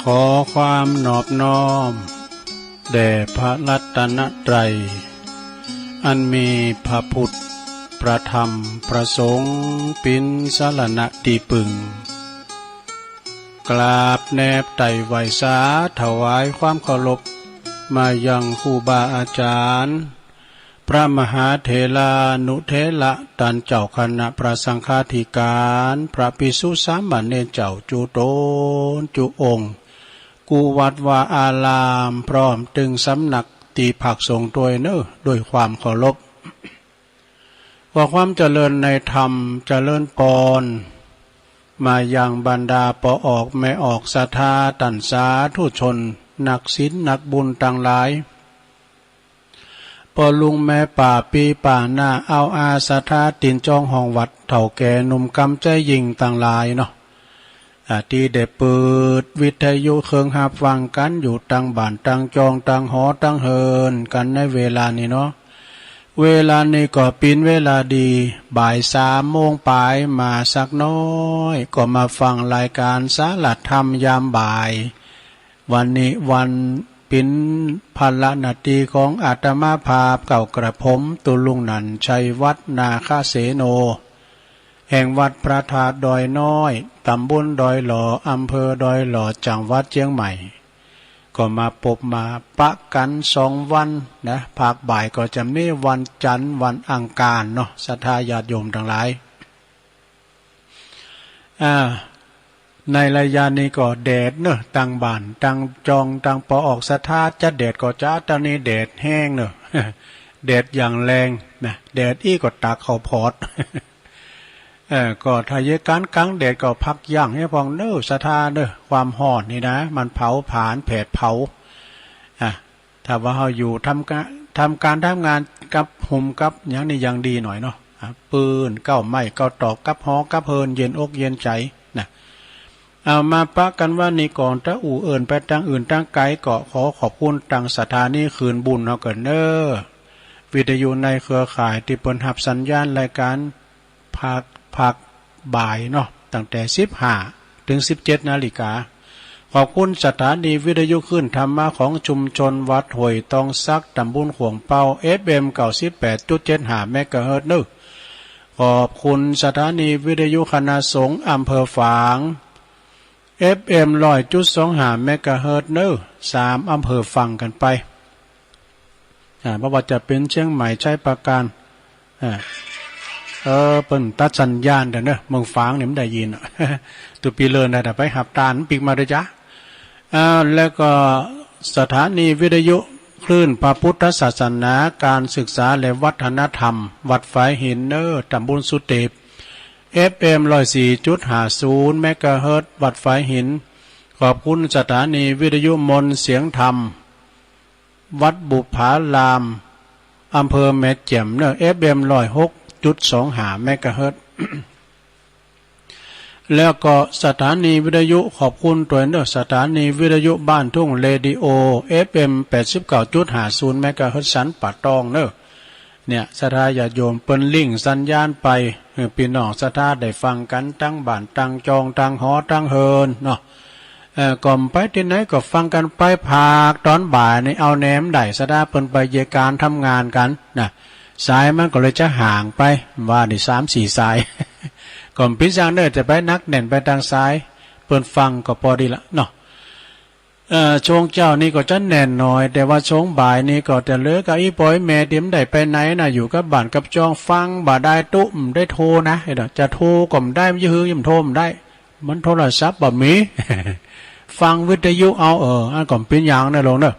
ขอความนอบน้อมแด่พระรัตนตรัยอันมีพระพุทธพระธรรมพระสงฆ์เป็นสรณะที่พึ่งกราบแนบไต่ไหวสาถวายความเคารพมายังครูบาอาจารย์พระมหาเถรานุเถระท่านเจ้าคณะพระสังฆาธิการพระภิกษุสามเณรเจ้าจุโตนจุองค์กูวัดวาอารามพร้อมตึงสำนักตีผักสงฆ์ตัวเนอด้วยความเคารพว่าความเจริญในธรรมเจริญปอนมาอย่างบรรดาปอออกแม่ออกศรัทธาตันสาธุชนนักศีลนักบุญต่างหลายปอลุงแม่ป่าปีป่าหน้าเอาอาศรัทธาตินจองห้องวัดเถ่าแก่หนุ่มกำใจยิงต่างหลายเนาะที่ได้เปิดวิทยุเครื่องหับฟังกันอยู่ตั้งบ้านตั้งจองตั้งหอตั้งเฮินกันในเวลานี้เนาะเวลานี้ก็เป็นเวลาดีบ่าย3 โมงปลายมาสักน้อยก็มาฟังรายการสาระธรรมยามบ่ายวันนี้วันเป็นพลนาทีของอาตมาภาพเก่ากระผมตุลุงนันชัยวัฒนาคเสโนแห่งวัดพระธาตุดอยน้อยตำบลดอยหล่ออำเภอดอยหล่อจังหวัดเชียงใหม่ก็มาพบมาปะกัน2 วันนะภาคบ่ายก็จะมีวันจันทร์วันอังคารเนาะศรัทธาญาติโยมทั้งหลายในระยะนี้ก็แดดเนอะตั้งบ้านตั้งจองตั้งปอออกศรัทธาจะแดดก็จ้าตอนนี้แดดแห้งเนอะแดดอย่างแรงนะแดดอีก็ตากเขาพอดก็ทายการกลางแดดก็พักย่างให้พองเนอะศรัทธาเนอะความห่อนนี่นะมันเผาผลาญแผดเผาถ้าว่าเราอยู่ทำการทำงานกับหุ่มกับอย่างนี้อย่างดีหน่อยเนาะปืนเก้าไม้เก้าตอกกับหอกับเฮินเย็นอกเย็นใจนะเอามาปะกันว่านี่ก่อนถ้าเอิญไปทางอื่นทางไกลก็ขอขอบคุณทางสถานีคืนบุญเฮาเกินเนอวิทยุในเครือข่ายที่เปิ้นรับสัญญาณรายการภาคบ่ายเนาะตั้งแต่15 ถึง 17 นาฬิกาขอบคุณสถานีวิทยุขึ้นธรรมะของชุมชนวัดห้วยตองซักตำบลขวงเปา FM 98.75 เมกะเฮิรตซ์เนอะขอบคุณสถานีวิทยุคณะสงฆ์อำเภอฝาง FM 100.25 เมกะเฮิรตซ์เนอะ3 อำเภอฟังกันไปเพราะว่าจะเป็นเชียงใหม่ชัยปราการเปิ้นตัดสัญญาณเด้อเนอะเมืองฝางเนี่ยมันได้ยินตุปีเลินได้แต่ไปหับตาลปิกมาด้วยจ้ะแล้วก็สถานีวิทยุคลื่นพระพุทธศาสนาการศึกษาและวัฒนธรรมวัดฝายหินเนอร์ตำบลสุเทพ FM 104.50 เมกะเฮิรตซ์วัดฝายหินขอบคุณสถานีวิทยุมนต์เสียงธรรมวัดบุพารามอำเภอแม่แจ่มเนอ FM 106.25 เมกะเฮิรตซ์แล้วก็สถานีวิทยุขอบคุณตัวเนอสถานีวิทยุบ้านทุ่งเรดิโอ FM 89.50 เมกะเฮิรตซ์สันป่าตองเนอเนี่ยศรัทธาญาติโยมเปิ้นลิงก์สัญญาณไปพี่น้องศรัทธาได้ฟังกันตั้งบ้านตั้งจองตั้งหอตั้งเฮินเนาะก่อมไปที่ไหนก็ฟังกันไปภาคตอนบ่ายนี่เอาแหนมได้ศรัทธาเปิ้นไปเยการทำงานกันนะสายมันก็เลยจะห่างไปว่านี่3-4 สายก่อนพิจารณาจะไปนักแน่นไปทางซ้ายเปิ้นฟังก็พอดีละเนาะช่วงเจ้านี่ก็จะแน่นหน่อยแต่ว่าช่วงบ่ายนี่ก็จะเหลือกับอีปอยแม่เดี๋ยวได้ไปไหนนะอยู่กับบ้านกับจองฟังบ่ได้ตุ้มได้โทรนะเดี๋ยวจะโทรก็ไม่ได้ไม่ยื้อยิ่งโทรไม่ได้มันโทรศัพท์บ่มี ฟังวิทยุเอาอันก่อนเป็นอย่างนะลงเนอะ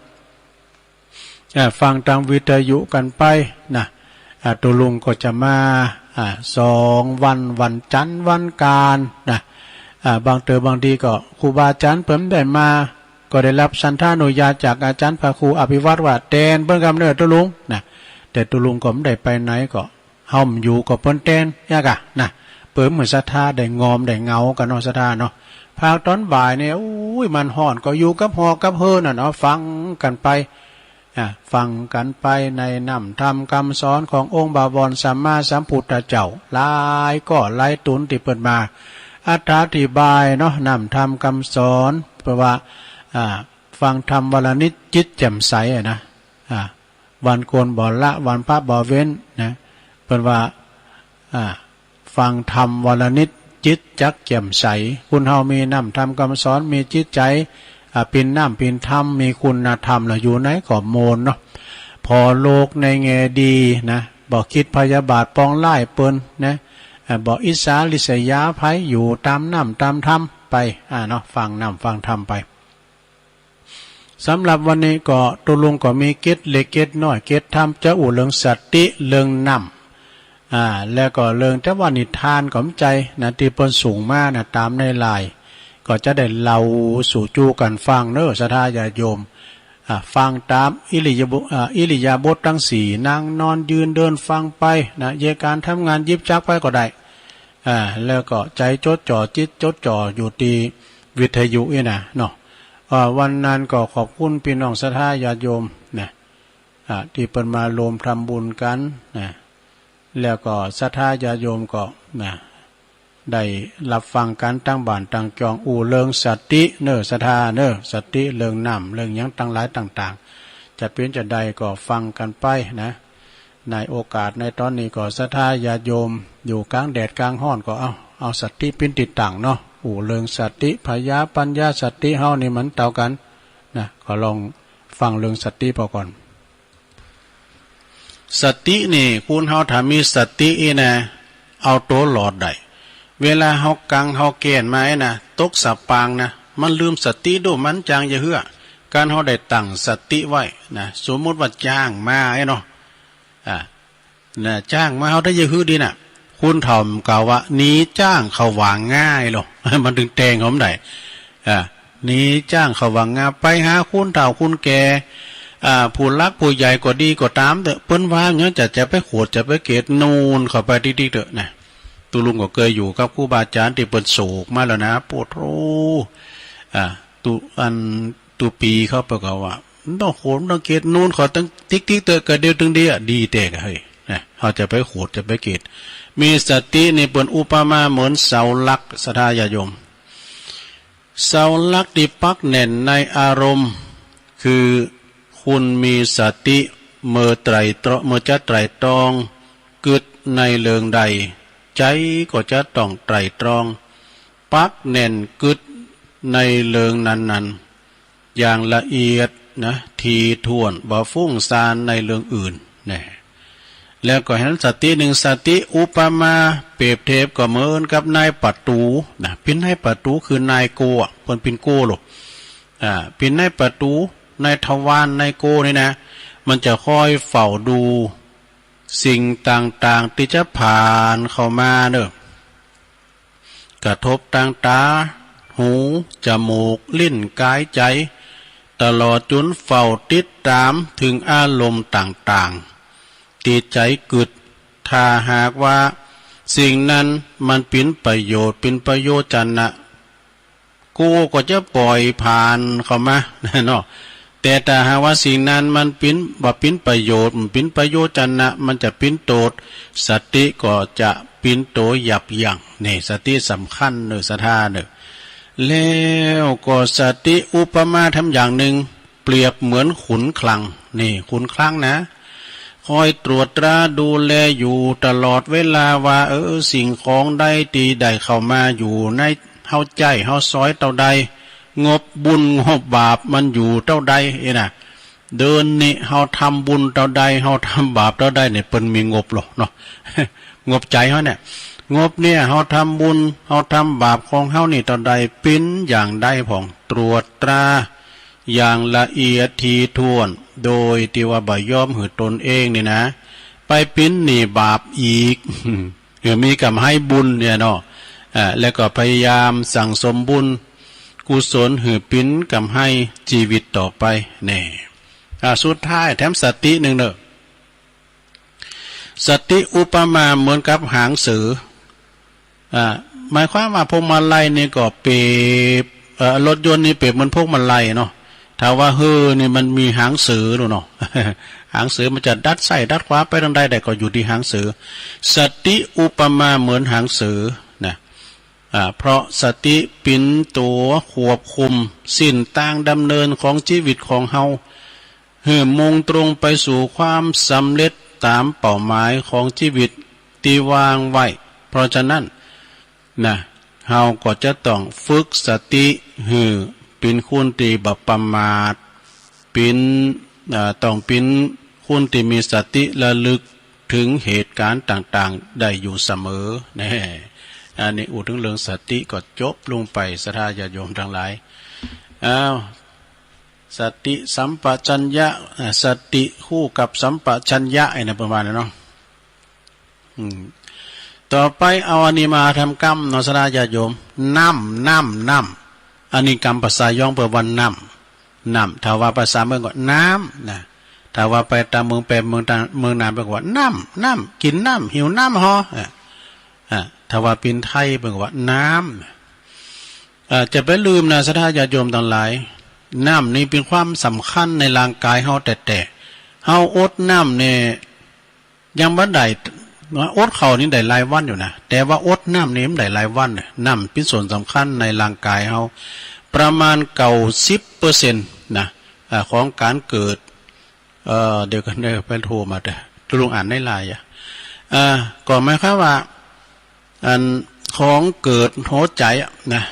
ฟังทางวิทยุกันไปนะตัวลุงก็จะมา2 วันจันทร์วันการนะบางบางทีก็ครูบาอาจารย์เพิ่มได้มาก็ได้รับสันทานุญาตจากอาจารย์พระครูอภิวัตรว่าแตนเพิ่นกำเนิดตัวลุงนะแต่ตัวลุงก็ไม่ได้ไปไหนก็ห้อมอยู่กับเพิ่นแตนยากะนะเปิ่มเหมือนศรัทธาได้งอมได้เงากันเนาะศรัทธาเนาะภาคตอนบ่ายเนี่ยอุ้ยมันห่อนก็อยู่กับหอกับเฮินน่ะเนาะฟังกันไปฟังกันไปในนำธรรมคำสอนขององค์บวรสัมมาสัมพุทธเจ้าหลายก็หลายตุนที่เปิดมาอธิบายเนาะนำธรรมคำสอน แปลว่าฟังธรรมวันละนิดจิตแจ่มใสนะวันโกนบ่ละวันพระบ่เว้นนะเป็นว่าฟังธรรมวันละนิดจิตจักแจ่มใสคุณเฮามีน้ำธรรมคำสอนมีจิตใจเป็นน้ำเป็นธรรมมีคุณธรรมแล้วอยู่ไหนก็โมนเนาะพอโลกในแง่ดีนะบอกคิดพยาบาทปองไล่เปิ้นนะบอกอิสาลิษยาภัยอยู่ตามน้ำตามธรรมไปเนาะฟังน้ำฟังธรรมไปสำหรับวันนี้ก็ตุลุงก็มีเกตเล็กเกตน้อยเกตธรรมจะอู่เรื่องสติเรื่องน้ำแล้วก็เรื่องแต่ว่านิทานของใจนะที่เปิ้นสูงมากนะตามในลายก็จะได้เล่าสู่จูกันฟังเนอะศรัทธาญาติโยมฟังตามอิริยาบถทั้งสี่นั่งนอนยืนเดินฟังไปนะเยการทำงานยิบจักไปก็ได้แล้วก็ใจจดจ่อจิตจดจ่ออยู่ที่วิทยุนี่นะเนาะวันนั้นก็ขอบคุณพี่น้องศรัทธาญาติโยมนะที่เปิดมารวมทำบุญกันนะแล้วก็ศรัทธาญาติโยมก็นะได้รับฟังการตั้งบ้านตั้งจองอู่เรื่องสติเนอศรัทธาเนอสติเรื่องน้ำเรื่องยังตั้งหลายต่างๆจะเป็นจะใดก็ฟังกันไปนะในโอกาสในตอนนี้ก็ศรัทธาญาติโยมอยู่กลางแดดกลางห้อนก็เอาสติเป็นติดตั้งเนาะอู่เรื่องสติพยาปัญญาสติเฮานี่มันเท่ากันนะก็ลองฟังเรื่องสติพอก่อนสตินี่คุณเฮาถ้ามีสตินะเอาตัวหลอดได้เวลาเฮากังเฮาเกณฑ์มานะตกสับปางนะมันลืมสติดูมันจางอย่าเหือการเฮาได้ตั้งสติไว้นะสมมติว่าจ้างมาเนาะนะจ้างมาเฮาได้อย่าหือดีน่ะคุณถ่อมกล่าวว่านี้จ้างเขาวางง่ายหรอกมันถึงแตงเขาได้นี้จ้างเขาวางง่ายไปหาคุณเฒ่าคุณแก่ผู้รักผู้ใหญ่ก็ดีก็ตามเถอะเปิ้นว่าเงี้ยจะไปโขดจะไปเกตนูนเข้าไปดิๆเถอะนะตุลุงก็เคยอยู่กับครูบาอาจารย์ที่เปิ้นโศกมาแล้วนะปวดโรตุปีเขาเปิ้นก็ว่าต้องโขดต้องเกตนูนขอตั้งติ๊กๆเถอะก็เดียวตึงเดียดีแต่ก็เฮ้ยนะเขาจะไปโขดจะไปเกตมีสตินี่เปิ้นอุปมาเหมือนเสาหลักศรัทธาญาติโยมเสาหลักที่ปักแน่นในอารมณ์คือคุณมีสติเมื่อจะไตรตรองกึดในเรื่องใดใจก็จะต้องไตรตรองปักแน่นกึดในเรื่องนั้นๆอย่างละเอียดนะทีท่วนบ่ฟุ้งซ่านในเรื่องอื่นนะแล้วก็เห็นสติหนึ่งสติอุปมาเปรียบเทียบก็เหมือนกับนายประตูนะพินให้ประตูคือนายโกเพิ่นเป็นโกหรอกพินให้ประตูในทวารในโกนี่นะมันจะคอยเฝ้าดูสิ่งต่างๆที่จะผ่านเข้ามาเนอะกระทบทางตาหูจมูกลิ้นกายใจตลอดจนเฝ้าติดตามถึงอารมณ์ต่างๆติดใจกึดถ้าหากว่าสิ่งนั้นมันเป็นประโยชน์จันนะกูก็จะปล่อยผ่านเข้ามาเนาะแต่ถ้าหากว่าสิ่งนั้นมันเป็นประโยชน์จันนะมันจะเป็นโตดสติก็จะเป็นโตยับยั้งนี่สติสำคัญเนอะศรัทธาเนอะแล้วก็สติอุปมาทำอย่างหนึ่งเปรียบเหมือนขุนคลังนี่ขุนคลังนะคอยตรวจตราดูแลอยู่ตลอดเวลาว่าสิ่งของใดตีใดเข้ามาอยู่ในเฮาใจเฮาซอยเท่าใดงบบุญงบบาปมันอยู่เท่าใดนะเดินนี่เฮาทำบุญเท่าใดเฮาทำบาปเท่าใดเนี่ยเปิ้นมีงบหรอกเนาะ งบใจเฮาเนี่ยงบเนี่ยเฮาทำบุญเฮาทำบาปของเฮานี่เท่าใดเป็นอย่างใดผ่องตรวจตราอย่างละเอียดทีท่วนโดยที่ว่าบ่ยอมหือตนเองนี่นะไปปิ้นหนีบาปอีก มีกรรมให้บุญเนี่ยเนาะแล้วก็พยายามสั่งสมบุญกุศลหือปิ้นกำให้ชีวิตต่อไปแน่สุดท้ายแถมสติหนึ่งเนอะสติอุปมาเหมือนกับหางเสือหมายความว่าพวงมาลัยนี่ก็เปรียบรถยนต์นี่เปรียบเหมือนพวงมาลัยเนาะถ้าว่านี่มันมีหางเสือเนาะ หางเสือมันจะดัดไส้ดัดขวาไปทางใดแต่ก็อยู่ที่หางเสือสติอุปมาเหมือนหางเสือนะ เพราะสติเป็นตัวควบคุมสิ้นต่างดำเนินของชีวิตของเฮาให้มุ่งตรงไปสู่ความสำเร็จตามเป้าหมายของชีวิตที่วางไว้เพราะฉะนั้นนะเฮาก็จะต้องฝึกสติให้เป็นคุณที่บ่ประมาทเป็นต้องเป็นคุณที่มีสติระลึกถึงเหตุการณ์ต่างๆได้อยู่เสมอแน่อันนี้อูถึงเรื่องสติก็จบลงไปศรัทธาญาติโยมทั้งหลายสติสัมปชัญญะสติคู่กับสัมปชัญญะไอ้นะประมาณนั้นเนาะต่อไปเอาอันนี้มาทำกรรมเนาะศรัทธาญาติโยมน้ำอันนี้กรรมภาษาย่องเปิดวันน้ำถ้าว่าภาษาเมืองก็น้ำนะถ้าว่าไปตามเมืองแปลเมืองนามแปลว่าน้ำกินน้ำหิวน้ำฮอถ้าว่าเป็นไทยแปลว่าน้ำจะไปลืมนะศรัทธาญาติโยมทั้งหลายน้ำนี่เป็นความสำคัญในร่างกายเฮาแต่เฮาอดน้ำเนี่ยยังบ่ได้อดข้าวนี่ได้หลายวันอยู่นะแต่ว่าอดน้ำนี่มันได้หลายวันน้ำเป็นส่วนสำคัญในร่างกายเฮาประมาณ90%นะของการเกิดเดี๋ยวกันเด้อไปโทรมาแต่ตุลุงอ่านในไลน์ก็หมายความว่าอันของเกิดหัวใจนะ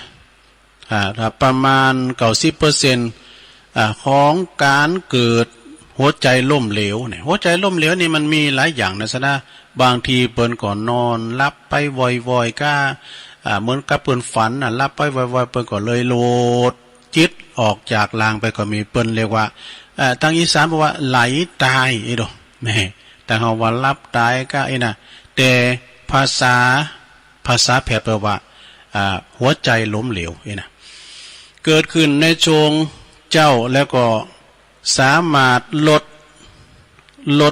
ถ้าประมาณ90%ของการเกิดหัวใจล้มเหลวเนี่ยหัวใจล้มเหลวนี่มันมีหลายอย่างนะซะนะบางทีเปิ้นก่อนนอนรับไปวอยๆก็เหมือนกับเปิ้นฝันรับไปวอยๆเปิ้นก็เลยโลดจิตออกจากลางไปก็มีเปิ้นเรียกว่าทางอีสานบอกว่าไหลตายไอ้ดอกแม่แต่เฮาว่ารับตายก็ไอ้น่ะแต่ภาษาแพทย์แปลว่าหัวใจล้มเหลวไอ้น่ะเกิดขึ้นในช่วงเจ้าแล้วก็สามารถล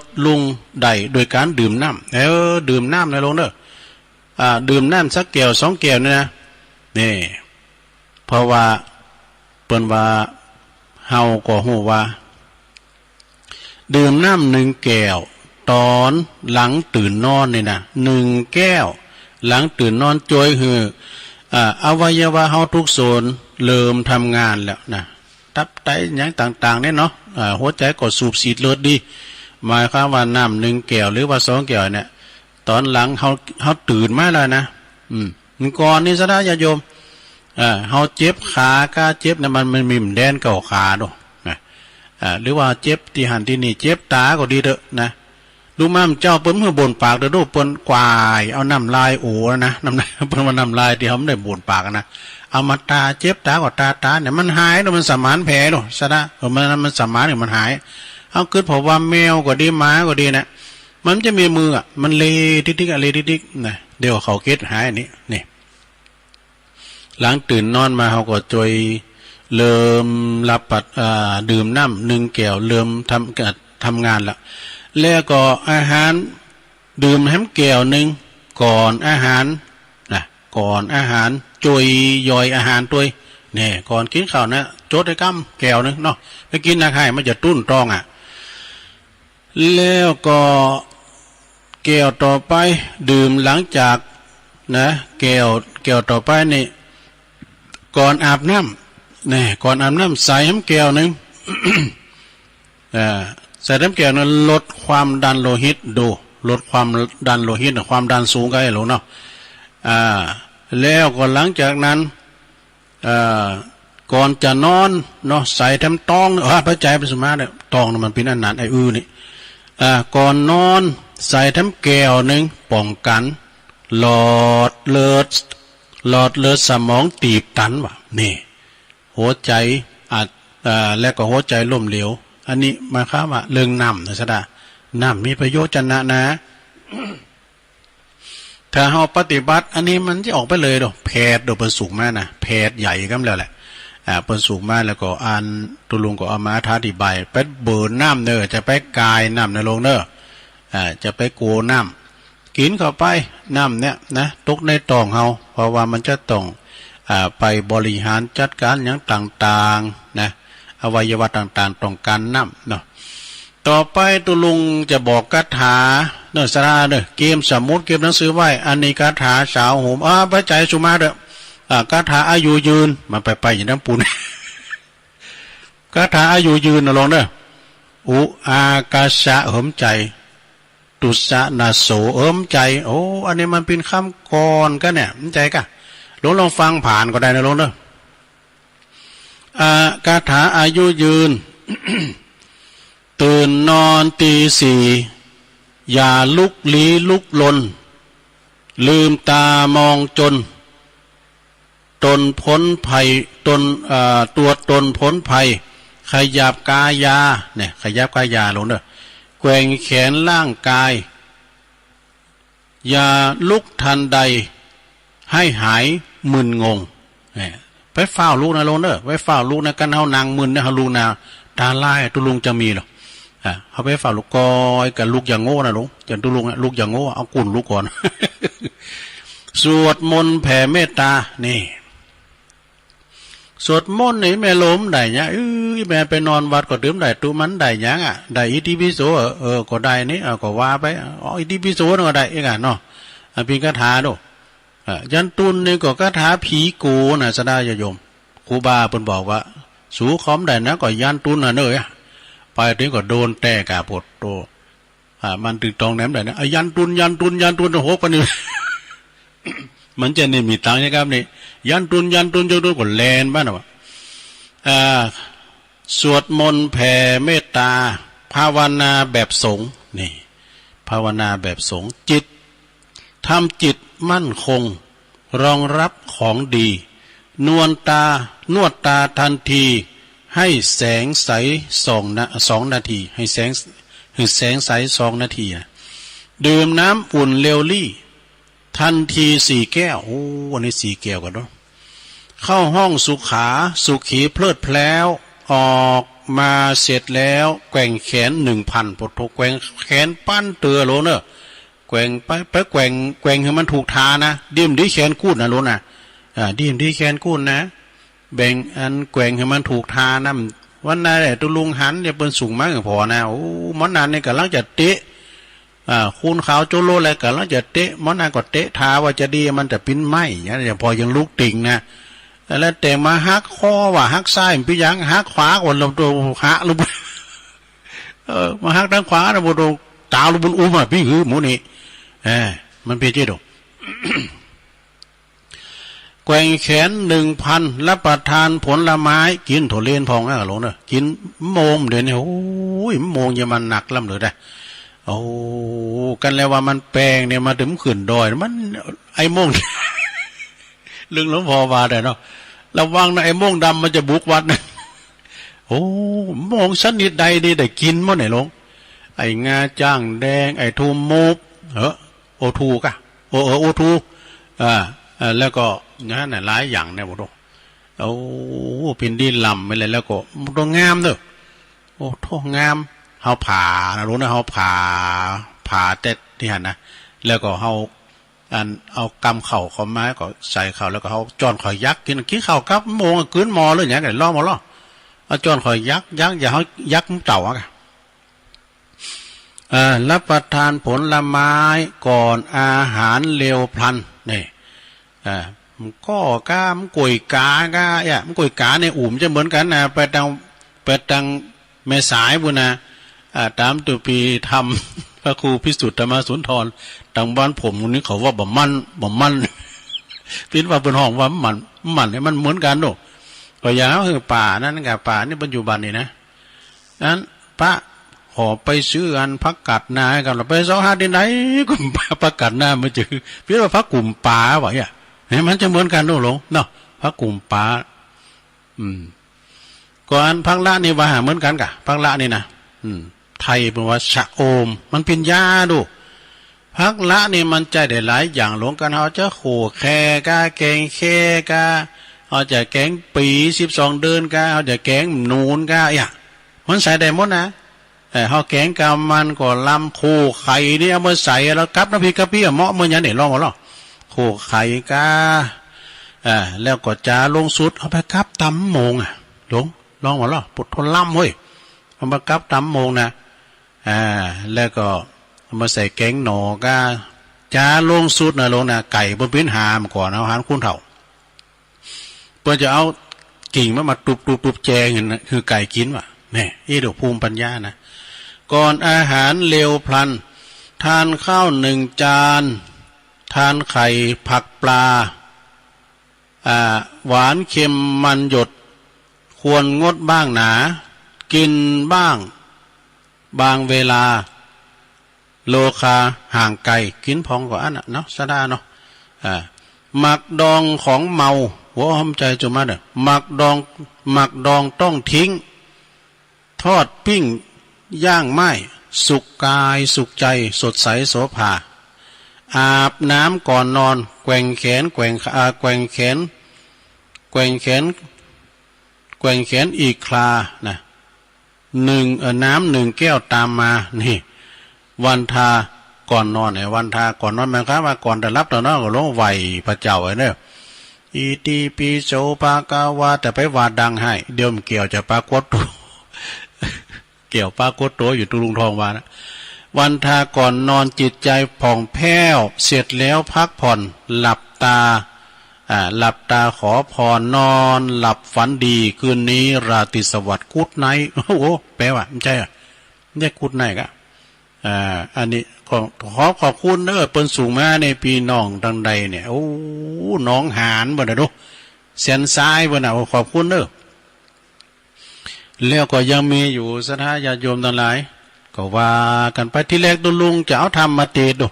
ดลุงได้โดยการดื่มน้ำดื่มน้ำนะลงเด้อดื่มน้ำสักแก้ว2แก้วนี่นะนี่เพราะว่าเปิ้นว่าเฮาก็ฮู้ว่าดื่มน้ำ1แก้วตอนหลังตื่นนอนนี่นะ1แก้วหลังตื่นนอนจอยหืออวัยวะเฮาทุกส่วนเริ่มทำงานแล้วนะตับไตอย่างต่างๆเนี่ยเนาะหัวใจก็สูบฉีดเลือดดีหมายความว่าน้ำ1แก้วหรือว่า2แก้วเนี่ยตอนหลังเฮาตื่นมาแล้วนะก่อนนี่ซะนะญาติโยมเฮาเจ็บขาก็เจ็บนะมันมีแดนเก่าขาดอกนะหรือว่าเจ็บที่หันที่นี่เจ็บตาก็ดีเด้อนะลูกม่ามเจ้าเปิ้นเมื่อบ่นปากเด้อเปิ้นกวายเอาน้ำลายโอ้นะน้ำลายเปิ้นว่าน้ำลายที่เฮาได้บ่นปากนะเอามาตาเจ็บตาก็ตาเนี่ยมันหายแล้วมันสมานแผลเนาะซะนะมันสมานเนี่ยมันหายเอาคิดเพราะว่าแมวก็ดีหมาก็ดีนะมันจะมีมือมันเลติ๊กๆเลติ๊กๆนะเดี๋ยวเขาเก็ดหายอันนี้นี่หลังตื่นนอนมาเขาก็จอยเริ่มรับปัดดื่มน้ำ1แก้วเริ่มทำงานละแล้วก็อาหารดื่มให้แก้วนึงก่อนอาหารนะก่อนอาหารจอยย่อยอาหารตัวนี่ก่อนกินข้าวนะโจดได้กำแก้วนึงเนาะไปกินนะใครมันจะตุ้นตรองแล้วก็แก้วต่อไปดื่มหลังจากนะแก้วต่อไปนี่ก่อนอาบน้ำนี่ก่อนอาบน้ำใส่น้ำแก้วนึง ใส่น้ำแก้วนั้นลดความดันโลหิตลดความดันโลหิตความดันสูงก็ให้หลงเนาะแล้วก็หลังจากนั้นก่อนจะนอนเนาะใส่ทำตองพระใจเป็นสมาเนี่ยตองมันเป็นอันนั้นไอ้นี่ก่อนนอนใส่ทำแก้วนึงป้องกันหลอดเลือดสมองตีบตันว่ะนี่หัวใจและก็หัวใจล้มเหลวอันนี้มาครับว่าเรื่องน้ำนะสดาน้ำมีประโยชน์จันนะ ถ้าเราปฏิบัติอันนี้มันจะออกไปเลยดอกแพทย์โดยเป็นสูงมากนะแพทย์ใหญ่ก็แล้วแหละเป็นสูงมากแล้วก็อ่านตุลุงก็เอามาท้าอธิบายไปเบิร์นน้ำเนอจะไปกายน้ำในลงเนอจะไปโกน้ำกินเข้าไปน้ำเนี่ยนะตกในท้องเฮาเพราะว่ามันจะต้องไปบริหารจัดการอย่างต่างๆนะอวัยวะต่างๆต้องการน้ำเนาะต่อไปตุลุงจะบอกคาถาสราเกมสมุดเกมหนังสือไว้อันนี้คาถาสาวโหมพระใจสุมาเด้อ คาถาอายุยืนมันไปอย่างน้ำปูนคาถาอายุยืนนะลองเด้ออุอากาสะเหิมใจตุสะนาโสเหิมใจโอ้อันนี้มันเป็นคำก่อนกันเนี่ยมันใจกะลองฟังผ่านก็ได้นะลองเด้อคาถาอายุยืน ตื่นนอนตีสี่อย่าลุกลี้ลุกลนลืมตามองจนตนพ้นภัยตัวตนพ้นภัยขยับกายาเนี่ยขยับกายาลงเด้อแกว่งแขนล่างกายอย่าลุกทันใดให้หายมึนงงไปเฝ้าลูกนะลงเด้อไปเฝ้าลูกนะกันเฮานางมึนนะเฮาลูกนะตาลายตุลุงจะมีหรอเขาไปเฝ้าลูกกอยกับลูกอย่างโง่นะลุงจันตุลุงลูกอย่างโง่เอากุ่นลูกก่อน สวดมนต์แผ่เมตตานี่สวดมนต์นี่แม่ล้มได้เนี่ยแม่ไปนอนวัดก็ดื่มได้ตุมันได้ยังได้อิติปิโสก็ได้นี่ก็ว่าไปอิติปิโสก็ได้เองเนาะพิงคาถาดูยันตุนนี่ก็คาถาผีโกนะสดาโยมครูบาเพิ่นบอกว่าสูขอมได้นะก็ยันตุนเนยไปถึงก็โดนแต่กาปดโตมันตึกตองแหนมได้นะยันตุนโหปะนี่ มันจะนี่มีตังค์นะครับนี่ยันตุนก็แลนบ้านวะสวดมนต์แผ่เมตตาภาวนาแบบสงฆ์นี่ภาวนาแบบสงฆ์จิตทำจิตมั่นคงรองรับของดีนวลตาทันทีให้แสงใส2 นาทีให้แสงใส2 นาทีดื่มน้ำอุ่นเรวลี่ทันที4 แก้วโอ้วันนี้4 แก้วกันเนาะเข้าห้องสุขีเพลิดเพล้วออกมาเสร็จแล้วแกว่งแขน 1,000 ปดโถแกว่งแขนปั้นเตือโลเนอะแกว่งไปแกว่งให้มันถูกทานะดิ่มดีแขนกูดนะโลนะดิ่มดีแขนกูดนะแบ่งอันแกว่งให้มันถูกทานะวันนั้นแหละตุลุงหันเนี่ยเป็นสูงมากพอนะโอ้มันนานเนี่ยกำลังจะเตะคูณขาวโจโลอะไรกำลังจะเตะมันนานก็เตะทาว่าจะดีมันจะปิ้นไหมอย่างพอยังลุกติ่งนะแล้วแต่มาหักคอว่าหักซ้ายพี่ยังหักขวาก่อนลงตัวหักลงมาหักด้านขวานะบนตาลงบนอุ้มพี่หือหมูนี่มันเป็นเจ๊ดอก แกว่งแขน 1,000 รับประทานผลไม้กินถั่วเลนพองนะหลงเนอะกินโมมเดี๋ยวนี้โอ้ยโมงยังมันหนักล่ำเลยได้โอ้กันแล้วว่ามันแปลงเนี่ยมาถึงขึ้นดอยมันไอ้โมง เรื่องหลวงพ่อว่าได้เนาะระวังนะไอ้โมงดำมันจะบุกวัดนะโอ้โมงชนิดใดดีได้กินมั้งไหนหลงไอ้งาจ้างแดงไอ้ทูมูบโอทูกะโอทูแล้วก็นั่นน่ะหลายอย่างเนี่ยบ่ต้องโอ้เป็นดินลำไปเลยแล้วก็มันต้องงามเด้อโอ้ท้องงามเฮาผ่านะรู้นะเฮาผ่าเต็ดที่หั่นนะแล้วก็เฮาเอากำเข่าเข้ามาก็ใส่เข่าแล้วก็เฮาจ้อนข่อยยักกินข้าวกับโมงกืนหมอเลยหยังก็ล่อมาเอาจ้อนข่อยยักอย่าเฮายักเต่าอ่ะรับประทานผลไม้ก่อนอาหารเร็วพลันนี่มันก็ก้ามกวยกามันกวยกาในอุ่มจะเหมือนกันนะไปตังแม่สายบุญนะตามตัวปีทำพระครูพิสุทธิ์ธรรมสุนทรตังบ้านผมคนนี้เขาว่าบ่มันพินว่าเป็นห้องว่ามันให้มันเหมือนกันโนก็อย่างนั้นคือป่านั่นกับป่านี่ปัจจุบันนี่นะนั้นพระขอไปซื้ออันพักกัดนากันเราไป25 ที่ไหนกลุ่มพักกัดนามันจือพินว่าพักกลุ่มป่าวะเนี่ยมันจะเหมือนกันโน่หลงเนาะพักกลุ่มป่าก่อนพักละนี่ว่าเหมือนกันกะพักละนี่นะไทยเป็นว่าชะโอมมันเป็นยาดูพักละนี่มันใจได้หลายอย่างหลงกันเขาจะโขแค่กาแกงแค่กาเขาจะแกงปี12 เดือนกาเขาจะแกงนูนกามันใส่ได้หมดนะเขาแกงกามันก็ลำโคไข่นี่เอามาใส่แล้วกับน้ำพริกกะปิเหมาะเมื่อยันเนี่ยลองมาลองโคไข่กาแล้วก็จะลงสุดเอาไปกับตำโมงลองมาลองปุดทนล่ำเว้ยเอามากับตำโมงนะแล้วก็มาใส่แกงหน่อกาจะลงสุดนะลงนะไก่บนพื้นหามก่อนเอาอาหารคุ้นเถ่า พื่อจะเอากิ่งมาตุบแจงนะคือไก่กินว่ะแม่นี่ดูภูมิปัญญานะก่อนอาหารเร็วพลันทานข้าว1 จานทานไข่ผักปลาหวานเค็มมันหยดควรงดบ้างหนากินบ้างบางเวลาโลคาห่างไกลกินพองกว่าอันน่ะเนาะสะดาเนาะหมักดองของเมาหัวหอมใจจุมาเด้อหมักดองต้องทิ้งทอดปิ้งย่างไม้สุขกายสุขใจสดใสโสภาอาบน้ำก่อนนอนแกว่งแขนแกว่งแขนอีกคลานะน้ำ1 แก้วตามมานี่วันทาก่อนนอนเนี่ยวันทาก่อนนอนหมายความว่าก่อนจะรับตอนนอนก็ร้องไหวพระเจ้าไอ้เนี่ยอิติปิโสภะคะวะแต่ไปวาดดังให้เดี๋ยวมันเกี่ยวจะปรากฏตัวเกี่ยวปรากฏตัวอยู่ตุลุงทองวานะวันทาก่อนนอนจิตใจผ่องแผ้วเสร็จแล้วพักผ่อนหลับตาขอพรนอนหลับฝันดีคืนนี้ราตรีสวัสดิ์กุดไนท์โอ้โหแปลว่าไม่ใช่เนี่ยกุดไนท์กะอันนี้ขอขอบคุณเด้อเปิ้นสูงมาในปีน้องดังใดเนี่ยโอ้น้องหานบ่น่ะดูเส้นซ้ายบ่น่ะขอบคุณเด้อแล้วก็ยังมีอยู่ศรัทธาญาติโยมทั้งหลายก็ว่ากันไปที่แรกตุลุงจะเอาธรรมมาเทศน์ดู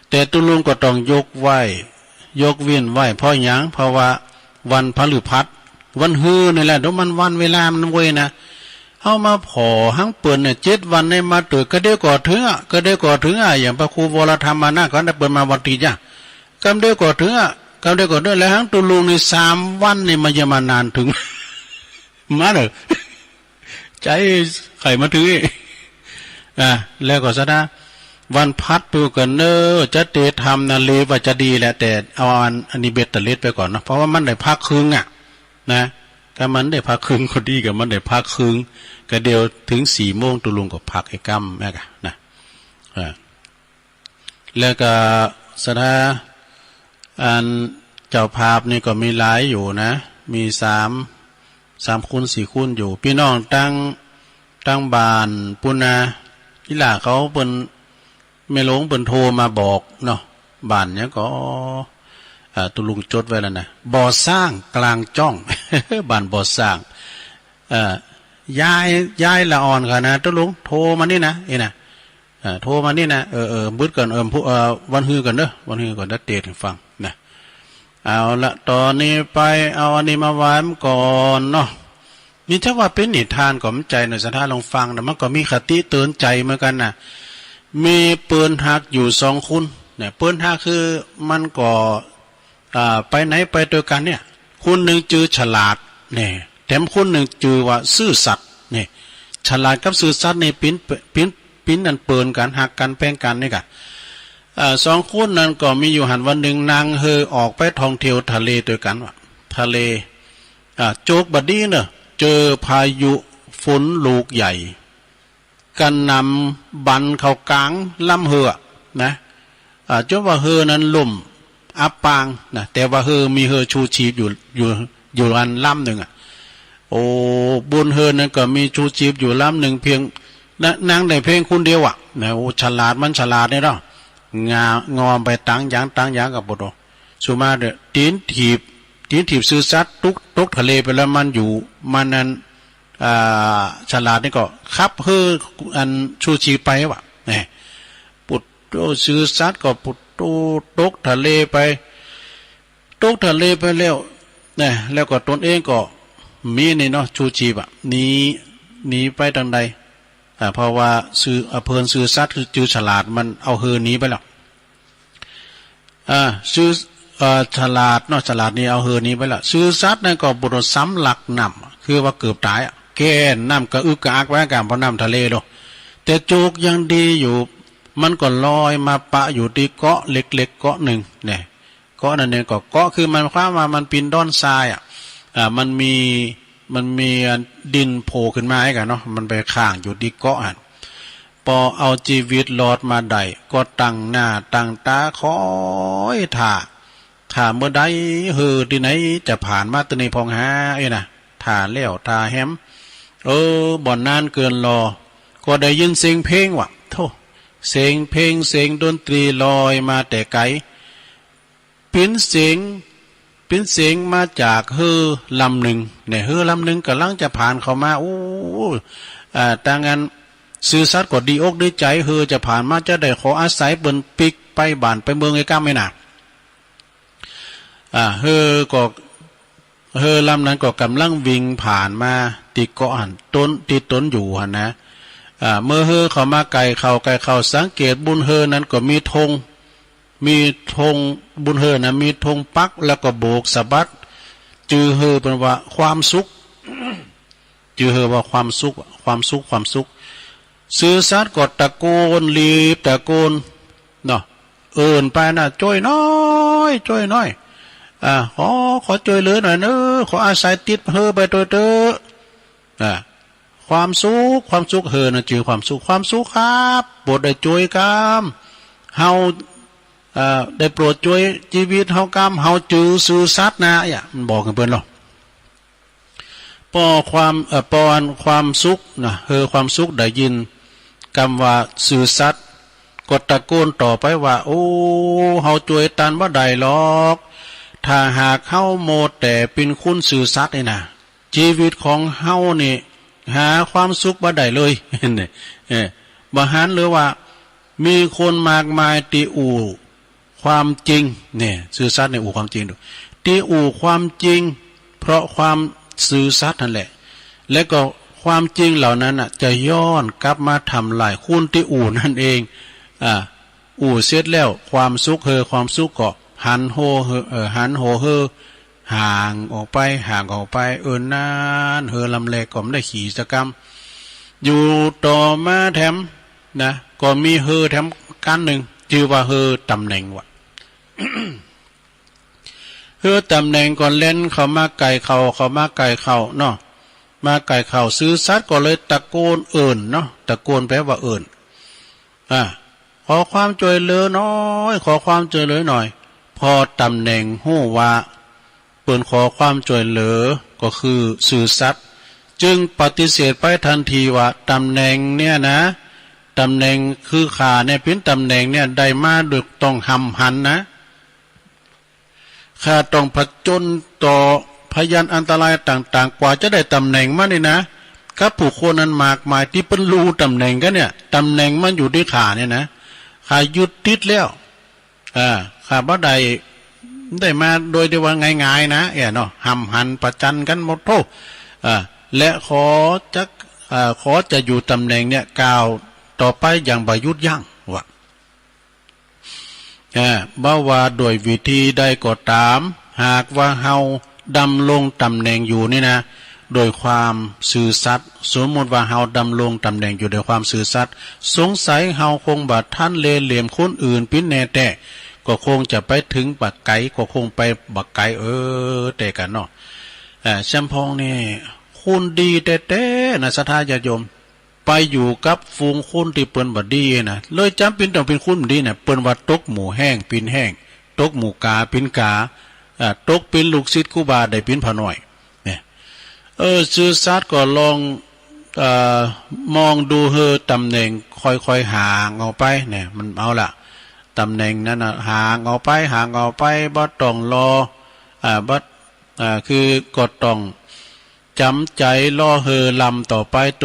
แต่ตุลุงก็ต้องยกเว้นไหวเพราะหยังเพราะว่าวันพฤหัสวันฮือนี่แหละเดี๋ยวมันวันเวลามันเว้ยนะเอามาพอหังเปิ่นเนี่ย7 วันในมาตื่นก็ได้ก่อถึงอย่างพระครูวรธรรมานะก็ได้เปิดมาวันตีจ้ะกำได้ก่อถึงแล้วหังตุลุงใน3 วันนี่มันจะมานานถึง มาเด้อใจไข่มาถึงแล้วก็ซะนะวันพัดปูกันเนอจะเตะทำนะเลว่าจะดีแหละแต่เอาอันนี้เบ็ดตะเล็ดไปก่อนนะเพราะว่ามันได้พักครึ่งนะถ้ามันได้พักครึ่งก็ดีกับมันได้พักครึ่งก็เดียวถึง4 โมงตุลุงก็พักให้กำแม่กะนะแล้วก็สถาอันเจ้าภาพนี่ก็มีหลายอยู่นะมี3 คูณ 4 คูณอยู่พี่น้องตั้งบ้านปุณาที่ล่ะเขาเปิ้นแม่หลวงเปิ้นโทรมาบอกเนาะบ้านเนี้ยก็ตุลุงจดไว้แล้วนะบ่อสร้างกลางจ้อง บ้านบ่อสร้างย้ายละอ่อนค่ะนะตุลุงโทรมานี่นะนะโทรมานี่นะบึดก่อนวันฮือก่อนเด้อวันฮือก่อนได้เทศน์ให้ฟังนะเอาละตอนนี้ไปเอาอันนี้มาไว้ก่อนเนาะนี่ถ้าว่าเป็นนิทานก็มันใจหน่อยสัทธาลองฟังนะมันก็มีคติเตือนใจเหมือนกันนะมีปืนหักอยู่2 คนเนี่ยปืนหักคือมันก็ไปไหนไปด้วยกันเนี่ยคนหนึ่งจือฉลาดเนี่ยแถมคนหนึ่งจือว่าซื่อสัตย์เนี่ยฉลาดกับซื่อสัตย์ในปิ้นนั่นเปินกันหักกันแป้งกันนี่กัน2 คนนั้นก็มีอยู่หันวันหนึ่งนางเฮอออกไปท่องเที่ยวทะเลด้วยกันว่ะทะเลโจกบัดนี้เนอะเจอพายุฝนลูกใหญ่กันนำบันเข้ากลางลำเฮือนะเจ้าว่าเฮือนั้นล่มอับปางนะแต่ว่าเฮือมีเฮือชูชีพอยู่อันลำหนึ่งโอ้บนเฮือนั้นก็มีชูชีพอยู่ลำหนึ่งเพียงนางได้เพียงคนเดียวนะโอ้ฉลาดเนี่ยเนาะงอมไปตั้งอย่างกับบุตรสุมาเดตีนถีบซื้อซัดตกทะเลไปแล้วมันอยู่มันนั้นฉลาดนี่ก็ขับเฮืออันชูชีไปวะเนี่ยปุดโตซื้อซัดก็ปุดโตตกทะเลไปแล้วเนี่ยแล้วก็ตนเองก็มีนี่เนาะชูชีบหนีไปทางใดเพราะว่าซื้อเพลินซื้อซัดคือจือฉลาดมันเอาเฮือหนีไปแล้วซื้อฉลาดเนาะฉลาดนี่เอาเฮือหนีไปแล้วซื้อซัดนั่นก็บุรุษซ้ำหลักนำคือว่าเกือบตายแก่น้ำกระอึกกระอักไว้กันเพราะน้ำทะเลด้วยแต่โจกยังดีอยู่มันก็ลอยมาปะอยู่ที่เกาะเล็กๆเกาะหนึ่งเนี่ยเกาะนั่นเองก็เกาะคือมันความว่ามันปีนด้อนทรายมันมีดินโผล่ขึ้นมาให้กันเนาะมันไปข้างอยู่ที่เกาะพอเอาชีวิตรอดมาได้ก็ตั้งหน้าตั้งตาคอย ถ้าเมื่อใดที่ไหนจะผ่านมาตัวนี้พองหานะถ้าเลี้ยวถ้าแฮมบ่อนนานเกินรอก็ได้ยินเสียงเพลงว่ะโธ่เสียงเพลงเสียงดนตรีลอยมาแต่ไกลเป็นเสียงมาจากลำหนึ่งเนี่ยลำหนึ่งกำลังจะผ่านเข้ามาแต่งั้นสื่อสัตว์ก็ดีอกดีใจจะผ่านมาจะได้ขออาศัยเบิ่นปิกไปบ้านไปเมืองไอ้ก้ามไม่หนักก็ลำนั้นก็กำลังวิ่งผ่านมาติเกาะหันต้นอยู่หันนะเมื่อเข้ามาไก่เขาสังเกตบุญนั้นก็มีธงบุญนะมีธงปักแล้วก็โบกสะบัดจือเป็นว่าความสุขจือว่าความสุขสื่อสัตว์ก็ตะโกนรีบตะโกนเนาะไปนะช่วยน้อยขอช่วยเหลือหน่อยเนอะขออาศัยติดไปตัวเตอความสุขนะจือความสุขครับโปรดได้ช่วยกันเฮาได้โปรดช่วยชีวิตเฮากามเฮาจือสื่อสัตว์นะมันบอกกันเพิ่นหรอปอความสุขนะความสุขได้ยินคำว่าสื่อสัตว์ก็ตะโกนต่อไปว่าโอ้เฮาช่วยตันบ่ได้หรอกถ้าหากเฮาโมแต่เป็นคุณสื่อสัตว์นี่นะชีวิตของเฮานี่หาความสุขบ่ได้เลยนี่บ่หันหรือว่ามีคนมากมายตีอู่ความจริงเนี่ยสื่อสัตว์ในอู่ความจริงดูตีอู่ความจริงเพราะความสื่อสัตว์นั่นแหละและก็ความจริงเหล่านั้นจะย้อนกลับมาทำลายคุณที่อู่นั่นเองอู่เสร็จแล้วความสุขความสุขก็หันโหห่างออกไปนานลำแลก็ไม่ได้ขี่จักรรมอยู่ต่อมาแถมนะก็มีแถมกันหนึ่งชื่อว่าตำแหน่งว่ะ ตำแหน่งก่อนเล่นเขามาไก่เขาเนาะมาไก่เขาซื้อสัตว์ก็เลยตะโกนเนาะตะโกนแปลว่าขอความช่วยเหลือน้อยขอความช่วยเหลือหน่อยพอตำแหน่งหู้ว่าเปิ่นขอความช่วยเหลือก็คือสื่อสัตว์จึงปฏิเสธไปทันทีว่าตำแหน่งเนี่ยนะตำแหน่งคือขาเนี่ยเป็นตำแหน่งเนี่ยได้มาโดยต้องหันนะข้าต้องผจญต่อพยานอันตรายต่างๆกว่าจะได้ตำแหน่งมานี่นะครับผู้คนนั้นมากมายที่เป็นรู้ตำแหน่งกันเนี่ยตำแหน่งมันอยู่ที่ขาเนี่ยนะขาหยุดติดแล้วขาบ่ได้มาโดยที่ว่าง่ายๆนะเนาะหันประจันกันหมดโทและขอจะอยู่ตำแหน่งเนี่ยกล่าวต่อไปอย่างบ่ยุดยั้งว่าบ่ว่าโดยวิธีใดก็ตามหากว่าเฮาดำลงตำแหน่งอยู่นี่นะโดยความซื่อสัตย์สมมติว่าเฮาดำลงตำแหน่งอยู่โดยความซื่อสัตย์สงสัยเฮาคงบาดท่านเลเหลี่ยมคนอื่นปิ้นแน่แต่ก็คงจะไปถึงบักไก่ก็คงไปบักไก่แต่กันเนาะแชมพองนี่คุณดีแต่นะศรัทธาญาติโยมไปอยู่กับฟูงคุณที่เปิ้นบ่ดีนะเลยจำเป็นต้องเป็นคุณดีเนี่ยเปิ้นว่าตกหมูแห้งปินแห้งตกหมูกาปินกาตกเป็นลูกศิษย์ครูบาได้ปินผาหน่อยเนี่ยสื่อสัตว์ก็ลองมองดูตำแหน่งค่อยๆห่างออกไปเนี่ยมันเอาละตำแหน่งนั้นห่างออกไปบ่ต้องรอคือก็ต้องจำใจรอลำต่อไปโ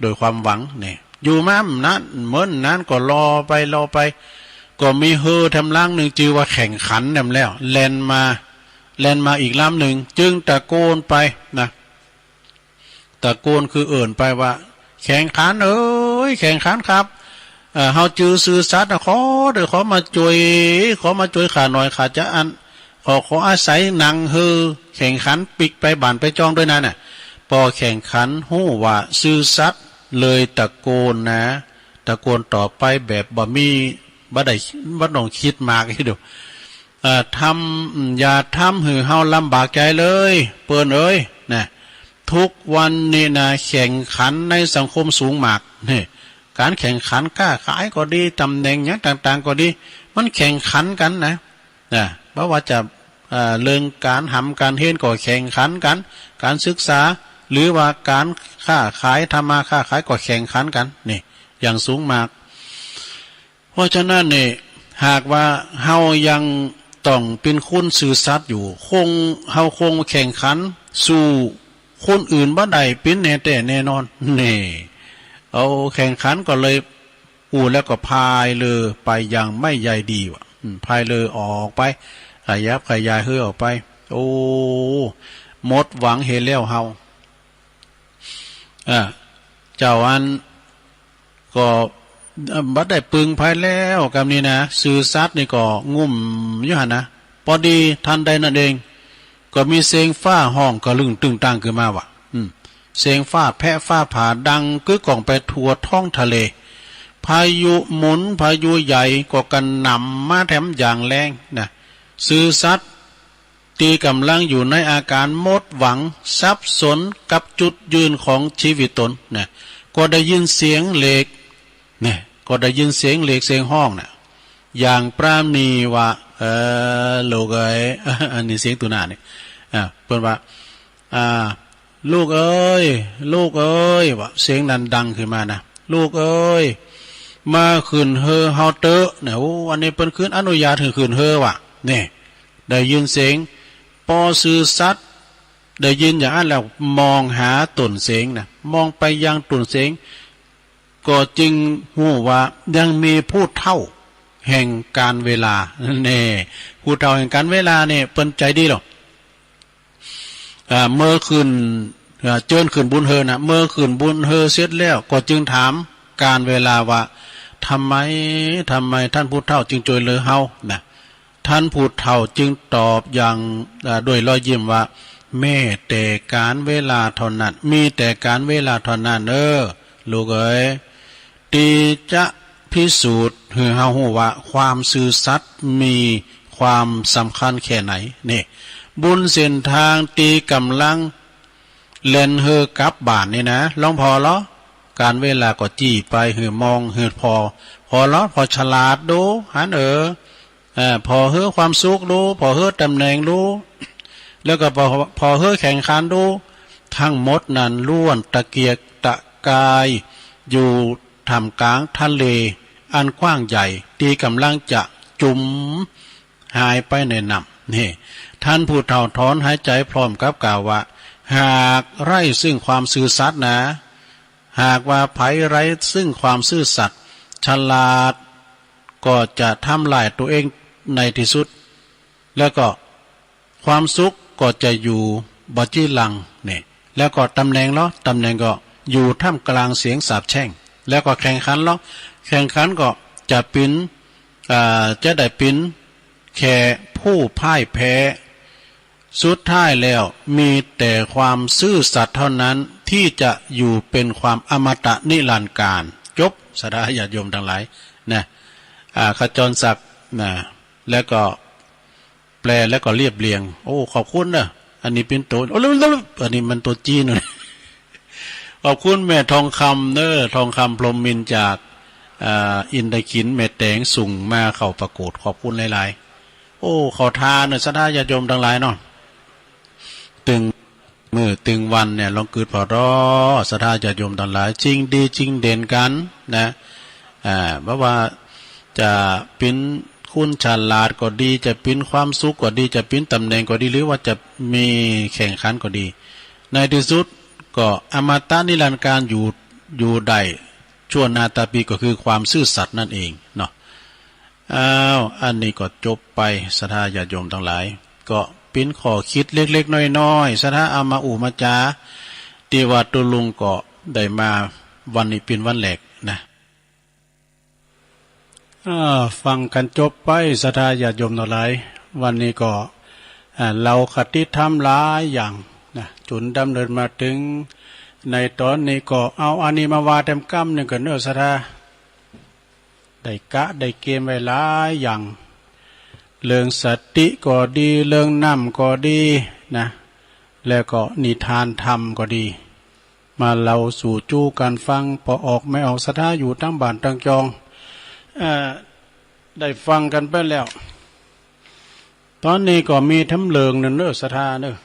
ดยความหวังเนี่ยอยู่มานั้นเหมือนนั้นก็รอไปก็มีทำล่างหนึ่งจือว่าแข่งขันแล้วแล่นมาอีกลำหนึ่งจึงตะโกนไปนะตะโกนคือไปว่าแข่งขันแข่งขันครับเฮาจือสื่อสัตว์ขอมาช่วยข้าหน่อยข้าจะขออาศัยหนังแข่งขันปิกไปบ้านไปจองด้วยนั่นน่ะพอแข่งขันหู้ว่าสื่อสัตว์เลยตะโกนต่อไปแบบบ่ต้องคิดมากให้ดูอย่าทำให้เฮาลำบากใจเลยเปิ้นนะทุกวันนี้นะแข่งขันในสังคมสูงมากนี่การแข่งขันค้าขายก็ดีตำแหน่งอย่างต่างๆก็ดีมันแข่งขันกันนะเพราะว่าจะ เรื่องการหำการเฮ็ดก็แข่งขันกันการศึกษาหรือว่าการค้าขายทำมาค้าขายก็แข่งขันกันนี่อย่างสูงมากเพราะฉะนั้นนี่หากว่าเฮายังต้องเป็นคนซื่อสัตย์อยู่เฮาคงแข่งขันสู่คนอื่นบ่ได้เป็นแน่แต่แน่นอนนี่เอาแข่งขันก็เลยแล้วก็พายเลยไปอย่างไม่ใยดีว่ะพายเลยออกไปขยับขยายเฮือออกไปโอ้หมดหวังเห็นแล้วเฮาเจ้าอันก็บัดได้ปึงภายแล้วกับนี้นะสื่อสัตว์นี่ก็งุ่มอยู่หั่นนะพอดีทันใดนั่นเองก็มีเสียงฟ้าห้องก็ลึงตึงตังขึ้นมาว่ะเสียงฟ้าแพะฟ้าผ่าดังกึกก้องไปทั่วท้องทะเลพายุหมุนพายุใหญ่ก็กันนำมาแถมอย่างแรงนะสื่อสัตว์ตีกำลังอยู่ในอาการหมดหวังสับสนกับจุดยืนของชีวิตตนนะก็ได้ยินเสียงเหล็กเนี่ยก็ได้ยินเสียงเหล็กเสียงห้องนะอย่างปราณีว่าลูกเอ้ยอันนี้เสียงตัวหน้านี่เพิ่นว่าลูกเอ้ยลูกเอ้ยว่าเสียงนั้นดังขึ้นมานะลูกเอ้ยมาขึ้นเฮอเฮาเตอเนี่ยโอ้อันนี้เพิ่นขึ้นอนุญาตให้ขึ้นเฮอว่ะนี่ได้ยินเสียงปอสื่อสัตว์ได้ยินอย่างนั้นแล้วมองหาต้นเสียงนะมองไปยังต้นเสียงก็จึงหูว่ายังมีผู้เฒ่าแห่งการเวลาเน่ผู้เฒ่าแห่งการเวลาเนี่ยเปิ้นใจดีหรอกเมื่อคืนเจิญคืนบุญเฮอนะเมื่อคืนบุญเฮอเสร็จแล้วก็จึงถามการเวลาว่าทำไมท่านผู้เฒ่าจึงจวยเลยเฮานะท่านผู้เฒ่าจึงตอบอย่างด้วยรอยยิ้มว่าแม่แต่การเวลาเท่านั้นมีแต่การเวลาเท่านั้นลูกเอ้ยตีจะพิสูจน์ให้เฮาฮู้ว่าความซื่อสัตย์มีความสำคัญแค่ไหนนี่บุญเส้นทางตีกำลังเล่นเฮอกลับบ้านนี่นะลองพอล้อการเวลาก็จี้ไปหือมองหือพอล้อพอฉลาดดูหันพอเฮอความสุขดูพอเฮอตำแหน่งดูแล้วก็พอเฮอแข่งขันดูทั้งหมดนั้นล้วนตะเกียกตะกายอยู่ท่ามกลางทะเลอันกว้างใหญ่ตีกำลังจะจุ่มหายไปในน้ำนี่ท่านผู้เฒ่าถอนหายใจพร้อมกับกล่าวว่าหากไร้ซึ่งความซื่อสัตย์นะหากว่าไผไร้ซึ่งความซื่อสัตย์ฉลาดก็จะทำลายตัวเองในที่สุดแล้วก็ความสุขก็จะอยู่บ่จี้หลังนี่แล้วก็ตำแหน่งก็อยู่ท่ามกลางเสียงสาปแช่งแล้วก็แข่งขันก็จะเป็นจะได้เป็นแค่ผู้พ่ายแพ้สุดท้ายแล้วมีแต่ความซื่อสัตย์เท่านั้นที่จะอยู่เป็นความอมตะนิรันดร์กาลจบสดาญาติโยมทั้งหลายนะขจรศักดิ์นะแล้วก็แปลแล้วก็เรียบเรียงโอ้ขอบคุณนะอันนี้เป็นตัวอันนี้มันตัวจีนเลยขอบคุณแม่ทองคำทองคำพรหมมินจากอินไดขินแม่แตงสุ่งมาเข้าประกวดขอบคุณหลายๆโอ้ขอทานสดาญาติโยมทั้งหลายเนาะตึงมือตึงวันเนี่ยลองเกิดพอรอสดาญาติโยมทั้งหลายจริงดีจริงเด่นกันนะเพราะว่าจะเป็นคุณฉลาดก็ดีจะเป็นความสุขก็ดีจะเป็นตำแหน่งก็ดีหรือว่าจะมีแข่งขันก็ดีในที่สุดก็อมตะนิรันดร์การอยู่ได้ชั่วนาตาปีก็คือความซื่อสัตย์นั่นเองเนาะอันนี้ก็จบไปศรัทธาญาติโยมทั้งหลายก็เป็นข้อคิดเล็กๆน้อยๆศรัทธาเอามามาจาที่ว่าตุลุงก็ได้มาวันนี้เป็นวันแรกนะฟังกันจบไปศรัทธาญาติโยมทั้งหลายวันนี้ก็เราคติธรรมหลายอย่างนะจนดำเนินมาถึงในตอนนี้ก็เอาอันนี้มาว่าเต็มกำหนึ่งกันเนื้อศรัทธาได้กะได้เกมไว้หลายอย่างเรื่องสติก็ดีเรื่องน้ำก็ดีนะแล้วก็นิทานธรรมก็ดีมาเราสู่จู้การฟังพอออกไม่ออกศรัทธาอยู่ตั้งบ้านตั้งจองได้ฟังกันไปแล้ว ตอนนี้ก็มีทำเลิงนั่นเนอสถาเนอ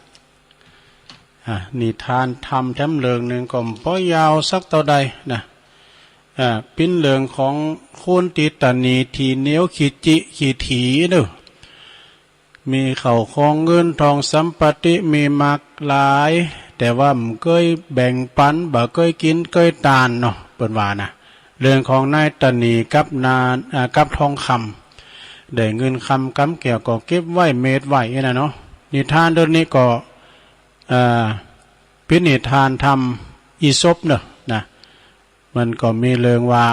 นิทานทำทำเลิงหนึ่งก็พอยาวสักเท่าใดนะเป็นเรื่องของคนติตานีทีเหนียวขีจิขีถีเนอมีเข่าคองเงินทองสัมปติมีมากหลายแต่ว่ามันเคยแบ่งปันบ่เคยกินเคยตานเนาะเปิดว่านะเรื่องของนายตานีกับกับทองคำได้เงินคำกำแก้วก็เก็บไว้เม็ดไว้นะเนาะนิทานเรื่องนี้ก็เป็นนิทานทำอีซบเนอะนะมันก็มีเรื่องว่า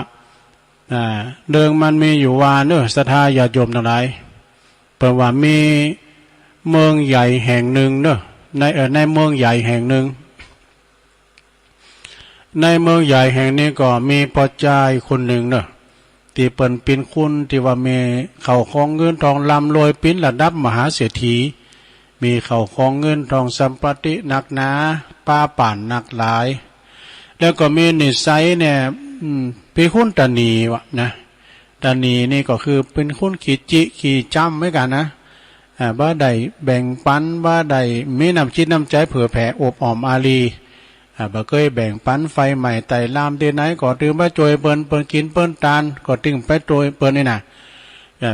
เรื่องมันมีอยู่ว่าเนอะศรัทธาญาติโยมทั้งหลายเปิดว่ามีเมืองใหญ่แห่งหนึ่งเนอะในเมืองใหญ่แห่งหนึ่งในเมืองใหญ่แห่งนี้ก็มีพ่อชายคนหนึ่งเนอะที่เป็นคุณที่ว่ามีเข่าของเงินทองลำรวยปิ้นระดับมหาเศรษฐีมีเข่าของเงินทองสัมปติหนักหนาป้าป่านหนักหลายแล้วก็มีนิสัยเนี่ยเป็นคุณตานีวะนะตานีนี่ก็คือเป็นคุณขีจิขีจำไม่กันนะว่าใดแบ่งปันว่าใดมีน้ำจิตน้ำใจเผื่อแผ่อบอ้อมอารีบ่เคยแบ่งปันไฟใหม่ไต่ลามที่ไหนก็ตื่นไปโจยเปิ้นกินเปิ้นตาลก็ตึงไปโจยเปิ้นนี่นะ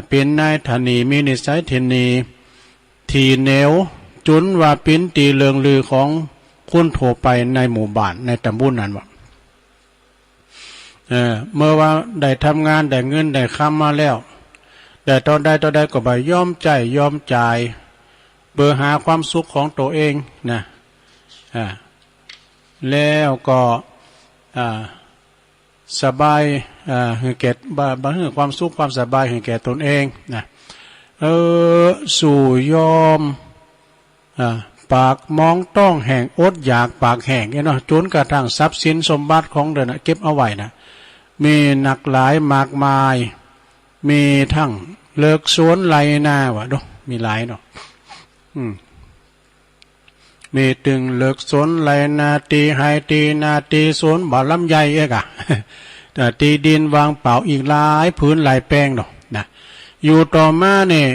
เป็นนายธนีมีนิสัยเทนีทีเหนียวจุนว่าปิ้นตีเลืองลือของคุณโทไปในหมู่บ้านในตำบลนั้นวะเมื่อว่าได้ทำงานได้เงินได้คำมาแล้วแต่ตอนใดก็ไปยอมใจยอมจ่ายเบอหาความสุขของตัวเองนะแล้วก็สบายให้แก่บางความสุขความสบายให้แก่ตนเองนะสู่ยอมปากมองต้องแห่งอดอยากปากแห่งเนาะจนกระทั่งทรัพย์สินสมบัติของเดินเก็บเอาไว้นะมีหนักหลายมากมายมีทั้งเลิกสวนไรนาวะดูมีหลายเนาะมีตึงเลิกสวนไรนาตีไฮตีนาตีสวนบ่อลำไยเอกแต่ตีดินวางเปล่าอีกหลายพื้นหลายแปลงเนาะนะอยู่ต่อมาเนี่ย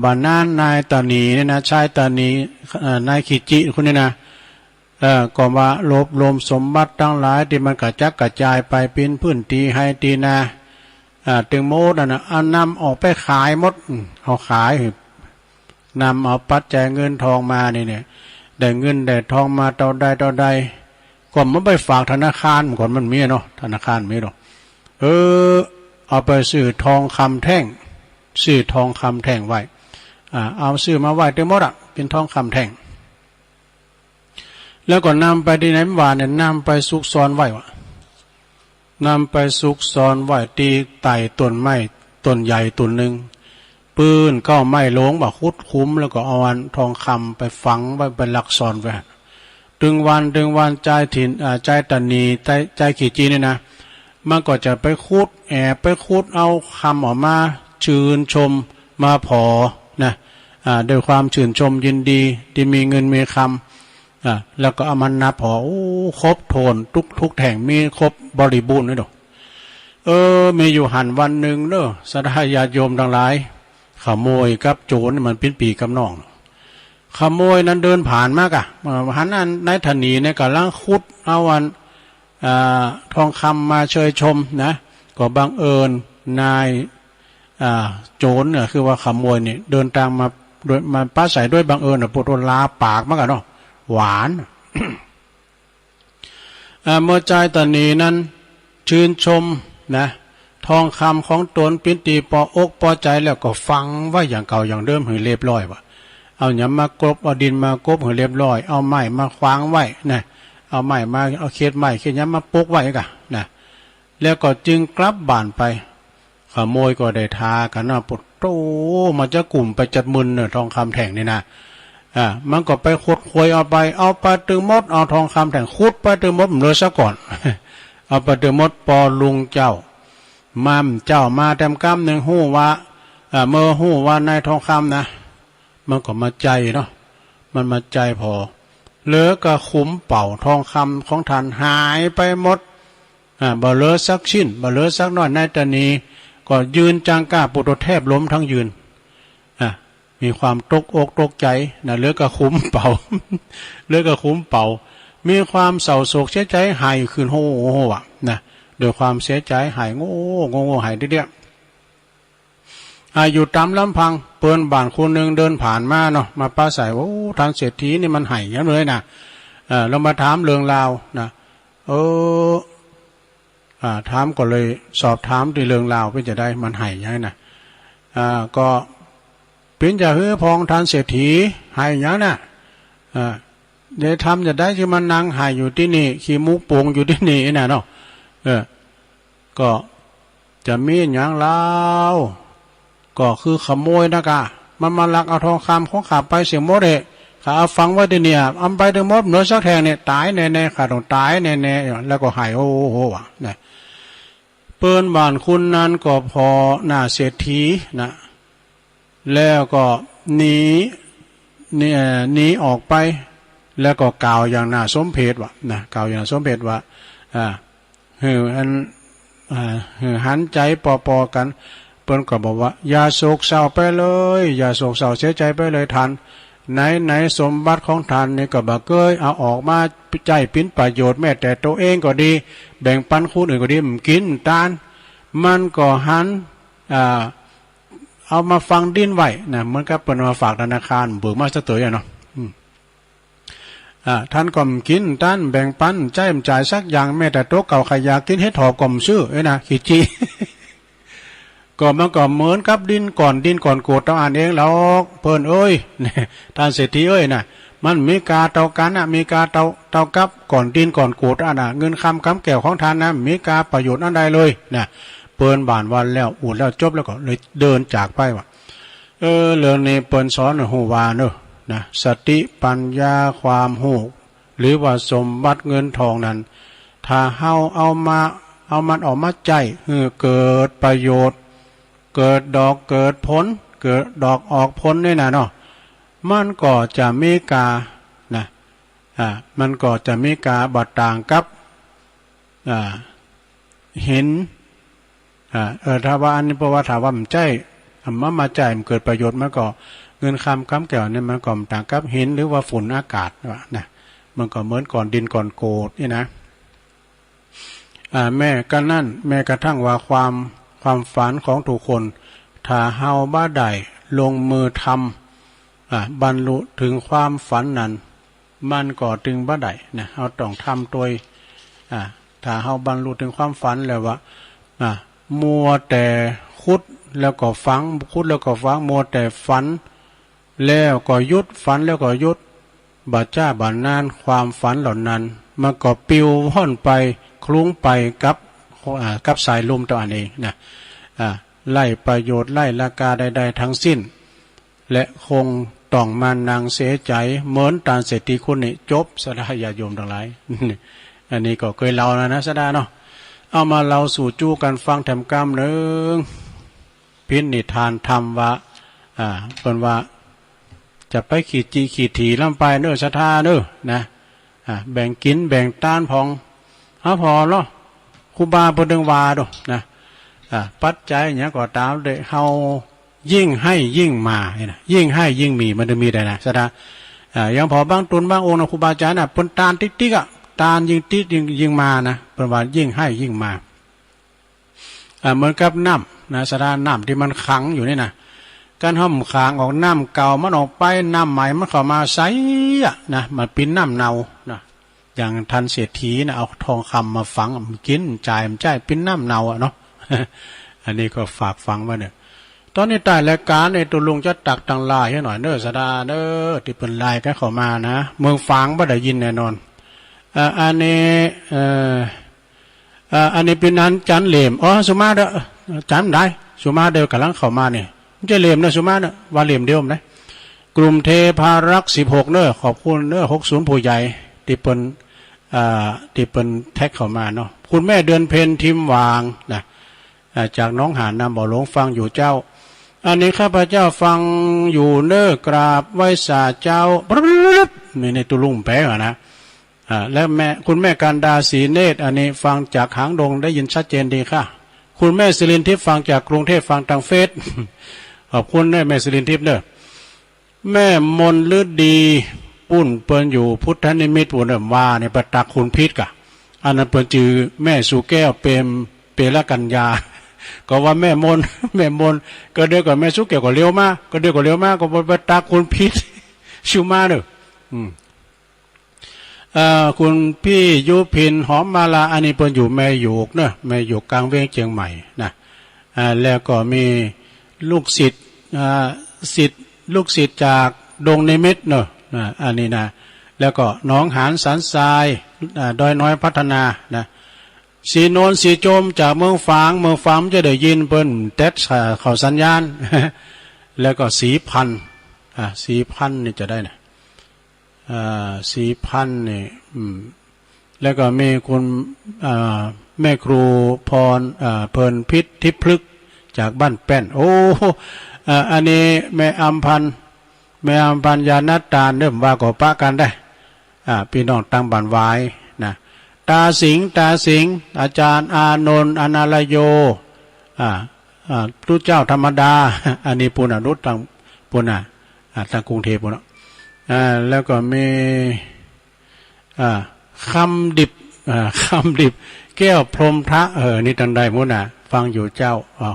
บ้านนายตานีเนี่ยนะชายตานีนายขีจิคนนี้นะก็ว่าลบรวมสมบัติทั้งหลายที่มันกระจัดกระจายไปเป็นพื้นตีให้ตีนาตึงโมดนะเอานำออกไปขายหมดเอาขายนำเอาปัจจัยเงินทองมาเนี่ยได้เงินได้ทองมาเท่าใดก่อนมันไปฝากธนาคารก่อนมันมีเนาะธนาคารมีเนาะเอาไปซื้อทองคำแท่งซื้อทองคำแท่งไว้เอาซื้อมาไว้เต็มหมดเป็นทองคำแท่งแล้วก็นำไปที่ไหนวานเนี่ยนำไปซุกซ้อนไว้นำไปซุกซ้อนไว้ตีไต่ต้นไม้ต้นใหญ่ต้นหนึ่งปืนก็ไม้หลงบ่คุดคุ้มแล้วก็เอาวันทองคำไปฝังไว้เป็นหลักซ่อนไว้ดึงวันใจถิ่นใจตันนีใจขีจีนี่นะมันก็จะไปคุดไปคุดเอาคำออกมาชื่นชมมาพอนะด้วยความชื่นชมยินดีที่มีเงินมีคำแล้วก็เอามันนับพอครบโทนทุกแห่งมีครบบริบูรณ์เลยดอกมีอยู่หันวันหนึ่งเนอะศรัทธาญาติโยมทั้งหลายขโมยกับโจรมันเป็นปีกับน้องขโมยนั้นเดินผ่านมากหันนั้นนายธนีเนี่ยก็ล้างคุดเอาวันทองคำมาเชยชมนะก็บังเอิญนายโจรเนี่ยคือว่าขโมยเนี่ยเดินทางมาโดยมาป้าใส่ด้วยบังเอิญปวดลาปากมากเนาะหวาน เมื่อใจตอนนี้นั้นชื่นชมนะทองคำของตนปินตีปอกปอใจแล้วก็ฟังว่าอย่างเก่าอย่างเดิมให้เรียบร้อยวะเอาหยำมากบเอาดินมากบให้เรียบร้อยเอาไม้มาขวางไว้นะเอาไม้มาเอาเขตไม้เขตหยำมาปุกไว้กันนะแล้วก็จึงกลับบ้านไปขโมยก็ได้ทากันนะปุดโตมันจะกลุ่มไปจัดมึนเนี่ยทองคำแท่งนี่นะมันก็ไปขุดควยเอาไปตึงมดเอาทองคำแท่งขุดไปตึงมดมันเลยซะก่อน เอาไปตึงมดปอลุงเจ้ามั่มเจ้ามาเต็มกำหนึ่งหู้ว่าเมื่อหู้ว่านายทองคำนะมันก็มาใจเนาะมันมาใจพอเหลือก็ขุมเป่าทองคำของท่านหายไปหมดบ่เหลือสักชิ้นบ่เหลือสักน้อยนายตานีก็ยืนจังก้าปุตโตแทบล้มทั้งยืน มีความตกอกตกใจนะเลือกระคุ้มเป่า เลือกระคุ้มเป่ามีความเศร้าโศกเสียใจหายคืนโหว่ะนะโดยความเสียใจหายโง่หายเดียวอยู่ตามลำพังเปิ้นบ้านคนหนึ่งเดินผ่านมาเนาะมาป้าใส่โอ้ทางเศรษฐีนี่มันหายอย่างเลยนะเรามาถามเรื่องราวนะถามก็เลยสอบถามในเรื่องราวเพื่อจะได้มันหายยังไงนะก็เป็นจะเฮือพองทานเศรษฐีหายอย่างน่ะเดี๋ยวทำจะได้ที่มันนั่งหายอยู่ที่นี่ขี้มุกโป่งอยู่ที่นี่น่ะเนาะก็จะมีอย่างเล่าก็คือขโมยนะกะมันมาลักเอาทองคำของข้าไปเสียหมดเลยข้าเอาฟังไว้ที่เนี่ยเอาไปถึงหมดเหนือสักแทงเนี่ยตายแน่ๆข้าต้องตายแน่ๆแล้วก็หายโอ้โหว่ะนะเปิ้นบ้านคุณนั้นก็พอหน้าเศรษฐีนะแล้วก็หนีออกไปแล้วก็กล่าวอย่างน่าสมเพชว่ะนะกล่าวอย่างสมเพชว่าหันใจปอกันเปิ้นก็บอกว่าอย่าโศกเศร้าไปเลยอย่าโศกเศร้าเสียใจไปเลยท่านไหนสมบัติของท่านนี่ก็บ่เคยเอาออกมาใจปิ้นประโยชน์แม้แต่ตัวเองก็ดีแบ่งปันคนอื่นก็ดีกินตานมันก็หันเอามาฟังดิ้นไหวนะเหมือนกับเปิ้นมาฝากธนาคารเบิกมาซะตัวอย่างเนาะท่านก็กินท่านแบ่งปันใจจ่ายสักอย่างแม้แต่โต๊ะเก่าขยะกินเฮ็ดหอบก่อมซื้อนะขี้จีก็มันก็เหมือนกับดินก่อนโกดต้องอ่านเองแล้วเพิ่นเอ้ยท่านเศรษฐีเอ้ยนะมันมีกาเตากันนะมีกาเตากับก่อนดินก่อนโกดเงินคำแก้วของท่านนะมีกาประโยชน์อันใดเลยนะเปิ้นบานวันแล้วอูดแล้วจบแล้วก็เลยเดินจากไปว่ะเรื่องนี้เปิ้นสอนหูวาเนอะนะสติปัญญาความหูหรือว่าสมบัติเงินทองนั้นถ้าเฮาเอามันออกมาใจเกิดประโยชน์เกิดดอกเกิดผลเกิดดอกออกผลนี่นะเนาะมันก็จะมีกานะมันก็จะมีกาบัดต่างกับเห็นถ้าว่าอันนี้เพราะว่าถ้าว่ามันใจมาใจมันเกิดประโยชน์มันก็เงินคำแก้วเนี่ยมันก็ต่างกับหินหรือว่าฝุ่นอากาศนะมันก็เหมือนก่อนดินก่อนโกดนี่นะแม่ก็นั่นแม่กระทั่งว่าความฝันของทุกคนถ้าเฮาบ้าใดลงมือทำบรรลุถึงความฝันนั้นมันก็ถึงบ้าใดนะเฮาต้องทำตัวถ้าเฮาบรรลุถึงความฝันแล้วว่ามัวแต่คุดแล้วก็ฟังคุดแล้วก็ฟังมัวแต่ฝันแล้วก็ยุดฝันแล้วก็ยุดบัดจ้าบัดนานความฝันเหล่านั้นมันก็ปิวว่อนไปคลุ้งไปกับสายลมตัวเองนะไล่ประโยชน์ไล่ราคาใดๆทั้งสิ้นและคงต้องมานางเสียใจเหมือนตาเศรษฐีคนนี้จบสดาญาโยมทั้งหลายอันนี้ก็เคยเล่านะสดาเนาะเอามาเล่าสู่จู้กันฟังแถมกรรมหนึ่งพินิทานธรรมว่าเป็นว่าจะไปขีดถีลำไปเนื้อชะทาเนื้อนะแบ่งกินแบ่งต้านพองพอเนาะครูบาเพิ่นดึงวาดูนะปัจจัยอย่างนี้ก็ตามเลยเฮายิ่งให้ยิ่งมาเนี่ยยิ่งให้ยิ่งมีมันจะมีได้นะสดาอย่างพอบางตุนบางองค์นะครูบาอาจารย์เพิ่นตานติ๊กตานยิ่งติ๊กยิ่งมานะเป็นว่ายิ่งให้ยิ่งมาเหมือนกับน้ำนะสดาน้ำที่มันขังอยู่นี่นะการห่มขังออกน้ำเก่ามันออกไปน้ำใหม่มันเข้ามาใสนะมันเป็นน้ำเนานะอย่างทันเศรษฐีนะเอาทองคำมาฝังกินจ่ายมันจ่ายเป็นน้ำเนาเนาะ อันนี้ก็ฝากฟังไว้เนี่ยตอนนี้ใต้รายการในตัวลุงจะตักตังลายให้หน่อยเด้อสดาเด้อที่เป็นลายก็เข้ามานะเมืองฟังบ่ได้ยินแน่นอนอันนี้เป็นนั้นจันเหลี่ยมสุมาเด้อจันได้สุมาเดียวกับลังเข้ามาเนี่ยมันจะเหลี่ยมนะสุมาเด้อว่าเหลี่ยมเดียวนะกลุ่มเทพารักษ์16เด้อขอบคุณเด้อ60ผู้ใหญ่ที่เป็นแท็กเข้ามาเนาะคุณแม่เดือนเพ็ญทิมวางนะจากน้องหานนำบ่อหลวงฟังอยู่เจ้าอันนี้ข้าพเจ้าฟังอยู่เน้อกราบไหว้สาเจ้านี่ในตุลุงแปะนะและคุณแม่การดาศรีเนตรอันนี้ฟังจากหางดงได้ยินชัดเจนดีค่ะคุณแม่สิรินทิพย์ฟังจากกรุงเทพฟังทางเฟซขอบคุณแม่สิรินทิพย์เด้อ แม่มนฤดีปุ้นเปิ้นอยู่พุทธนิมิตปุ่นว่าเนี่ยประตักคุณพิษกะอันนั้นเปิ้นจือแม่สุแก้วเปรกัญญาก็ว่าแม่มนแม่มนก็เดียวกับแม่สุแก้วก็เลี้ยวมาก็เดียวกับเลี้ยวมาก็ประตักคุณพิษชิวมาเด้อคุณพี่ยุพินหอมมาลาอันนี้เปิ้นอยู่แม่หยูกเนอะแม่หยูกกลางเวียงเชียงใหม่นะแล้วก็มีลูกศิษย์ลูกศิษย์จากดงนิมิตเนอะอันนี้นะแล้วก็น้องหานสันทรายดอยน้อยพัฒนานะสีโนนสีโจมจากเมืองฝางจะได้ยินเปิ้นเต็ดเขาสัญญาณ แล้วก็สีพันนี่จะได้นะสีพันนี่แล้วก็มีคุณแม่ครูพรเพลินพิษทิพลึกจากบ้านแป้นโอ้อันนี้แม่อัมพันยานัตตาเริ่มว่าก่อปะกันได้พี่น้องตั้งบ้านไว้นะตาสิงอาจารย์อานนท์อนาลโยรู้เจ้าธรรมดาอันนี้ปุณณรุตตังปุณณตังกรุงเทพปุณณแล้วก็มีคำดิบแก้วพรหมพระนี่ตังใดมุน่ะฟังอยู่เจ้า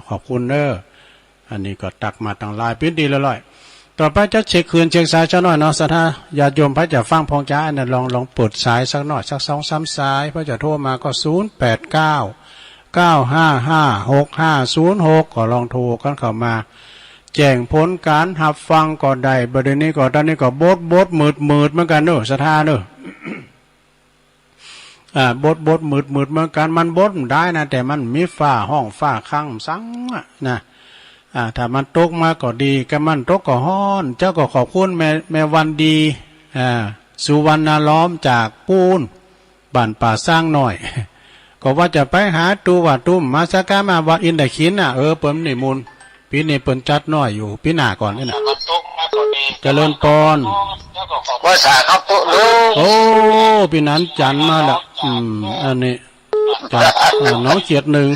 ขอบคุณเด้ออันนี้ก็ตักมาตั้งลายปิ้นดีละร้อยต่อไปจะเช็คคืนเช็คสายสักหน่อยเนาะสัทธาญาติโยมพระจะฟังพองจ้าเนี่ยลองเปิดสายสักหน่อยสัก2-3สายพระจะโทรมาก็0899556506ก็ลองโทรกันเข้ามาแจ้งผลการหับฟังก็ได้ประเด็นนี้ก็ตอนนี้ก็บดมืดเหมือนกันเนอะสัทธาเนอะบดมืดเหมือนกันมันบดได้นะแต่มันมีฝ้าห้องฝ้าข้างสังนะถ้ามันตกมาก็ดีก็มันตกก็ฮ้อนเจ้าก็ขอบคุณแม่วันดีสุวรรณล้อมจากปูนบ้านป่าสร้างหน่อยก็ว่าจะไปหาตูว่าตุ้มมาสักการมาว่าอินได้ขินเปิ้นนิมนต์ปีนี้เปิ้นจัดน้อยอยู่ปีหน้าก่อนนี่น่ะเจริญพรว่าสาครับตุ๊ลุงโอ้ปีนั้นจันมาแล้วอันนี้จากน้องเขียดหนึ่ง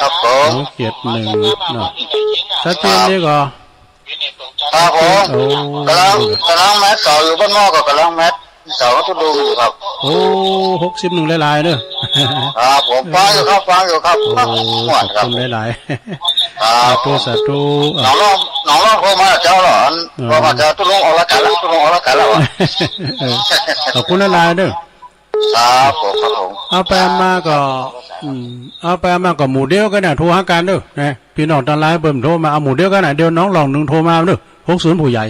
ครับผมน้องเขียดหนึ่งเนาะชัดเจนนี่ก็ครับผมกำลังแมสต่ออยู่บ้านนอกก็กำลังแมสต่อตุ๊ลุงอยู่ครับโอ้61หลายๆเด้อครับผมฟังอยู่ครับโอ้ขอบคุณหลายๆสาธุน้องร้องโทรมาเจ้าหรอพอมาเจ้าตุ๊ลุงออกละกันแล้วขอบคุณหลายๆเด้อครับผมเอาไปมาก็หมู่เดียวกันน่ะโทรหากันเด้อนะพี่น้องทั้งหลายเบิ่มโทรมาเอาหมู่เดียวกันน่ะเดี๋ยวน้องลองนึงโทรมาเด้อ60ผู้ใหญ่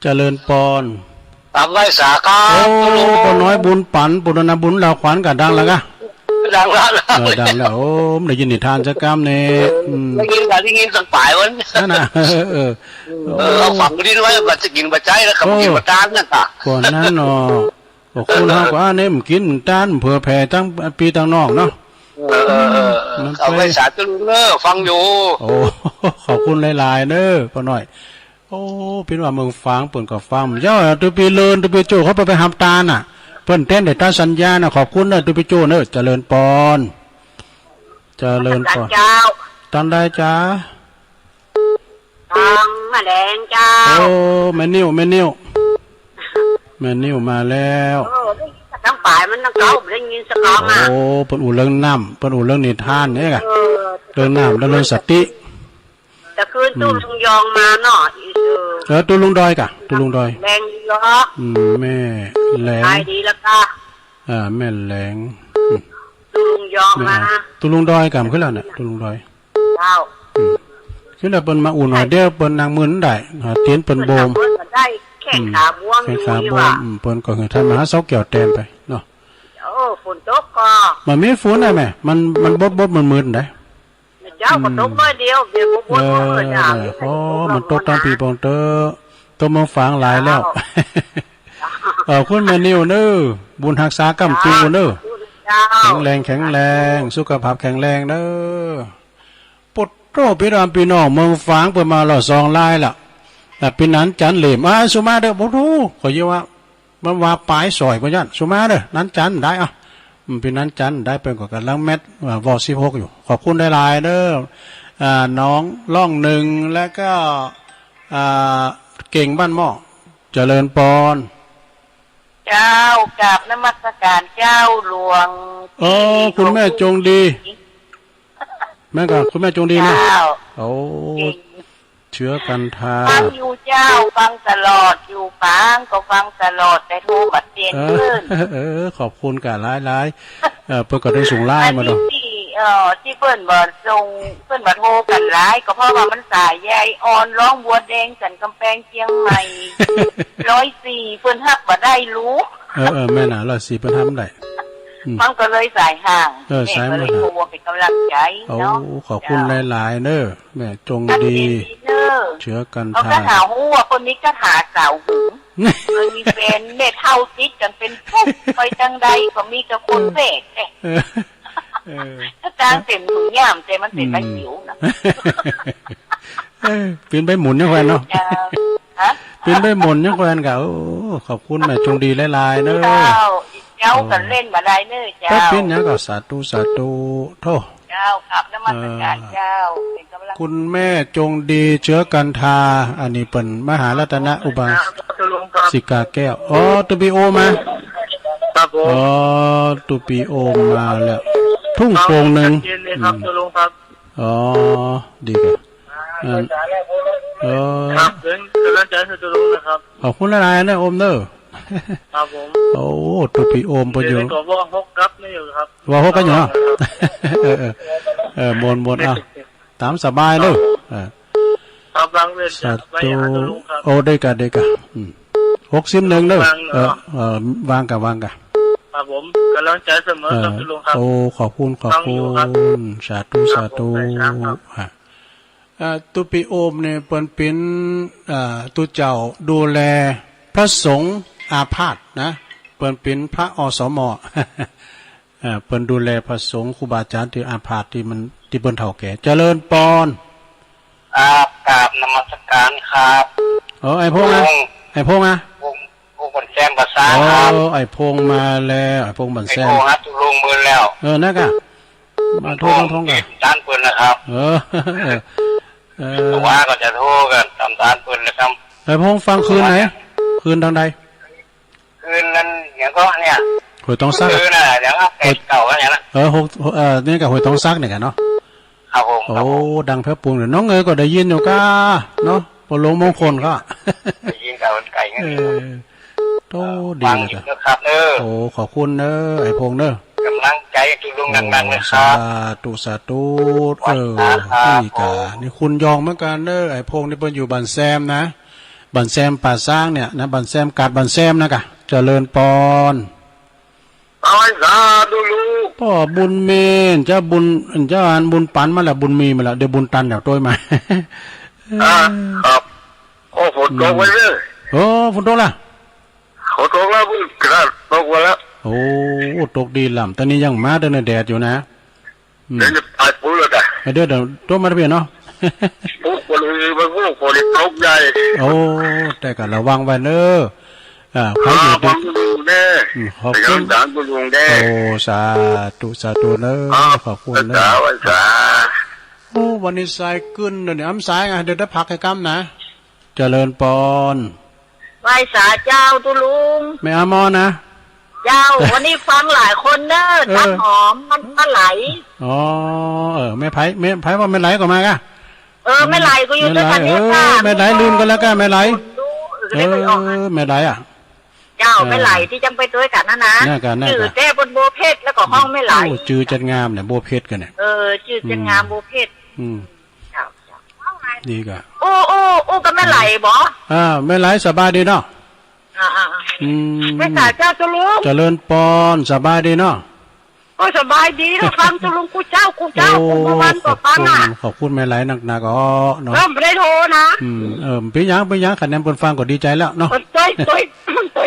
เจริญพรตามไว้สาครับโอ้ปน้อยบุญปันปุณณบุญเราขวัญกันดังแล้วกะดังแล้วโอ้ไม่ได้ยินนิทานสักคำเนี่ยได้ยินสักฝ่ายวันนั่นน่ะเราฟังดีไว้บัดจะกินบัดใจแล้วขับกินบัดตานนั่นค่ะก่อนนั้นเนาะคุณเฮาก็เนี่ยมันกินตานเผื่อแผ่ทั้งปีทั้งนอกเนาะเอาไว้สาธุเด้อฟังอยู่โอ้ขอบคุณหลายๆเด้อป้าน้อยโอ้เป็นว่าเมืองฟังเปิ่นก็ฟังเจ้าตัวไปเลินตัวไปโจเขาไปหำตาน่ะเปิ้นเต้นได้ตาสัญญาน่ะขอบคุณนะตัวไปโจเด้อเจริญพรเจริญพรตอนใดจ้าแม่แดงเจ้าโอ้แม่นิ้วมาแล้วทั้งฝ่ายมันนักเก่าได้ยินสักครั้งโอ้เปิ้นอู่เรื่องน้ำเปิ้นอู่เรื่องนิทานเนี่ยกะเรื่องน้ำแล้วเรื่องสติแต่คืนตู้ลุงยองมาเนาะตู้ลุงดอยกะตู้ลุงดอยแรงดีเนาะแม่แหลงดีแล้วก็แม่แหลงตู้ลุงยองมาตู้ลุงดอยกะขึ้นแล้วเนี่ยตู้ลุงดอยเจ้าขึ้นแล้วเปิ้นมาอุ่นหน่อยเดียวเปิ้นนางมื้นได้เตียนเปิ้นโบมได้แข่งขาบวมเปิ้นก็คือท่านมหาเสาแก้วแตนไปเนาะโอ้ฝนตกก็มันมีฝนได้แม่มันบดมึนๆได้เจ้าก็ตกน้อยเดียวเดี๋ยวบดจ้าโอ้มันตกตั้งปีปองเตอตัวเมืองฝางหลายแล้วคุณแม่นิวเด้อบุญรักษากำจูเด้อแข็งแรงสุขภาพแข็งแรงเด้อปุตโตพี่น้องเมืองฝางเปิ้นมาแล้ว2ลายล่ะแต่ปีนั้นจันเหลมสุมาเด้อบ่รู้ขอเยว่ามันว่าปลายซอยบ่ยันสุมาเด้อนั้นจันได้ปีนั้นจันได้เป็นกำลังแมทวอ16อยู่ขอบคุณหลายๆเด้อน้องล่อง1แล้วก็ เก่งบ้านหม้อเจริญปอนเจ้ากราบนมัสการเจ้าหลวงคุณแม่จงดีแม่ก็คุณแม่จงดีนะโอ้เชื้อกันทาฟังอยู่เจ้าฟังตลอดอยู่ฟังก็ฟังตลอดแต่โทรบัดเตียนขึ้นขอบคุณกันหลายเพิ่นก็ได้ส่งไลน์มาดอกที่เพิ่นบ่ส่งเพิ่นบ่โทรกันหลายก็เพราะว่ามันสายใยอ่อนร้องบัวแดงสันกำแพงเชียงใหม่104เพิ่นฮับบ่ได้รู้แม่น่ะ104เพิ่นฮับได้มันก็เลยสายห่างสายก็เลยโทรเป็นกำลังใจเนาะขอบคุณหลายๆเด้อแม่จงดีเชื้อกันทาก็หาฮู้ว่าคนนี้ก็หาสาวหูเคยมีแฟนเม็ดเท่าติดกันเป็นปุ๊บไปจังใดก็มีกับคนเสกถ้าการเต็มถุงย่ามแต่มันเป็นใบหิวนะเป็นใบหมุนยังไงเนาะเป็นใบหมุนยังไงกันขอบคุณแม่จงดีหลายๆเด้อเจ้ากันเล่นมาได้เน้อเจ้าเป็นยังก็สาธุโทษเจ้าครับนมัสการเจ้าเป็นกำลังคุณแม่จงดีเชื้อกันทาอันนี้เป็นมหารัตนอุบาสิกาแก้วตุปีโอมาตุปีโอมาแล้วทุ่งโป่งหนึ่งดีกว่าครับเป็นกำลังใจให้ตุลุงนะครับขอบคุณหลายๆนะโอมเด้อครับผมตุปีโอมประโยชน์ว่าฮกครับนี่อยู่ครับว่าฮกกันอยู่เนาะมนตามสบายเด้อครับบางเวทไปหาตุลุงครับได้กัน60 เด้อวางกันครับผมกำลังใจเสมอครับตุลุงครับขอบคุณสาธุตุปีโอมเนี่ยเป็นตุเจ้าดูแลพระสงฆ์อาพาธนะเป็นพระอสมเป็นดูแลพระสงฆ์ครูบาอาจารย์ที่อาพาธที่มันที่เปิ้นเฒ่าแก่เจริญปอนกราบนมัสการครับไอ้พงนะพงบันแซมภาษาครับไอ้พงมาแล้วไอ้พงบันแซมครับตุลุงมือแล้วนักมาโทรท้องกันด้านปืนนะครับว่าก็จะโทรกันตามด้านปืนนะครับไอ้พงฟังคืนไหนคืนทางใดคืนนั้นอย่างก็เนี่ยหวยต้องซักคืนน่ะอย่างก็เป็ดเก่ากันอย่างนั้นนี่กับหวยต้องซักเนี่ยกันเนาะครับผมดังแพร่ปูนน้องก็ได้ยินอยู่ก้าเนาะพอลงมงคลก็ได้ยินกับไก่เงี้ยโตดีเลยครับขอบคุณไอ้พงกำลังใจตุลุงดังๆเลยครับสาธุนี่กะนี่คุณยองเหมือนกันไอ้พงนี่เป็นอยู่บันแซมนะบันแซมป่าสร้างเนี่ยนะบันแซมกาดบันแซมนะกะเจริญปอนสาธุลูกพ่อบุญเมนเจ้าอันบุญปันมาแล้วบุญมีมาแล้วเดี๋ยวบุญตันเดี๋ยวตัวมาครับฝนตกไปเลยฝนตกละฝนตกแล้วกระตกแล้วตกดีล่ำตอนนี้ยังมาเดินแดดอยู่นะเดี๋ยวจะตายปุ๊บเลยแต่เดี๋ยวตัวมาเปลี่ยนเนาะปุ๊บคนอื่นมันก็ฝนตกใหญ่แต่ก็ระวังไว้ใครอยู่ดีขอบคุณสาธุลุงแด้สาธุขอบคุณวันนี้สายขึ้นเดี๋ยวอ้ำสายไงเดี๋ยวได้พักให้กำนะเจริญปอนไหว้สาเจ้าตุลุงไม่อามอนะเจ้าวันนี้ฟังหลายคนน้ำหอมมันไหลไม่ไผ่ว่าไม่ไหลก็มากะไม่ไหลก็อยู่ด้วยกันเนี่ยค่ะไม่ไหลลืมกันแล้วกันไม่ไหลไม่ไหลเจ้าไม่ไหลที่จำไปด้วยกันนะจืดแจ้บนโบเพชรแล้วก็ห้องไม่ไหลจืดจัดงามเนี่ยโบเพชรกันเนี่ยจืดจัดงามโบเพชรดีกะโอ้ก็ไม่ไหลบ่ไม่ไหลสบายดีเนาะไม่สาเจ้าตุลุงเจริญปอนสบายดีเนาะสบายดีนะฟังตุลุงกูเจ้ากูเมื่อวันก็ฟังขอบคุณแม่ไหลหนักเนาะไม่ได้โทรนะพี่ยังขันแนมเปิดฟังก็ดีใจแล้วเนาะตัว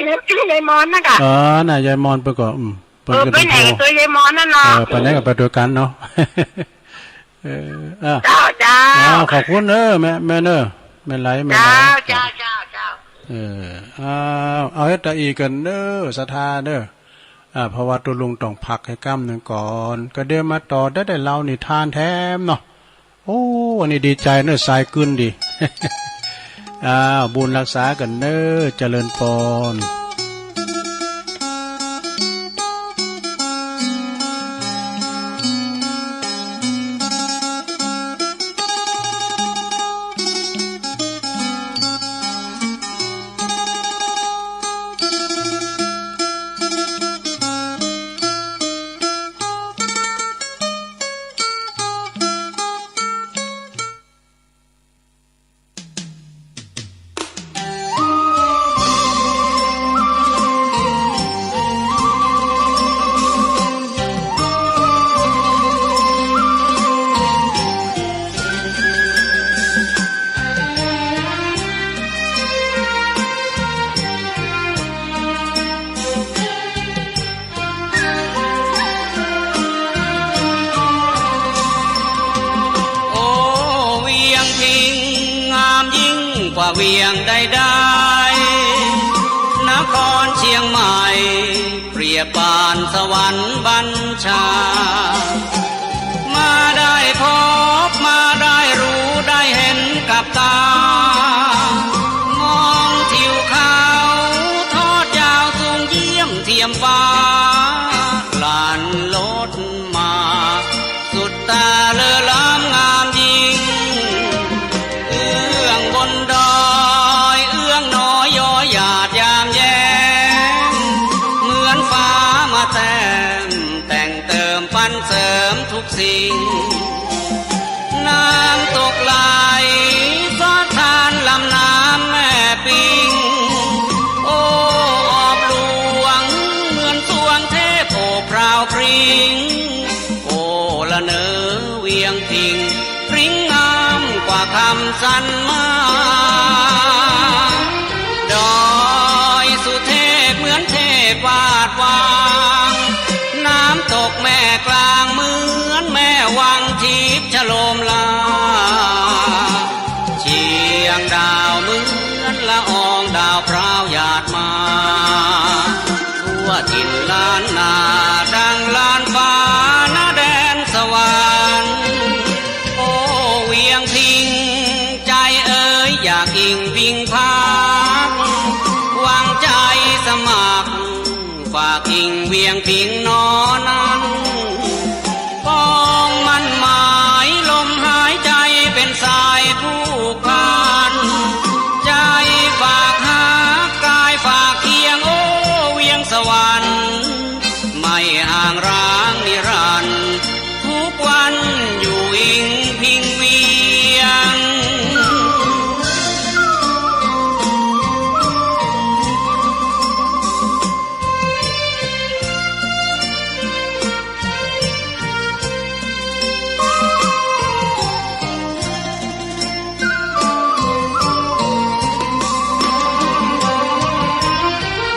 ยายมอนนะกะน่ะยายมอนไปก่อนไปไหนตัวยายมอนนั่นเนาะไปไหนกับไปด้วยกันเนาะเจ้าขอบคุณแม่แม่ไหลแม่ไหลเจ้าเอาให้ตาอีกันศรัทธาเพราะว่าตัวลุงต้องพักให้กล้ามหนึ่งก่อนก็เดี๋ยวมาต่อได้เล่านิทานแถมเนาะวันนี้ดีใจสายกึนดี บุญรักษากันเด้อเจริญพรกว่าเวียงใดๆนครเชียงใหม่เปรียบปานสวรรค์บัญชามาได้พบมาได้รู้ได้เห็นกับตามองทิวเขาทอดยาวสูงเยี่ยมเทียมฟ้าลานรถมาสุดตาเลอล้ำงามยิ่งเอื้องบนดอยเอื้องน้อยย้อยหยาดยามแย้มเหมือนฟ้ามาแต่งเติมปันเสริมทุกสิ่งน้ำตกไหลซอดทานลำน้ำแม่ปิงโอ้ออบหลวงเหมือนสวงเทพโอบพราวพริ้งโอ้ละเนอเวียงพิงพริ้งงามกว่าคำสันมาดอยสุเทพเหมือนเทพวาดวางน้ำตกแม่กลางเหมือนแม่วังทิพย์ฉโลมลาเชียงดาวเหมือนละอองดาวพราวหยาดมาทั่วถิ่นล้านนาดังลานฟ้าหน้าแดนสวรรค์โอ้เวียงพิงใจเอ๋ยอยากอิงพิงพักวางใจสมัครฝากอิงเวียงพิงนอนั้นปองมันหมายลมหายใจเป็นสายผู้พันใจฝากหากายฝากเคียงโอ้เวียงสวรรค์ไม่ห่างร้างนิรันดร์ทุกวันอยู่อิงพิงเวียง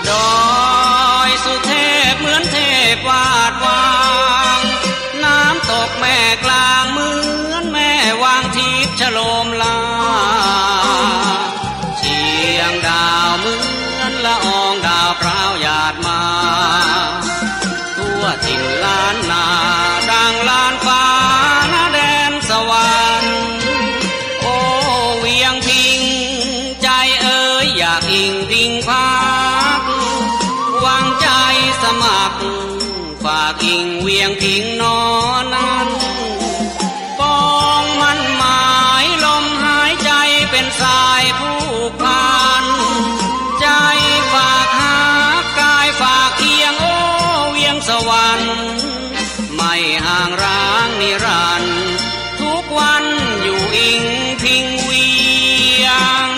ดอยสุเทพเหมือนเทพวาดวางน้ำตกแม่กลางเหมือนแม่วางทิพย์ฉโลมลาเชียงดาวเหมือนละอองดาวพราวหยาดมาทั่วถิ่นล้านนาดังลานฟ้าหน้าแดนสวรรค์โอ้เวียงพิงใจเอ๋ยอยากอิงพิงพักวางใจสมัครฝากอิงเวียงพิงนอนั้นปองมันหมายลมหายใจเป็นสายผู้พันใจฝากหากายฝากเคียงโอ้เวียงสวรรค์ไม่ห่างร้างนิรันดร์ทุกวันอยู่อิงพิงเวียง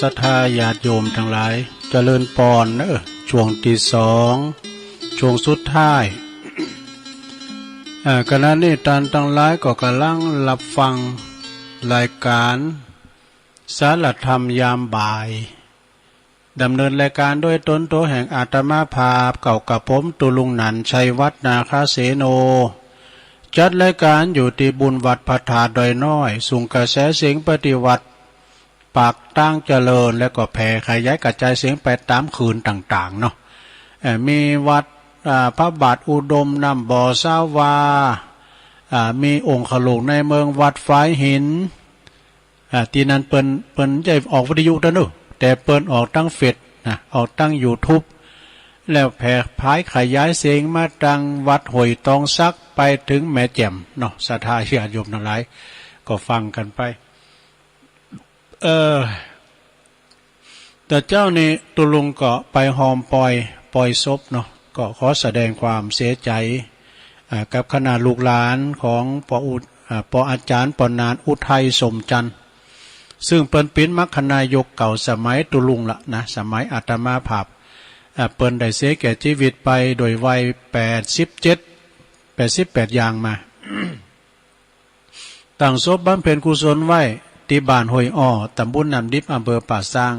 ศรัทธาญาติโยมทั้งหลายเจริญปอนช่วงที่สองช่วงสุดท้ายขณะนี้ท่านทั้งหลายก็กำลังรับฟังรายการสารธรรมยามบ่ายดำเนินรายการด้วยตนโตแห่งอาตมาภาพเก่ากับผมตุลุงหนันชัยวัฒนาคาเสโนจัดรายการอยู่ที่บุญวัดพระธาตุดอยน้อยส่งกระแสเสียงปฏิวัติปากตั้งเจริญและก็แผ่ขยายกระจายเสียงไปตามคืนต่างๆเนาะมีวัดพระบาทอุดมนำบ่อสาวามีองค์ขลุงในเมืองวัดฝายหินที่นั้นเปิ้นจะออกวิทยุแล้วเนอะแต่เปิ้นออกตั้งเฟซนะออกตั้ง YouTube แล้วแผ่พายขยายเสียงมาดังวัดห้วยตองซักไปถึงแม่แจ่มเนาะศรัทธาญาติโยมทั้งหลายก็ฟังกันไปแต่เจ้านี่ตุลุงก็ไปหอมปล่อยศพเนาะก็ขอแสดงความเสียใจกับคณะลูกหลานของปอาจารย์ปนานอุทัยสมจันทร์ซึ่งเป็นมรรคนายกเก่าสมัยตุลุงละนะสมัยอาตมาภาพเปิ้นได้เสียแก่ชีวิตไปโดยวัย88อย่างมา ตั้งศพบำเพ็ญกุศลไว้ที่บ้านห้วยอ้อตำบลน้ำดิบอำเภอป่าซาง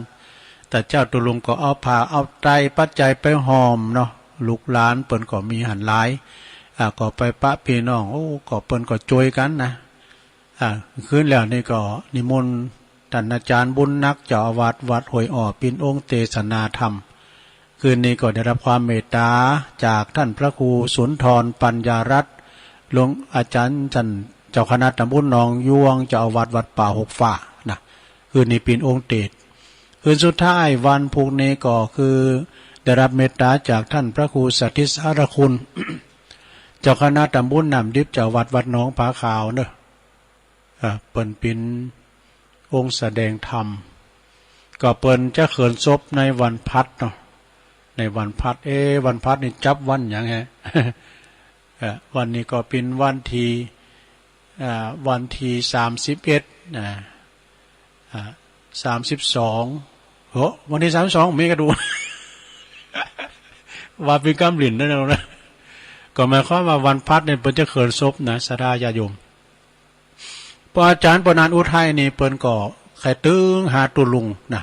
แต่เจ้าตุลุงก็เอาผ้าเอาไตรปัจจัยไปหอมเนาะลูกหลานเปิ้นก็มีหันหลายก็ไปปะพี่น้องก็เปิ้นก็ช่วยกันนะคืนแล้วนี่ก็นิมนต์ท่านอาจารย์บุญนักเจ้าอาวาสวัดห้วยอ้อปิ่นองค์เทศนาธรรมคืนนี้ก็ได้รับความเมตตาจากท่านพระครูสุนทรปัญญารัตน์หลวงอาจารย์ท่านเจ้าคณะตำบลหนองยวงเจ้าอาวาสวัดป่าหกฝ่านะคืนนี้ปิ่นองค์เทศคืนสุดท้ายวันพรุ่งนี้ก็คือได้รับเมตตาจากท่านพระครูสัทธิสารคุณ เจ้าคณะตำบลน้ำดิบเจ้าวัดหนองผาขาวเนอะเปิ้นปินองค์แสดงธรรมก็เปิ้นจะเขินศพในวันพัดเนาะในวันพัดวันพัดนี่จับวันอย่างไง วันนี้ก็เป็นวันที่32วันที่32มีกระดู ว่าเป็นกำหลินนั่นเองนะก็หมายความว่าวันพัดเนี่ยเปิ้นจะเขินศพนะศรัทธาญาติโยมพระอาจารย์ปนานอุทัยนี่เปิ้นก็ไข่ตึงหาตุลุงนะ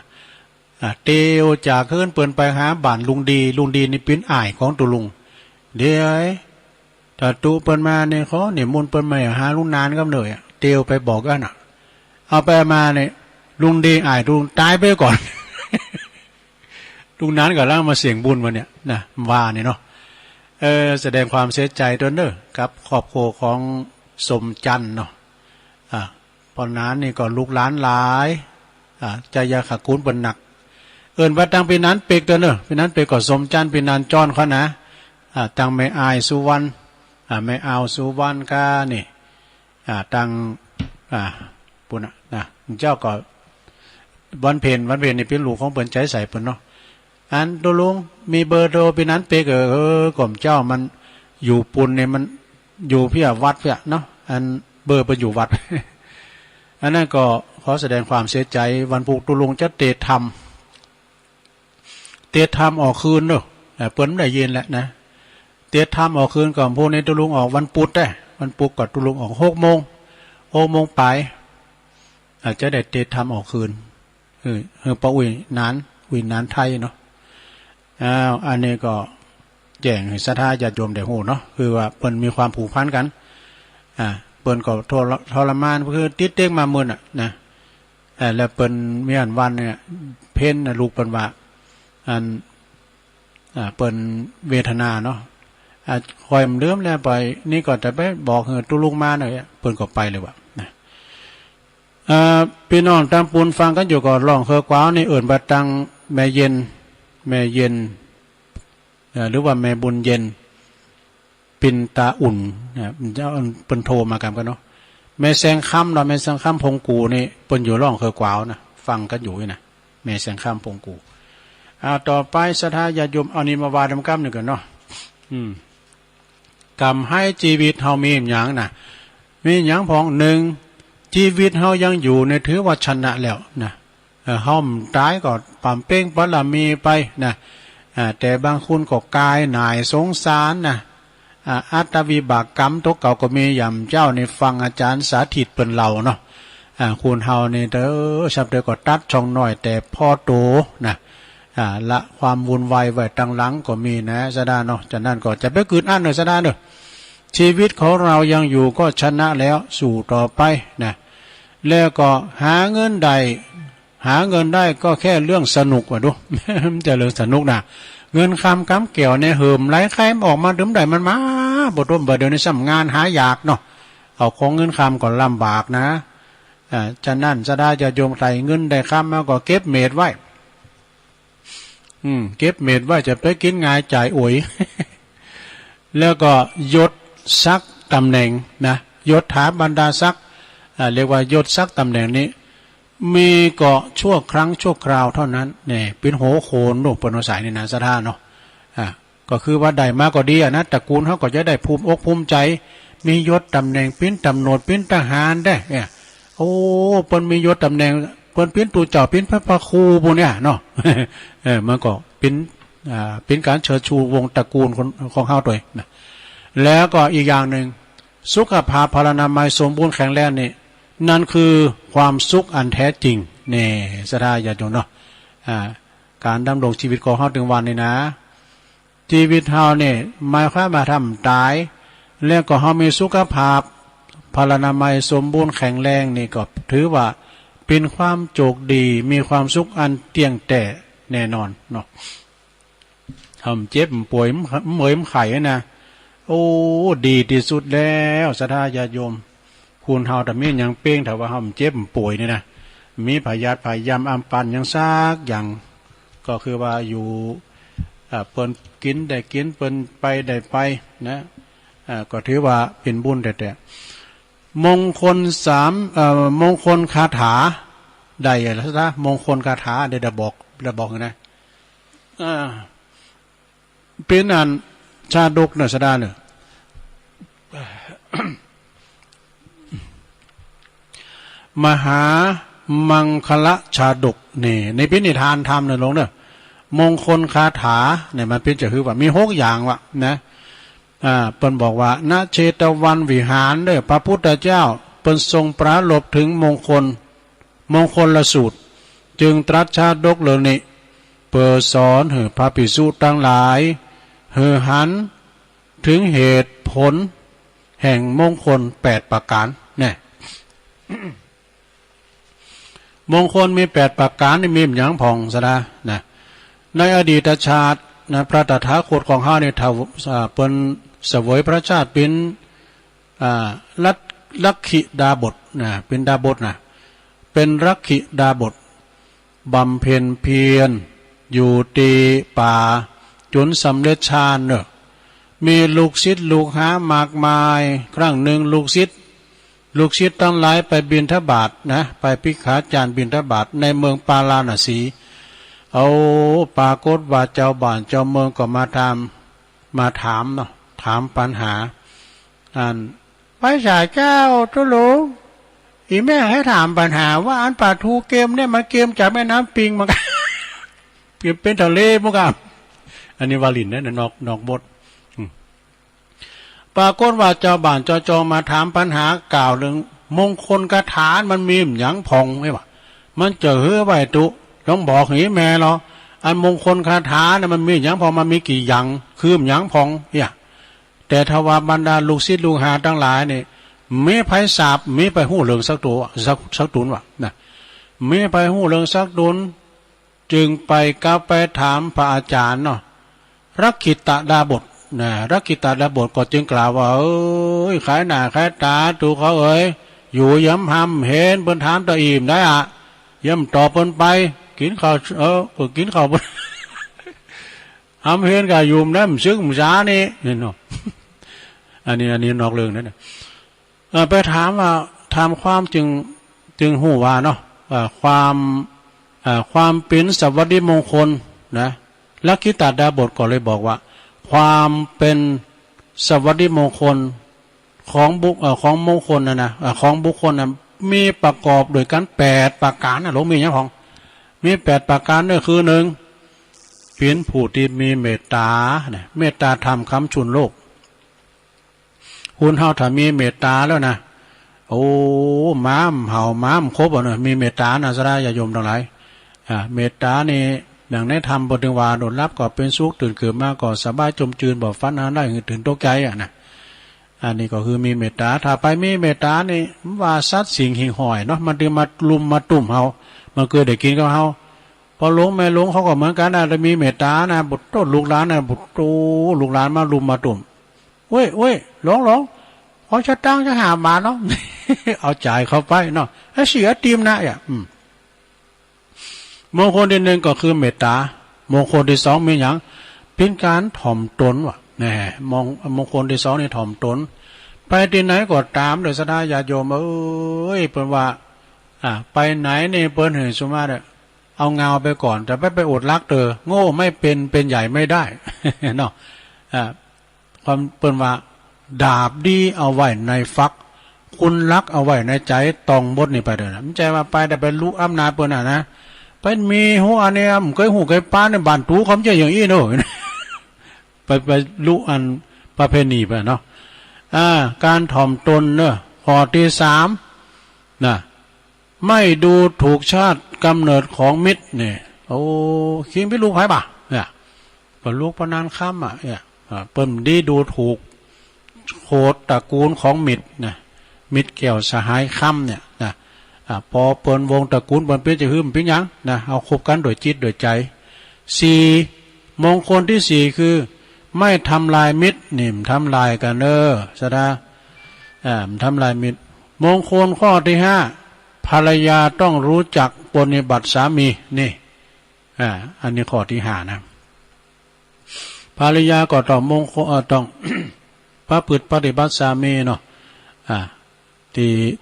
เตียวจากเฮิรนเปิ้นไปหาบ้านลุงดีนี่เป็นอ้ายของตุลุงเดี๋ยวถ้าตุเปิ้นมาเนี่ยเขาเนี่ยมนต์เปิ้นมาหาลุงนานก็เลยเตียวไปบอกกันน่ะเอาไปมาเนี่ยลุงดีอ้ายลุงตายไปก่อน ลุงนั้นก็ล่างมาเสียงบุญวันเนี่ยนะว่าเนี่ยเนาะแสดงความเสียใจด้วยเนอะกับครอบครัวของสมจันทร์เนาะตอนนั้นนี่ก็ลูกหลานหลายใจยาขกุลบนหนักว่าตั้งปีนั้นเปกตัวเนอะปีนั้นเปกก็สมจันทร์ปีนั้นจอนเขานะตั้งไม่อายสุวรรณไม่เอาสุวรรณก็นี่ตั้งปุ่นนะเจ้าก็วันเพ็ญนี่เป็นลูกของเปิ่นใจใส่เปิ่นเนาะอันตัวลุงมีเบอร์โทรปีนั้นเปกกล่อมเจ้ามันอยู่ปุ่นเนี่ยมันอยู่เพี่วัดเพี่เนาะอันเบอร์ไปอยู่วัด อันนั้นก็ขอแสดงความเสียใจวันพุธตุลุงจะเตะธรรมออกคืนเนอะเปิ้นได้ยินแหละนะเตะธรรมออกคืนก่อนพวกนี้ตุลุงออกวันพุธได้วันพุธก็ตุลุงออก6 โมงไปอาจจะได้เตะธรรมออกคืนปะอุ้ยนานไทยเนาะอันนี้ก็แจ้งให้ศรัทธาญาติโยมได้ฮู้เนาะคือว่าเปิ้นมีความผูกพันกันเปิ้นก็ทรมานคือติดเต็กมามื้อน่ะนะแล้วเปิ้นมีอันวันเนี่ยเพ้นลูกเปิ้นว่าอันเปิ้นเวทนาเนาะคอยมันเริ่มแล้วไปนี่ก็จะไปบอกตุลุงมาหน่อยเปิ้นก็ไปเลยว่านะพี่น้องตามปูนฟังกันอยู่ก็ร้องเฮอกว้าวนี่เอิ้นว่าตังแม่เย็นหรือว่าแม่บุญเย็นปินตาอุ่นเนี่ยเจ้าเป็นโทรมากันเนาะแม่แสงค่ำเนาะแม่แสงค่ำพงกูนี่เป็นอยู่ร่องเคยกวาวนะฟังกันอยู่นะแม่แสงค่ำพงกูต่อไปศรัทธาญาติโยมเอานี้มาวาดกรรมหนึ่งกันเนาะกรรมให้ชีวิตเฮามีอย่างนะมีอย่างพองหนึ่งชีวิตเฮายังอยู่ในถือว่าชนะแล้วนะ ห้อมตายก็ปั่มเป้งปะละมีไปนะแต่บางคนก็กายหน่ายสงสารนะอัตวิบากกรรมตัวเก่าก็มีอย่างเจ้าในฟังอาจารย์สาธิตเป็นเหล่าเนาะคุณเฮานี่เด้อชับเดียวก็ตัดช่องหน่อยแต่พ่อโตนะละความวุ่นวายไว้ตั้งหลังก็มีนะสดาเนาะจากนั้นก็จะไปกืนอันเลยสดาเด้อชีวิตของเรายังอยู่ก็ชนะแล้วสู่ต่อไปนะแล้วก็หาเงินได้ก็แค่เรื่องสนุกว่ะดูมันจะเรื่องสนุกนะเงินคำกำเกี่ยวในเหิมไหลใครออกมาถึงใดมันมาบทร่มเดี๋ยวนี้สำงานหายากเนาะเอาของเงินคำก็ลำบากนะจะนั่นจะได้จะโยมใส่เงินได้คำมาก็เก็บเม็ดไว้เก็บเม็ดไว้จะไปกินงายจ่ายอวย แล้วก็ยศซักตำแหน่งนะยศถาบรรดาซักเรียกว่ายศซักตำแหน่งนี้มีก็ชั่วครั้งชั่วคราวเท่านั้นเนี่ยเป็นโหโขนลูกปนสายในนาสถานเนาะก็คือว่าได้มากก็ดีนะตระกูลเขาก็จะได้ภูมิอกภูมิใจมียศตำแหน่งเป็นตำรวจเป็นทหารได้เนี่ยโอ้เปิ้นมียศตำแหน่งเปิ้นเป็นตัวเจ้าเป็นพระครูพวกเนี่ยเนาะ มันก็เป็นการเชิดชูวงตระกูลของเฮาด้วยนะแล้วก็อีกอย่างหนึ่งสุขภาพพลานามัยสมบูรณ์แข็งแรงนี่นั่นคือความสุขอันแท้จริงเนี่ยสถาญาติโยมเนาะการดำรงชีวิตของเฮาถึงวันนี้นะชีวิตเฮาเนี่ยไม่ค่อยมาทำตายแล้วก็เฮามีสุขภาพพลานามัยสมบูรณ์แข็งแรงนี่ก็ถือว่าเป็นความโชคดีมีความสุขอันเที่ยงแต่แน่นอนเนาะทำเจ็บป่วยเหมื่อยไข่นะโอ้ดีที่สุดแล้วสถาญาติโยมคุณเฮาแต่มีอย่างเป้งแต่ว่าเฮาเจ็บป่วยนี่นะมีพยาธิพยามอัมปันยังซากอย่างก็คือว่าอยู่เปิ้นกินได้กินเปิ้นไปได้ไปนะก็ถือว่าเป็นบุญแต่มงคลมงคลคาถาได้แล้วซะมงคลคาถาได้บอกนะเป็นอันชาดกเนสดาเนมหามังคละชาดกนี่ในพินิธานธรรมเนี่ยลงเนอะมงคลคาถาเนี่ยมันเป็นจะคือว่ามี6อย่างวะนะเปิ้นบอกว่าณเชตวันวิหารเด้อพระพุทธเจ้าเปิ้นทรงปราลบถึงมงคลละสูตรจึงตรัสชาดกเหล่านี้เปิดสอนให้พระภิกษุทั้งหลายหันถึงเหตุผลแห่งมงคล8ประการเนี่ย มงคลมี8ประการนี่มีอย่างผ่องซะนะในอดีตชาตินะพระตถาคตของเฮาเนี่ยเป็นเสวยพระชาติเป็นลักขิดาบทนะเป็นดาบทนะเป็นลักขิดาบทบำเพ็ญเพียรอยู่ตีป่าจนสำเร็จฌานเนอะมีลูกศิษย์ลูกหามากมายครั้งหนึ่งลูกศิษย์ทั้งหลายไปบิณฑบาตนะไปภิกขาจารย์บิณฑบาตในเมืองปาราณสีเอาปรากฏว่าเจ้าบ้านเจ้าเมืองก็มาถามเนาะถามปัญหาไปฉายเจ้าทุลุงอีแม่ให้ถามปัญหาว่าอันปลาทูเกมเนี่ยมันเกมจากแม่น้ำปิงมากันเกมเป็นทะเลมั้งครับอันนี้วาลินนะนอกบทปรากฏว่าเจ้าบ้านเจ้าจองมาถามปัญหากล่าวเรื่องมงคลคาถามันมีหยังพองไหมวะมันเจอเฮ้อไว้ตุต้องบอกให้แม่เหรออันมงคลคาถาเนี่ยมันมีหยังพองมันมีกี่อย่างคือหยังพองเนี่ยแต่ทว่าบรรดาลูกศิษย์ลูกหาทั้งหลายเนี่ยไม่ไพ่สาบไม่ไปหู้เรื่องสักตัวสักตุนวะนะไม่ไปหู้เรื่องสักตุนจึงไปก้าวไปถามพระอาจารย์เนาะรักขิตดาบทนะรักขิตดาบทก็จึงกล่าวว่าเอ้ยขายหน้าขายตาตูเขาเอ้ยอยู่ย้ำหำเห็นเปิ้นถามตัวอิ่มได้อะย้ำตอบเปิ้นไปกินข้าวกินข้าวเปิ้นหำเห็นกับยุ่มได้มันซึ้งมันช้านี่เนาะอันนี้นอกเรื่องนั่นไปถามว่าถามความจึงหูว่าเนาะความเป็นสวัสดิมงคลนะลักขิตดาบทก็เลยบอกว่าความเป็นสวัสดิมงคลของมงคลนะของบุคคลนะมีประกอบโดยกัน8ประการนะหลวงมีอย่างของ มี8ประการนี่คือหนึ่งเป็นผู้ที่มีเมตตาเนี่ยเมตตาธรรมค้ำชุนโลกคุณเฮาถ้ามีเมตตาแล้วนะโอ้ม้ามเห่าม้ามครบอ่ะเนอะมีเมตตานะสระญาโยมทั้งหลายเมตตานี่อย่างในธรรมบทถึงว่าโดนรับก็เป็นสุขตื่นเกิดมาก็สบายจมจืนบ่ฟันหาได้ถึงตกใจอ่ะนะอันนี้ก็คือมีเมตตาถ้าไปมีเมตตานี่ว่าสัตว์สิ่งหิ่งห่อยเนาะมันถึงมาลุมมาตุ่มเฮามันเกิดได้กินกับเฮาพอหลงแม่หลงเขาก็เหมือนกันนะจะมีเมตตานะบุตรต้นลูกหลานนะบุตรโตลูกหลานมาลุมมาตุ่มเว้ยหลงพอจะตั้งจะหามาเนาะ เอาจ่ายเข้าไปเนาะให้เสียทีมนะมงคลที่หนึ่งก็คือเมตตามงคลที่สองมีอย่างเป็นการถ่อมตนว่ะนี่มงคลที่สองนี่ถ่อมตนไปที่ไหนก็ตามโดยสดาญาโยมเอ้ยเปิ้นว่าไปไหนนี่เปิ้นเห็นสมมาเนี่ยเอาเงาไปก่อนแต่ไปอดรักเธอโง่ไม่เป็นใหญ่ไม่ได้ เนาะความเปิ้นว่าดาบดีเอาไว้ในฟักคุณรักเอาไว้ในใจตองบดนี่ไปเด้อนะมันใจว่าไปแต่ไปรู้อำนาจเปิ้นนะเป็นมีหัวเนี่ยมันเคยหูเคยป้าในบ้านตูเขาจะอย่างอี้เนาะ ไปรู้อันประเพณีไปเนาะการถ่อมตนเนอะข้อที่สามนะไม่ดูถูกชาติกำเนิดของมิตรเนี่ยโอ้คิงพี่ลูกใครบ่ะเนี่ยก็ลูกพนันข้ามเนี่ยเปิ้มดีดูถูกโคตรตระกูลของมิตรนะมิตรเกี่ยวสหายข้ามเนี่ยนะพอเปิ้นวงตระกูลเปิ้นเป็นจะหึมเป็นยังนะเอาคบกันโดยจิตโดยใจสี่มงคลที่สี่คือไม่ทำลายมิตรนี่ทำลายกันสดาทำลายมิตรมงคลข้อที่ห้าภรรยาต้องรู้จักปฏิบัติสามีนี่อันนี้ข้อที่ห้านะภรรยาก็ต้องมงคลต้อง พระพฤติปฏิบัติสามีเนาะ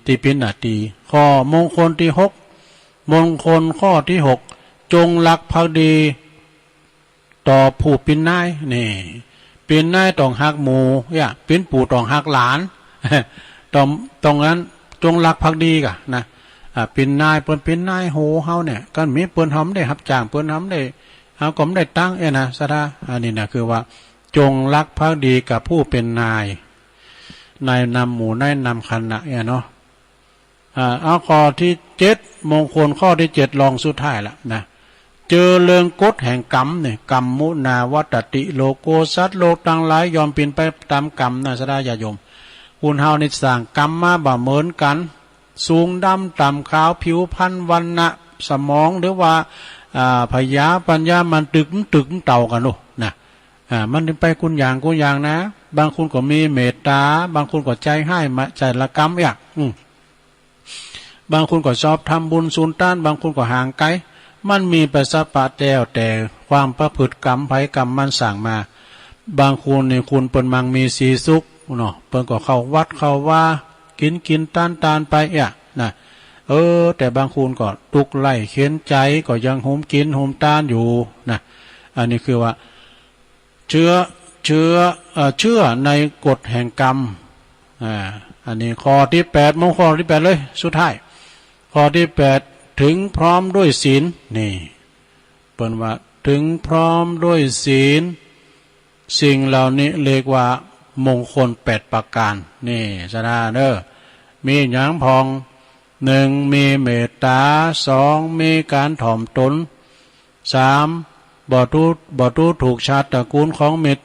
ตีปินตีข้อมงคลที่หกมงคลข้อที่หกจงรักภักดีต่อผู้เป็นนายนี่เป็นนายต้องหักหมูเป็นปู่ต้องหักหลาน ตรงนั้นจงรักภักดีกะนะเป็นนายเปิ้นเป็นนายโหเฮาเนี่ยก็มีเปิ้นหอมได้รับจ้างเปิ้นหอมได้เฮาก็ไม่ได้ตั้งนะสดาอันนี้นะคือว่าจงรักภักดีกับผู้เป็นนายนำหมู่นายนำคณะเนาะเอาข้อที่เจ็ดมงคลข้อที่เจ็ดลองสุดท้ายละนะเจอเรื่องกฎแห่งกรรมเนี่ยกรรมมุนาวัตติโลโกสัตโลกต่างหลายยอมเป็นไปตามกรรมนะสดาญาโยมคุณเฮานี่สร้างกรรมมาบ่เหมือนกันสูงดำต่ำขาวผิวพรรณวรรณะสมองหรือว่าพยาปัญญามันตึกเต่ากันโน่นะมันไปคุณอย่างนะบางคนก็มีเมตตาบางคนก็ใจให้มาใจละกรรมบางคนก็ชอบทำบุญสูนต้านบางคนก็ห่างไกลมันมีไปสัพพะแต่ความประพฤติกรรมไผกรรมมันสั่งมาบางคนเนี่ยคุณเปิ้นมังมีสีสุขเนาะเปิ้นก็เข้าวัดเข้าว่ากินต้านไปนะแต่บางคนก็ตุกไล่เข็นใจก็ยังโหมกินโหมต้านอยู่นะอันนี้คือว่าเชื่อในกฎแห่งกรรมอันนี้ข้อที่แปดมงคลที่แปดเลยสุดท้ายข้อที่แปดถึงพร้อมด้วยศีลนี่เปิ้นว่าถึงพร้อมด้วยศีลสิ่งเหล่านี้เรียกว่ามงคล8ประการนี่สนามีหยังพองหนึ่งมีเมตตาสองมีการถ่อมตนสามบ่ถูกชาติตระกูลของมิตร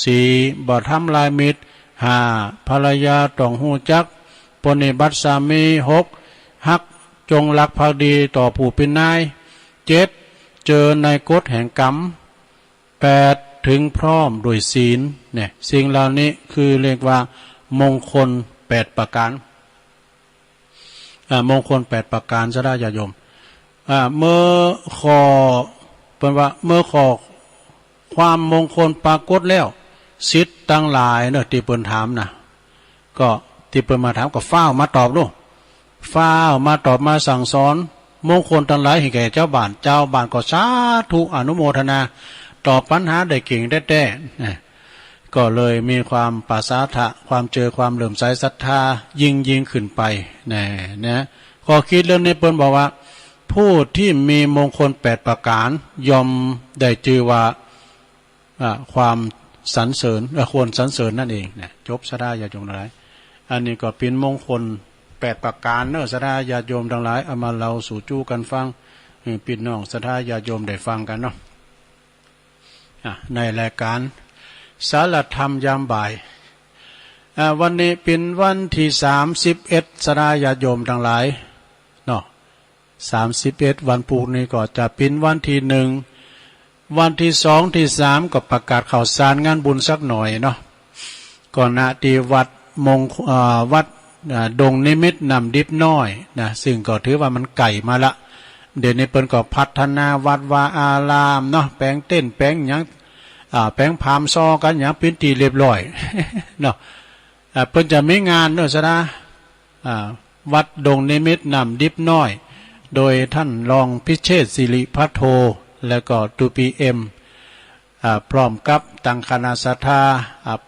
สี่บ่ทำลายมิตรห้าภรรยาต้องหูจักปฏิบัติสามีหกฮักจงรักภักดีต่อผู้เป็นนายเจ็ดเจอในกฎแห่งกรรมแปดถึงพร้อมด้วยศีลเนี่ยสิ่งเหล่านี้คือเรียกว่ามงคล8ประการมงคล8ประการจะได้ญาโยมเมื่อขอเป็นว่าเมื่อขอความมงคลปรากฏแล้วสิทธิ์ตั้งหลายเนอะที่เปิ้นถามนะก็ที่เปิ้นมาถามก็ฟ้าวมาตอบด้วยฟ้าวมาตอบมาสั่งสอนมงคลตั้งหลายให้แก่เจ้าบ้านก็สาธุอนุโมทนาตอบปัญหาได้เก่งได้ก็เลยมีความปราศาทะความเจอความเลื่อมใสศรัทธายิ่งขึ้นไปนะข้อคิดเรื่องนี้เปิ้นบอกว่า ผู้ที่มีมงคล8ประการยอมได้จือว่าความสรรเสริญควรสรรเสริญนั่นเองเนี่ยจบสดาญาติโยมทั้งหลายอันนี้ก็เป็นมงคล8ประการเนอะสดาญาติโยมทั้งหลายเอามาเราสู่จู้กันฟังปิดน้องสดาญาติโยมได้ฟังกันเนาะในรายการสารธรรมยามบ่ายวันนี้เป็นวันที่31สดาญาติโยมทั้งหลายเนาะ31วันพุธนี้ก็จะเป็นวันที่1วันที่2ที่3ก็ประกาศข่าวสารงานบุญสักหน่อยเนาะก่อนหน้าที่วัดวัดดงนิมิตนำดิบน้อยนะซึ่งก็ถือว่ามันไก่มาละเดี๋ยวนี้เปิ้นก็พัฒนาวัดวาอารามเนาะแปลงเต้นแปลงหยังแปลงพามซอกันหยังเป็นที่เรียบร้อยเนาะเปิ้นจะมีงานเนาะซะนะวัดดงนิมิตนำดิบน้อยโดยท่านรองพิเชษฐ์สิริพัทโทและก็ตูปีเอ็มพร้อมกับตังคณะศรัทธา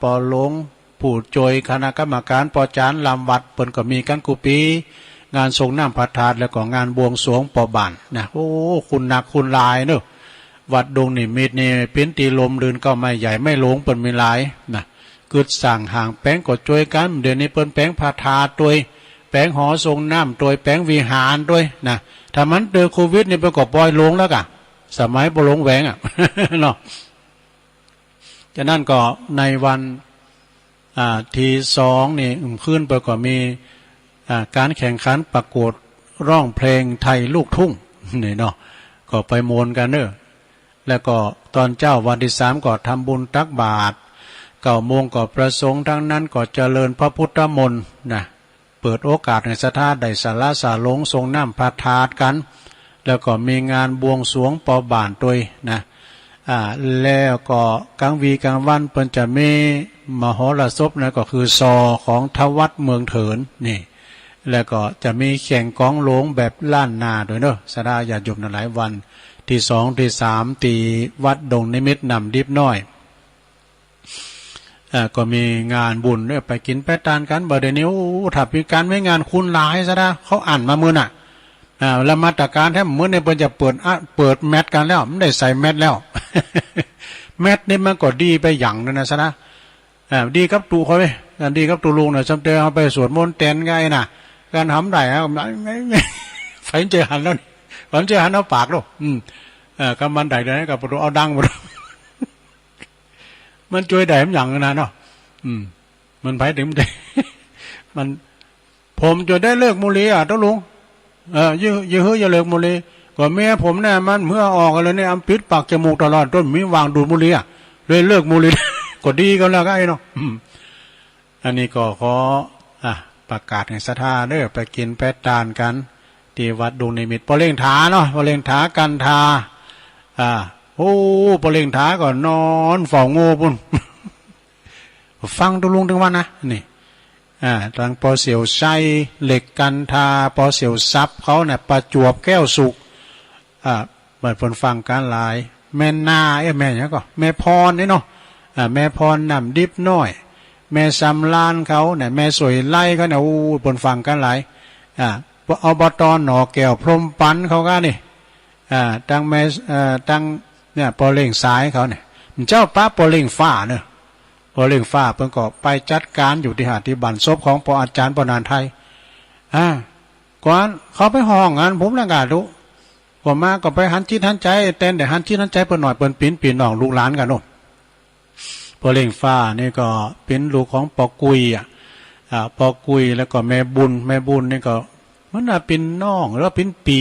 ปอหลงผู้โจยคณะกรรมการปอจานลำวัดเปิ้นก็มีกันกุปีงานทรงน้ำพระธาตุแล้วก็งานบวงสรวงปอบานนะโอ้คุณหนักคุณลายเนอะวัดดงนิมิตนี่เป็นตีลมเดินก็ไม่ใหญ่ไม่หลงเปิ้นมีหลายนะกึดสั่งห่างแป้งก็โจยกันเดี๋ยวนี้เปิ้นแป้งพระธาตุด้วยแป้งหอทรงน้ำด้วยแป้งวิหารด้วยนะถ้ามันเจอโควิดนี่เปิ้นก็ปล่อยลงแล้วกะสมัยบ่ลงแหวงเนาะฉะนั้นก็ในวันที่2นี่ขึ้นไปก็มีการแข่งขันประกวดร้องเพลงไทยลูกทุ่งนี่เนาะก็ไปโมนกันเนอะแล้วก็ตอนเจ้าวันที่3ก็ทำบุญตักบาตร9 โมงก็ประสงค์ทั้งนั้นก็เจริญพระพุทธมนต์นะเปิดโอกาสให้ศรัทธาได้สาระสาหลงทรงน้ำพระธาตุกันแล้วก็มีงานบวงสรวงปอบานด้วยนะแล้วก็กลางวีกลางวันเพิ่นจะมีมหรสพนะก็คือซอของทวัดเมืองเถินนี่แล้วก็จะมีแข่งกองหลงแบบล้านนาด้วยเนอะสดาญาติโยมหลายวันที่2ที่3ตีวัดดงนิมิตนำดิบน้อยก็มีงานบุญเนี่ยไปกินไปทานกันบ่เดี๋ยวนี้ถ้ามีการไม่งานคุณหลายซะนะเขาอ่านมามื้อน่ะแล้วมาตรการแท้มื้อนี้เพิ่นจะเปิดแมทกันแล้วมันได้ใส่แมทแล้ว แมทนี่มันก็ดีไปอย่างนึงนะซะนะดีกับตูเขาเว้ยดีกับตูลุงน่ะจำเป็นเอาไปสวดมนต์แตนไงน่ะการทำได้ฮะไฟเจอหันแล้วไฟเจอหันเอาปากแล้วกำมันได้ได้กับประตูเอาดังหมดมันช่วยได้มันอย่างนั้นเนาะมันไปถึงได้มันผมจะได้เลิกบุหรี่ต้องลุงอย่าเลิกบุหรี่ก็แม่ผมเนี่ยมันเมื่อออกเลยเนี่ยอัมปิดปากจมูกตลอดต้นมีวางดูดบุหรี่เลยเลิกบุหรี่ก็ดีกันแล้วก็ไอ้เนาะอันนี้ก็ขอประกาศให้ศรัทธาเด้อไปกินแปดตานกันที่วัดดงนิมิตปอเล่งถาเนาะปอเล่งถากันทาโอ้ปอเล่งถาก่อนนอนเฝ้างูปุ่นฟังตุลุงถึงวันนะนี่ทางปอเสี่ยวไส้เหล็กกันทาปอเสี่ยวซับเขาเนี่ยประจวบแก้วสุกเปิดฝนฟังการหลายแม่นาแม่เนี่ยก็แม่พรนี่เนาะแม่พรนำดิบน้อยแม่สำลานเขาเนี่ยแม่สวยไล่เขาเนี่ยฝนฟังกันหลายอบต.หนอแก้วพรมปันเขาก็นี่ตั้งแม่ตั้งเนี่ยปอเล่งซ้ายเขาเนี่ยเจ้าป้าปอเล่งฟ้าเนี่ยพอเรื่องฟ้าเพิ่งก็ไปจัดการอยู่ที่หาดที่บันศพของปออาจารย์ปนานไทยก่อนเขาไปห้องงานผมละกาดูผมมาก็ไปหันจิตหันใจเต้นแต่หันจิตหันใจเปิดหน่อยเปิดปีนน้องลูกหลานกันโน่นพอเรื่องฟ้านี่ก็เป็นลูกของปอกุยปอกุยแล้วก็แม่บุญนี่ก็มันน่ะเป็นน้องแล้วเป็นปี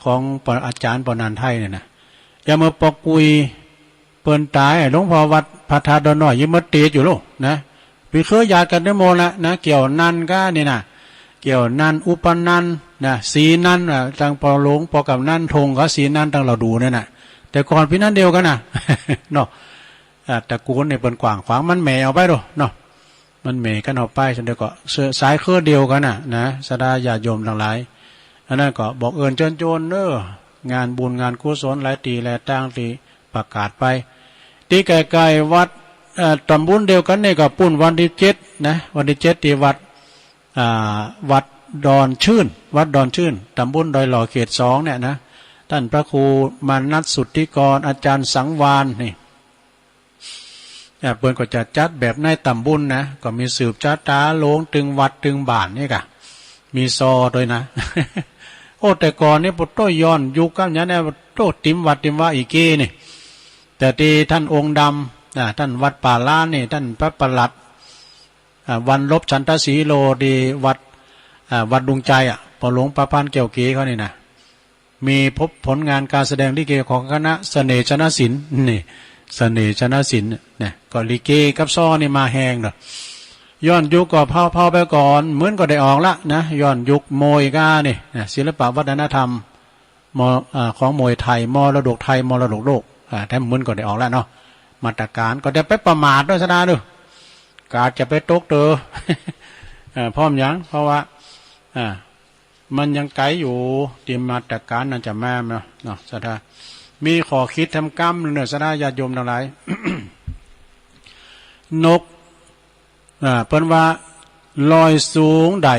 ของปออาจารย์ปนานไทยเนี่ยนะอย่ามาปอกุยเปิ้นตายหลวงพ่อวัดพระธาตุดอนน้อยยิ่งมาเตะอยู่ลูกนะไปเคยญาติกันได้โมละนะเกี่ยวนันก็นี่นะเกี่ยวนันอุปนันนะสีนันทางปอหลวงปอกับนันทงเขาสีนันทางเราดูนั่นน่ะแต่ก่อนพี่นันเดียวกันน่ะเนาะแต่กูเนี่ยเปิ้นกว้างขวางมันแหมเอาไปดูเนาะมันแหมกันเอาไปจนเดียวก็สายเครือเดียวกันน่ะนะสดาญาติโยมทั้งหลายอันนั้นก็บอกเอิญโจรเด้องานบุญงานกุศลหลายตีหลายตั้งตีประกาศไปที่ใกล้ๆวัดตำบลเดียวกันนี่ก็ปุ่นวันที่7นะวันที่7ที่วัด ดอนชื่นวัดดอนชื่นตำบลดอยหล่อเขต2เนี่ยนะท่านพระครูมานัสสุทธิกรอาจารย์สังวานนี่เปิ้นก็จะจัดแบบในตำบลนะก็มีสืบจ้าตาโลงตึงวัดตึงบ้านนี่กะมีซอด้วยนะ โอ้แต่ก่อนนี่ปุตโตย้อนยุคกันเนี่ยนะโตติมวัดติมว่าอีกกี้นี่แต่ที่ท่านองค์ดำท่านวัดป่าล้านนี่ท่านพระประหลัดวันลบฉันทศรีโลดีวัดดุงใจพอหลวงประพันธ์เกี่ยวเก๋เขานี่นะมีพบผลงานการแสดงลิเกของคณะเสน่ห์ชนะศิลป์นี่เสน่ห์ชนะศิลป์เนี่ยก็ลิเกกับซ้อนี่มาแหงเนาะย้อนยุคก็เผาไปก่อนเหมือนก็ได้ออกละนะย้อนยุคโมยก้านี่ศิลปะวัฒนธรรมของมวยไทยมรดกไทยมรดกโลกแทบเหมือนก็ได้ออกแล้วเนาะมาตรการก็จะไปประมาทด้วยซะนะดูกาจะไปตกเตอ พร้อมยังเพราะว่ามันยังไกลอยู่ที่มาตรการนั่นจะแม่เนาะสถามีขอคิดทำกรรมเนื้อสถาญาติโยมทั้งหลาย นกเพิ่นว่าลอยสูงได้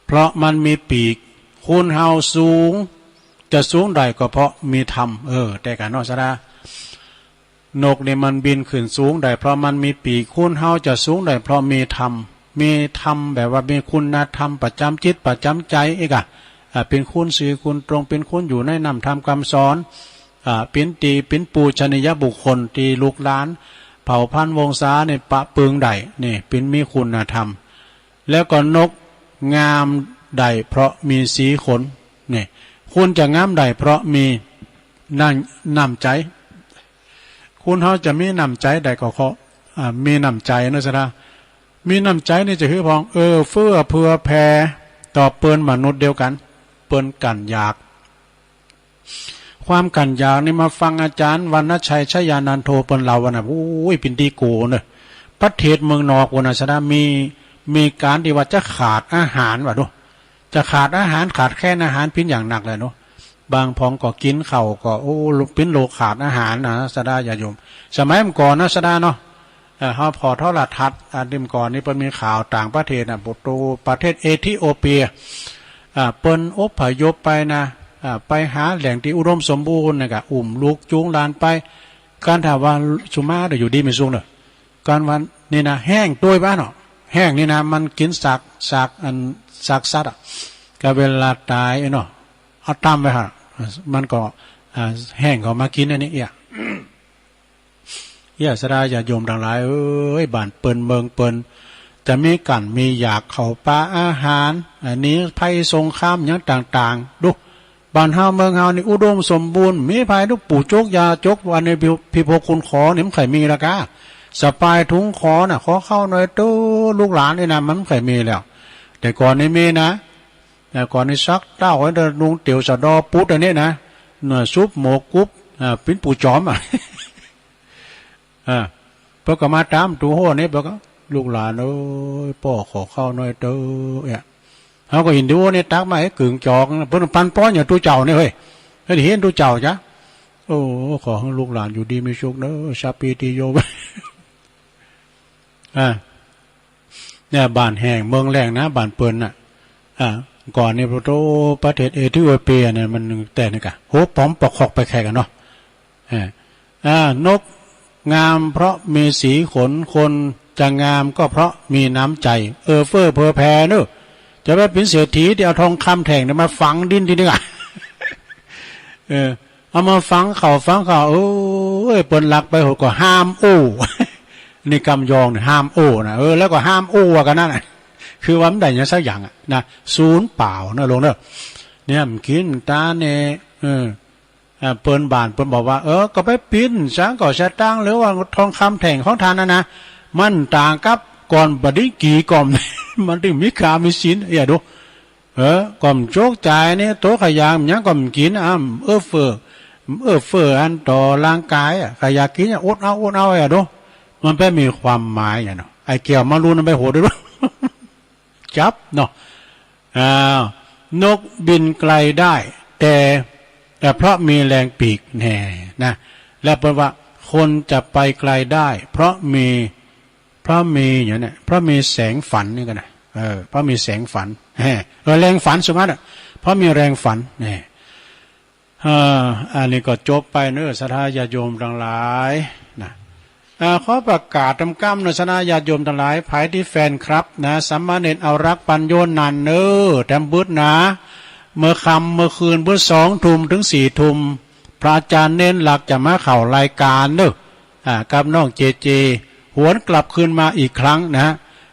เพราะมันมีปีกคุณเฮาสูงจะสูงได้ก็เพราะมีธรรมแต่กันเนาะสถานกเนี่ยมันบินขึ้นสูงได้เพราะมันมีปีกคุณเฮาจะสูงได้เพราะมีธรรมแบบว่ามีคุณธรรมประจำจิตประจำใจเอกเป็นคุณสื่อคุณตรงเป็นคุณอยู่ในนำธรรมคำสอนเป็นปูชนียบุคคลที่ลูกหลานเผ่าพันธุ์วงศาเนี่ยปะปึงได้นี่เป็นมีคุณธรรมแล้วก็นกงามได้เพราะมีสีขนนี่คุณจะงามได้เพราะมีน้ำใจคุณเขาจะมีน้ำใจได้ก็เขามีน้ำใจนะจ๊ะมีน้ำใจนี่จะคือพองเฟื้อเผื่อแผ่ต่อเปิ้นมนุษย์เดียวกันเปิ้นกันอยากความกันอยากนี่มาฟังอาจารย์วรรณชัยชยานันโทเปิ้นเล่าว่าน่ะโอ้ยเป็นดีโกเนอะประเทศเมืองนอกว่าน่ะซะนะมีการที่ว่าจะขาดอาหารว่าดูจะขาดอาหารขาดแค่อาหารพินอย่างหนักเลยเนาะบางพองก็กินข้าวก็โอ้เป็นโลขาดอาหารนะสดาญาโยมสมัยก่อนนะสดาเนาะเฮาพอโทรทัศน์ดิมก่อนนี่เปิ้นมีข่าวต่างประเทศปุตประเทศเอธิโอเปียเปิ้นอพยพไปนะไปหาแหล่งที่อุดมสมบูรณ์นะกะลูกจูงหลานไปการถามว่าสุมาได้อยู่ดีไม่สูงเด้อการวันนี่นะแห้งตัวบ้านเนาะแห้งนี่นะมันกินซากสัตว์ก็เวลาตายเนาะเอาตามไปฮะมันก็แห้งเขามากินอันนี้สดาญาโยมทั้งหลายบ้านเปิ้นเมืองเปิ้นจะมีกันมีอยากเข้าป่าอาหารอันนี้ภัยสงครามอย่างต่างๆดูบ้านเฮาเมืองเฮานี่อุดมสมบูรณ์มีภัยทุกปู่โจกยาจกวันในพิภพคุณขอนี่มันไข่มีละกะสปายถุงขอน่ะขอเข้าหน่อยตู้ลูกหลานนี่นะมันไข่มีแล้วแต่ก่อนนี่มีนะแต่ก่อนนี่ซักเต้าไว้เดินลุงเตี๋ยวสะดอปุ๊ดอันนี้นะเนื้อซุปหมกกุ๊บเป็นปู่จอมเพื่อก็มาตามตัวโหนี่เพื่อก็ลูกหลานพ่อขอเข้าหน่อยเด้อเขาก็เห็นดูนี่ตักมาให้กึ่งจอกเพิ่นปันป้อนอย่างตัวเจ้านี่เฮ้ยเห็นตัวเจ้าจ้ะโอ้ขอให้ลูกหลานอยู่ดีมีสุขเด้อชาปีติโยเนี่ยบ้านแห้งเมืองแรงนะบ้านเปิ้นน่ะก่อนนี่ประเทศเอธิโอเปียเนี่ยมันแต่นี่กะโหป้อมปอกขอกไปแข่กันเนาะนกงามเพราะมีสีขนคนจะงามก็เพราะมีน้ำใจเฟ้อเพอแผ่เนอะจะไปเป็นเศรษฐีที่เอาทองคำแท่งมาฝังดินทีนึงเอามาฝังเขาเปิ้นหลักไปหัวก็ห้ามโอ้นี่กำยองเนี่ยห้ามโอ้นะแล้วก็ห้ามโอ้กันนั่นคือว่ามันได้ยังสักอย่างนะศูนย์เปล่านะลงเนอะเนี่ยมันกินตาเนี่ยเปิ้นบานเปิ้นบอกว่าก็ไปปิ้นสังก่อชะตั้งหรือว่าทองคำแท่งของทานนะมันต่างกับก่อนบดีกี่ก่อม มันถึงมีขามีศีลดูก่อมโจกจ่ายเนี่ยโตขยามยังก่อมกินเฟื่ออันต่อร่างกายขยากินอดเอาดูมันไปมีความหมายเนาะไอ้เกี่ยวมารู้นั่นไปโหดด้วยจับเนาะนกบินไกลได้แต่เพราะมีแรงปีกแน่นะและเพราะว่าคนจะไปไกลได้เพราะมีอย่างนี้เพราะมีแสงฝันนี่กันนะ เพราะมีแสงฝันแรงฝันสมมติเพราะมีแรงฝันนี่อันนี้ก็จบไปเนื้อศรัทธาญาติโยมทั้งหลายนะขอประกาศทำกรรมในศรัทธาญาติโยมทั้งหลายภายที่แฟนครับนะสัมมาเนตเอารักปัญโยนันเนอแถมบุตรนะเมื่อคืนบุตร2 ทุ่มถึง4 ทุ่มพระอาจารย์เน้นหลักจะมาเข่ารายการเนอะกับน้องเจหวนกลับคืนมาอีกครั้งนะ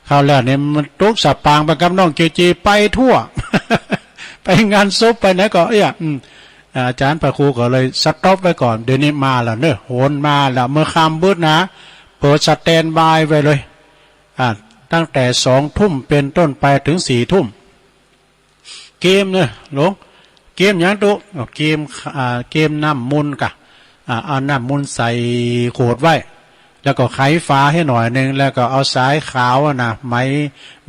เข้าแล้วเนี่ยมันตุกสับปางไปกับน้องเจไปทั่ว ไปงานซุปไปไหนก็อาจารย์พระครูก็เลยสต็อปไว้ก่อนเดี๋ยวนี้มาแล้วเนอะโหนมาแล้วเมื่อค่ำมืดนะเปิดสแตนบายไว้เลยตั้งแต่2 ทุ่มเป็นต้นไปถึง4 ทุ่มเกมเนี่ยหลงเกมอย่างตุเกมน้ำมุนกะเอาน้ำมุนใส่โขดไว้แล้วก็ไขฟ้าให้หน่อยนึงแล้วก็เอาสายขาวนะไ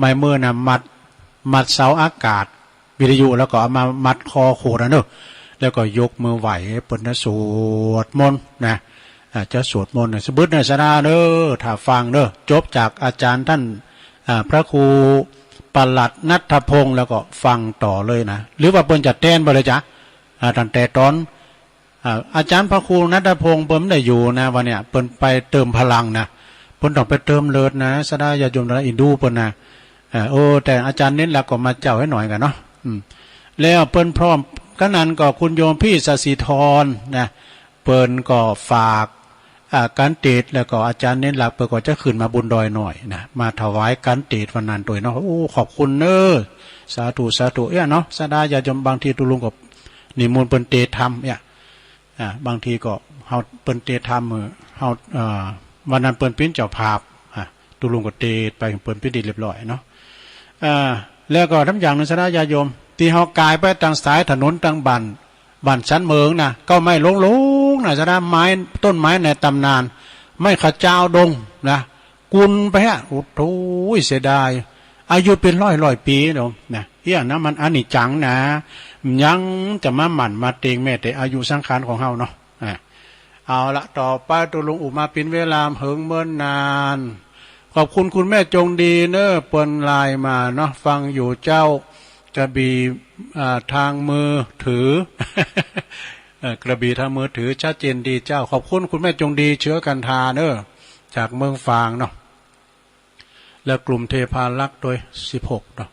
ม้มือนะมัดเสาอากาศวิทยุแล้วก็เอามามัดคอโขดนะเนอะแล้วก็ยกมือไหวเปิดสวดมนต์นะจะสวดมนต์สบึดในศาลาเนอะถ้าฟังเนอะจบจากอาจารย์ท่านพระครูปลัดณัฐพงศ์แล้วก็ฟังต่อเลยนะหรือว่าเปิ้นจะแต้นไปเลยจ้ะตั้งแต่ตอนอาจารย์พระครูณัฐพงศ์เปิ้นได้อยู่นะวันเนี้ยเปิ้นไปเติมพลังนะเปิ้นต้องไปเติมเลิศนะศาลาญาติโยมนะอินดูเปิ้นนะแต่อาจารย์เน้นหลักก็มาเจ้าให้หน่อยกันเนาะแล้วเปิ้นพร้อมก็นั้นก็คุณโยมพี่สศิธรนะเปิ้นก็ฝากการเตดแล้วก็อาจารย์เน้นหลักเปิ้นก็จะขึ้นมาบุญดอยหน่อยนะมาถวายการเตดวันนั้นโดยเนาะขอบคุณเน้อสาธุเนาะศาลาญาติโยมบางทีตุลุงก็นิมนต์เปิ้นเตดธรรมบางทีก็เฮาเปิ้นเตดธรรมเฮาวันนั้นเปิ้นเป็นเจ้าภาพตุลุงก็เตดไปเปิ้นพิธีเรียบร้อยเนาะแล้วก็ทั้งอย่างนึงศาลาญาติโยมที่เฮากายไปทางสายถนนทางบ้านชั้นเมืองนะก็ไม่ลงนะจะได้ไม้ต้นไม้ในตำนานไม่ขจาวดงนะกุนไปโอ้โหเสียดายอายุเป็นร้อยปีเนาะนะนะมันอนิจจังนะยังจะมาหมั่นมาเตงแม่แต่อายุสังขารของเฮาเนาะเอาละต่อไปตัวลงอุมาเป็นเวลาเหิงเมินนานขอบคุณคุณแม่จงดีเนอะเปิ้นไลน์มาเนาะฟังอยู่เจ้ากระบี่ทางมือถือกระบี่ทางมือถือชัดเจนดีเจ้าขอบคุณคุณแม่จงดีเชื้อกันทาเนอะจากเมืองฟางเนาะและกลุ่มเทพารักษ์โดย16เนาะ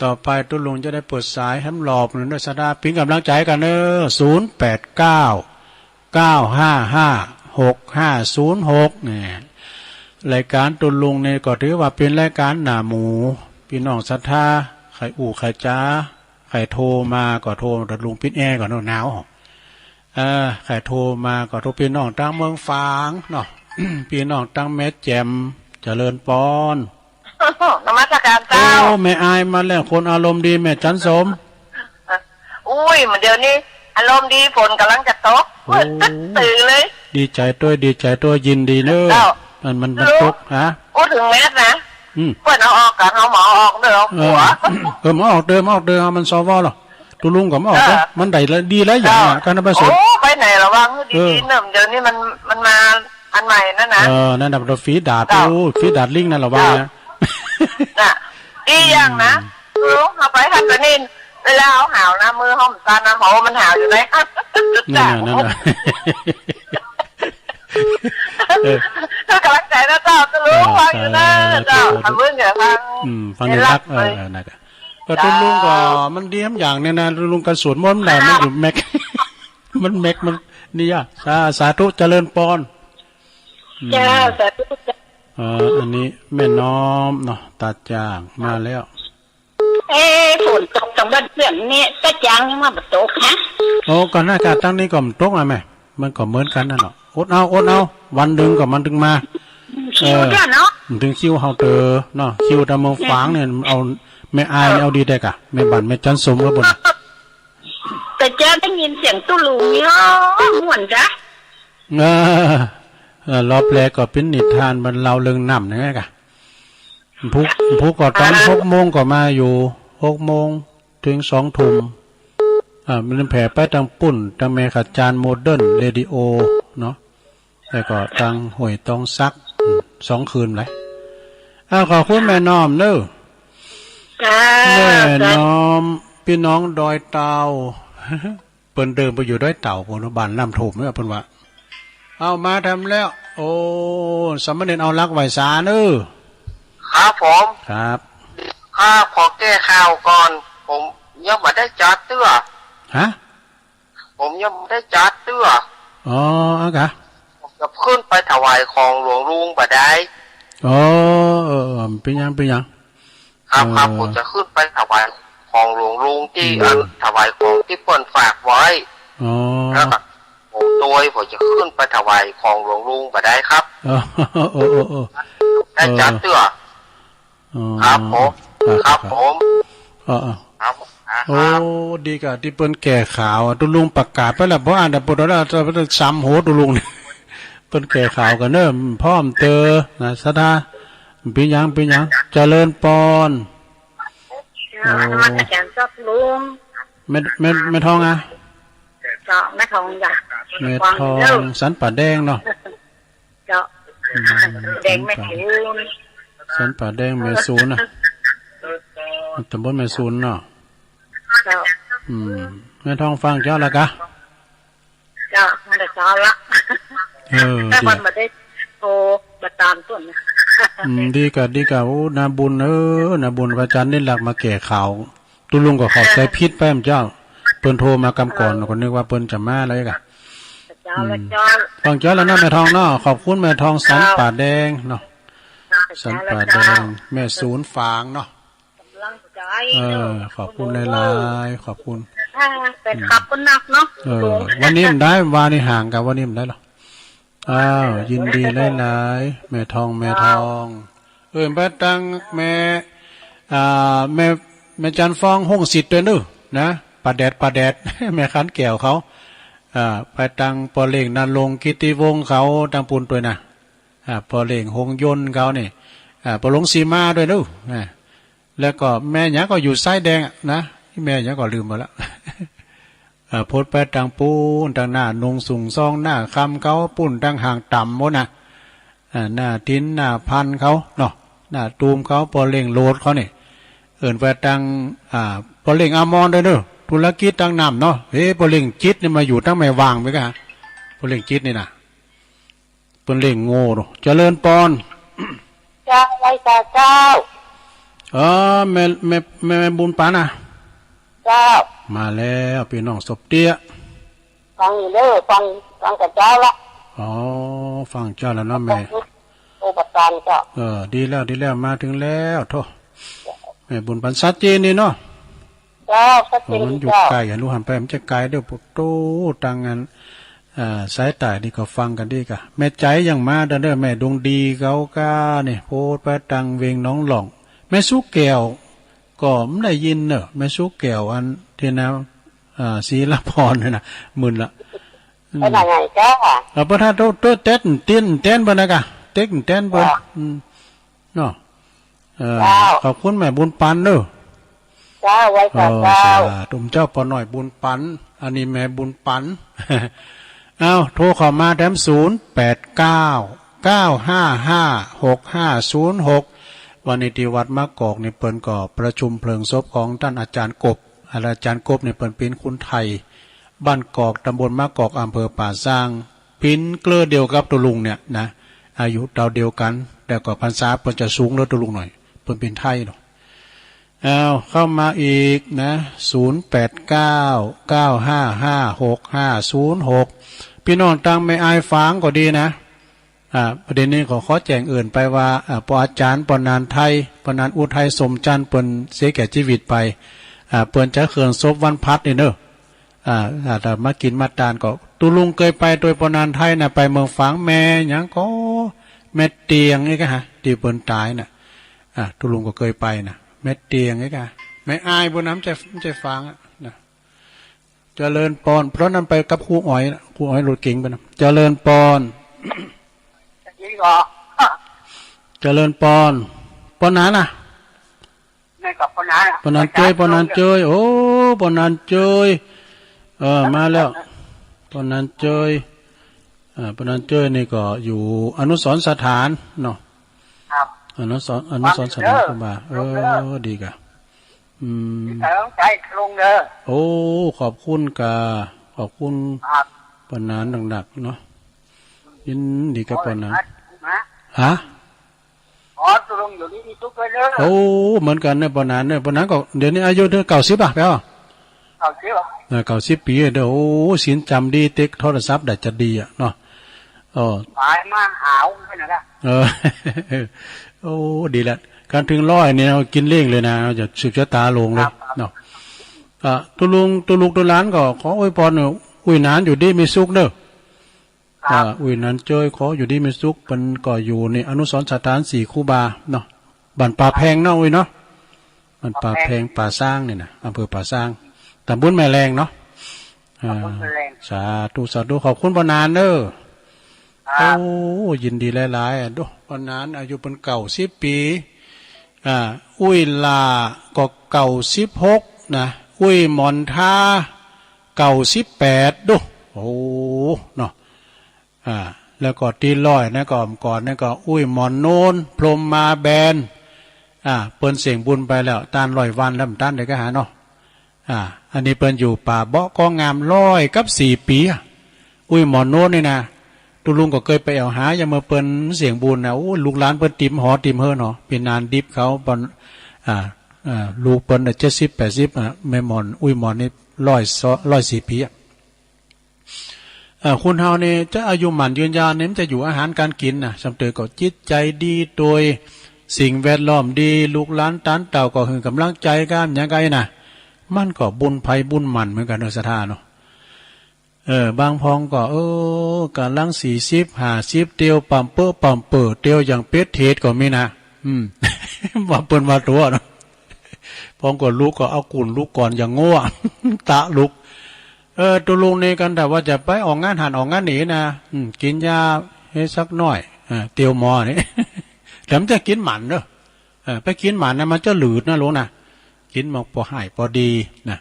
ต่อไปตุลุงจะได้เปิดสายให้หลอบหนึ่งด้วยสดาปิ้งกำลังใจกันเนอะ0899556506เนี่ยรายการตุลุงเนี่ยก็ถือว่าเป็นรายการหน้าหมูพี่น้องศรัทธาใครใครจ้าใครโทรมาก็โทรแต่ลุงปิดแอร์ก่อนหนาวใครโทรมาก็โทรพี่น้องตั้งเมืองฟางเนาะ พี่น้องตั้งแม่แจ่มเจริญปอนนมัสการเจ้าแม่อายมาแล้วคนอารมณ์ดีแม่จันสมอุ้ยเหมือนเดี๋ยวนี้อารมณ์ดีฝนกำลังจะตกตื่นเลยดีใจตัวยินดีเนอะมันตกพูดถึงแมสนะเพื่อนเอาออกกันเอาหมอออกเด้อหัวหมอออกเดิมมันซอวอหรอตุลุงกับหมอออกมันได้ดีแล้วอย่างการไปสุดไปไหนระวังดีๆเนิ่มเดี๋ยวนี้มันมาอันใหม่นั่นนะนั่นน่ะเราฟีดาดฟีดาดลิงนั่นระวังนะดีอย่างนะลุงเอาไปทันนินเวลาเอาหาวนะมือห้อมตาน้ำหอมันหาวอยู่ไหนนั่นถ้ากำลังใจนะเจ้าจะรู้ฟังอยู่นะเจ้าทำเรื่องอย่าฟังรักนั่นก็ตุลุงก็มันดีทั้งอย่างเนี่ยนะตุลุงกันสวนมนต์แหละมันอยู่แม็กมันนี่สาธุเจริญปอนจ้าสาธุอันนี้แม่น้อมเนาะตาจางมาแล้วฝนตกตรงบ้านเพื่อนนี่ตาจางยังมาตกฮะก่อนหน้าการตั้งนี้ก็ตกมาไหมมันก็เหมือนกันนั่นเนาะอดเอาวันดึงกับมันดึงมาคิวด้วยเนาะถึงคิวเฮาเตอเนาะคิวตะเมืองฝางเนี่ยเอาแม่อายเอาดีได้กะแม่บั่นแม่จันสมก็บ่นแต่เจ้าได้ยินเสียงตุลุงเนาะม่วนจ้ะรอบแรกก็เป็นนิทานบรรเลาเรื่องน้ำนี่ไงกะผู้ก่อตอน6 โมงก็มาอยู่6 โมงถึง2 ทุ่มมันแผ่ไปทางปุ่นทางแม่ขจานโมเดิร์นเรดิโอเนาะแล้วก็ทางห้วยตองซัก2 คืนเลยขอบคุณแม่น้อมเนอะ แม่น้อมพี่น้องดอยเต่า เปิ้นเดินไปอยู่ดอยเต่าพนบ้านน้ำท่วมเนี่ยเพิ่นว่าเอามาทำแล้วโอ้สามเณรเอารักไหวสาเนอครับผมครับข้าขอแก้ข่าวก่อนผมยังไม่ได้จัดเตื้อฮะผมยังไม่ได้จัดเตื้ออ๋ออะกะผมจะขึ้นไปถวายของหลวงลุงบ่ได้อ๋อเป็นยังครับผมจะขึ้นไปถวายของหลวงลุงที่ถวายของที่เปิ้นฝากไว้อ๋อแล้วผมโดยผมจะขึ้นไปถวายของหลวงลุงบ่ได้ครับโอ้ได้จัดเตื้อครับผมครับผมโอ้ดีกะที่เปิ้นแก่ข่าวตุลุงประกาศไปแล้วเพราะอ่านแต่ปดแล้วจะซ้ำโหตุลุงเปิ้นแก่ข่าวกันเนิ่มพร้อมเตอนะสถาเป็นยังเจริญปอนอาจารย์ชอบลุงไม่ทองอ่ะเจาะไม่ทองจ้ะไม่ทองสันป่าแดงเนาะเจาะแดงไม่ถูนสันป่าแดงเมซูนอ่ะตำบลเมซูนเนาะแม่ทองฟังเจ้าละกะเจ้ามันจะเจ้าละแต่มันมาได้โตมาตามต้นดีกะโอ้นาบุญนาบุญพระจันทร์นี่หลักมาแก่ข่าวตุลุงก็ขอบใจพิษแป้มเจ้าเปิ้นโทรมากำก่อนก็นึกว่าเปิ้นจะมาอะไรกะฟังเจ้าแล้วนะแม่ทองเนาะขอบคุณแม่ทองสันป่าแดงเนาะสันป่าแดงแม่ศูนย์ฝางเนาะขอบคุณหลายๆขอบคุณเป็นขับคนนักเนาะวันนี้มันได้วานี่ห่างกันวันนี้มันได้หรอยินดีหลายๆแม่ทองแม่ตังแม่จันฟองห้องสิทธิ์ด้วยนึนะปลาแดดแม่ขันแก้วเขาไปตังปอเล่งนันลงกิติวงเขาตังปุ่นตัวน่ะปอเล่งหงยนต์เขานี่ปอลงสีมาด้วยนึแล้วก็แม่ยะก็อยู่ไส้แดงนะแม่ยะก็ลืมไปแล้วโพดไปตังปูนตังหน้านงสูงซองหน้าคำเขาปุ่นตังห่างต่ำหมดนะหน้าทิ้นหน้าพันเขาเนาะหน้าตูมเขาปอเล่งโลดเขาเนี่ยไปตังปอเล่งอามอนด้วยเนอะธุรกิจตังน้ำเนาะปอเล่งจิตนี่มาอยู่ตั้งไม่วางไหมกะปอเล่งจิตนี่นะปอเล่งโง่เจริญปอนเจ้าไว้เจ้าแม่บุญปานะเจ้ามาแล้วพี่น้องศพเตี้ยฟังอยู่เด้อฟังกับเจ้าละฟังเจ้าแล้วเนาะแม่โอปตานเจ้าดีแล้วมาถึงแล้วโธ่แม่บุญปันสัจจีนี่เนาะเจ้าสัจจีมันอยู่ไกลอย่ารู้หันไปมันจะไกลเด้อพวกโตตังงานสายตานี่ก็ฟังกันดีกะแม่ใจยังมาเด้อแม่ดวงดีเขาก้านี่โพดไปตังเวงน้องหล่องแม่สุกแก้วก็ไม่ได้ยินเนอะแม่สุกแก้วอันที่นะศีลพรนะมึนละเป็นยังไงจ้าพระธาตุตัวเต้นบนนะกะเต้นบนเนาะขอบคุณแม่บุญปันเนอะเจ้าไว้เจ้าตุ่มเจ้าปอหน่อยบุญปันอันนี้แม่บุญปันโทรเข้ามาแถม0899555656วันนี้ที่วัดมะกอกในเปิ้นก็ประชุมเพลิงศพของท่านอาจารย์กบอาจารย์กบในเปิ้นเป็นคนไทยบ้านกอกตำบลมะกอกอำเภอป่าซางพินเกลือเดียวกับตุลุงเนี่ยนะอายุเราเดียวกันแต่ก็พรรษาเปิ้นจะสูงแล้วตุลุงหน่อยเปิ้นเป็นไทยเนาะเข้ามาอีกนะ0899555656พี่น้องตังไม่อายฟางก็ดีนะประเด็นนี้ขอแจ้งอื่นไปว่าปอาจารย์ปนานไทยปนานอุทัยสมจันทร์เปิ้นเสียแก่ชีวิตไปเปิ้นจะเขื่อนศพวันพัดนี่เนอะแต่มากินมาตานก็ตุลุงเคยไปโดยปนานไทยนะไปเมืองฝางแม่หยังก็แม่เตียงนี่ก็ฮะที่เปิ้นตายน่ะตุลุงก็เคยไปนะแม่เตียงนี่ก็แม่อายบนน้ำใจฟางนะเจริญปอนเพราะนั้นไปกับครูอ้อยรถเก่งไปนะเจริญปอนเจริญปอนนั้นน่ะปอนนั้นเจยโอ้ปอนนั้นเจยมาแล้วปอนนั้นเจยนี่ก็อยู่อนุสรณ์สถานเนาะอนุสรณ์สถานครูบาดีกะ แต่ต้องใจลงเด้อโอ้ขอบคุณกาขอบคุณครับปนานหนักๆเนาะยินดีกับปนานฮะอ๋อตกลงอยู่นี่ทุกคนเด้อโอ้เหมือนกันเนี่ยปนานเนี่ยปนานก็เดี๋ยวนี้อายุเท่า90ป่ะแล้ว90 ปีเด้อโอ้ศีลจำดีเต็กโทรศัพท์ได้จะดีอ่ะเนาะหายมาหาวไปนะล่ะโอ้ดีแล้วการถึง100เนี่ยกินเล่งเลยนะจะสืบชะตาลงเลยเนาะตัวลุงตัวหลานก็ขออวยพรอุ้ยนานอยู่ดีมีสุขเด้ออุ้ยนานเจ้ยขออยู่ดีมีสุขเป็นก็อยู่ในอนุสรณ์สถาน4ครูบาเนาะบ้านป่าแพงเนาะอุ้ยเนาะบ้านป่าแพงป่าสร้างเนี่ยนะอำเภอป่าสร้างตำบลแม่แรงเนาะสาธุขอบคุณปนานเด้อโอ้ยินดีหลายๆดูปนานอายุเป็น90 ปีอุ้ยลาก็96นะอุ้ยหมอนท่า98ดูโอ้เนาะแล้วก็ตีร้อยนะก่อนนะก็อุ้ยหมอนโนนพรมมาแบนเปิ้นเสียงบุญไปแล้วตาน100 วันแล้วต้านได้ก็หาเนาะอันนี้เปิ้นอยู่ป่าเบาะก็งาม104 ปีอุ้ยหมอนโนนนี่นะตุลุงก็เคยไปเอาหาอย่ามาเปิ้นเสียงบุญนะโอ้ลูกหลานเปิ้นติมหอติมเฮอเนาะเป็นนานดิบเขาปนลูกเปิ้น70 80แม่หมอนอุ้ยหมอนนี่104 ปีคุณเฮานี่จะอายุหมันยืนยาวเนี่ยมันจะอยู่อาหารการกินนะสำเร็จก็จิตใจดีโดยสิ่งแวดล้อมดีลูกหลานตานเต่าก็หึงกำลังใจกันอย่างไงนะมันก็บุญภัยบุญมันเหมือนกันโดยศรัทธาเนาะบางพองก็กำลัง40 50เตียวปั๊มเปิดเตียวอย่างเป็ดเทศก็มีนะว่าเปิ้นว่าตัวเนาะพองก็ลูกก็เอากุ่นลูกก่อนอย่างโง่ตะลูกตัวลุงนี่กันแต่ว่าจะไปออกงานหันออกงานหนีนะกินยาให้สักหน่อยเตียวหมอนี่แล้วมันจะกินหมันเด้อไปกินหมันนะมันจะหลืดนะลุงนะกินมาพอหายพอดีนะ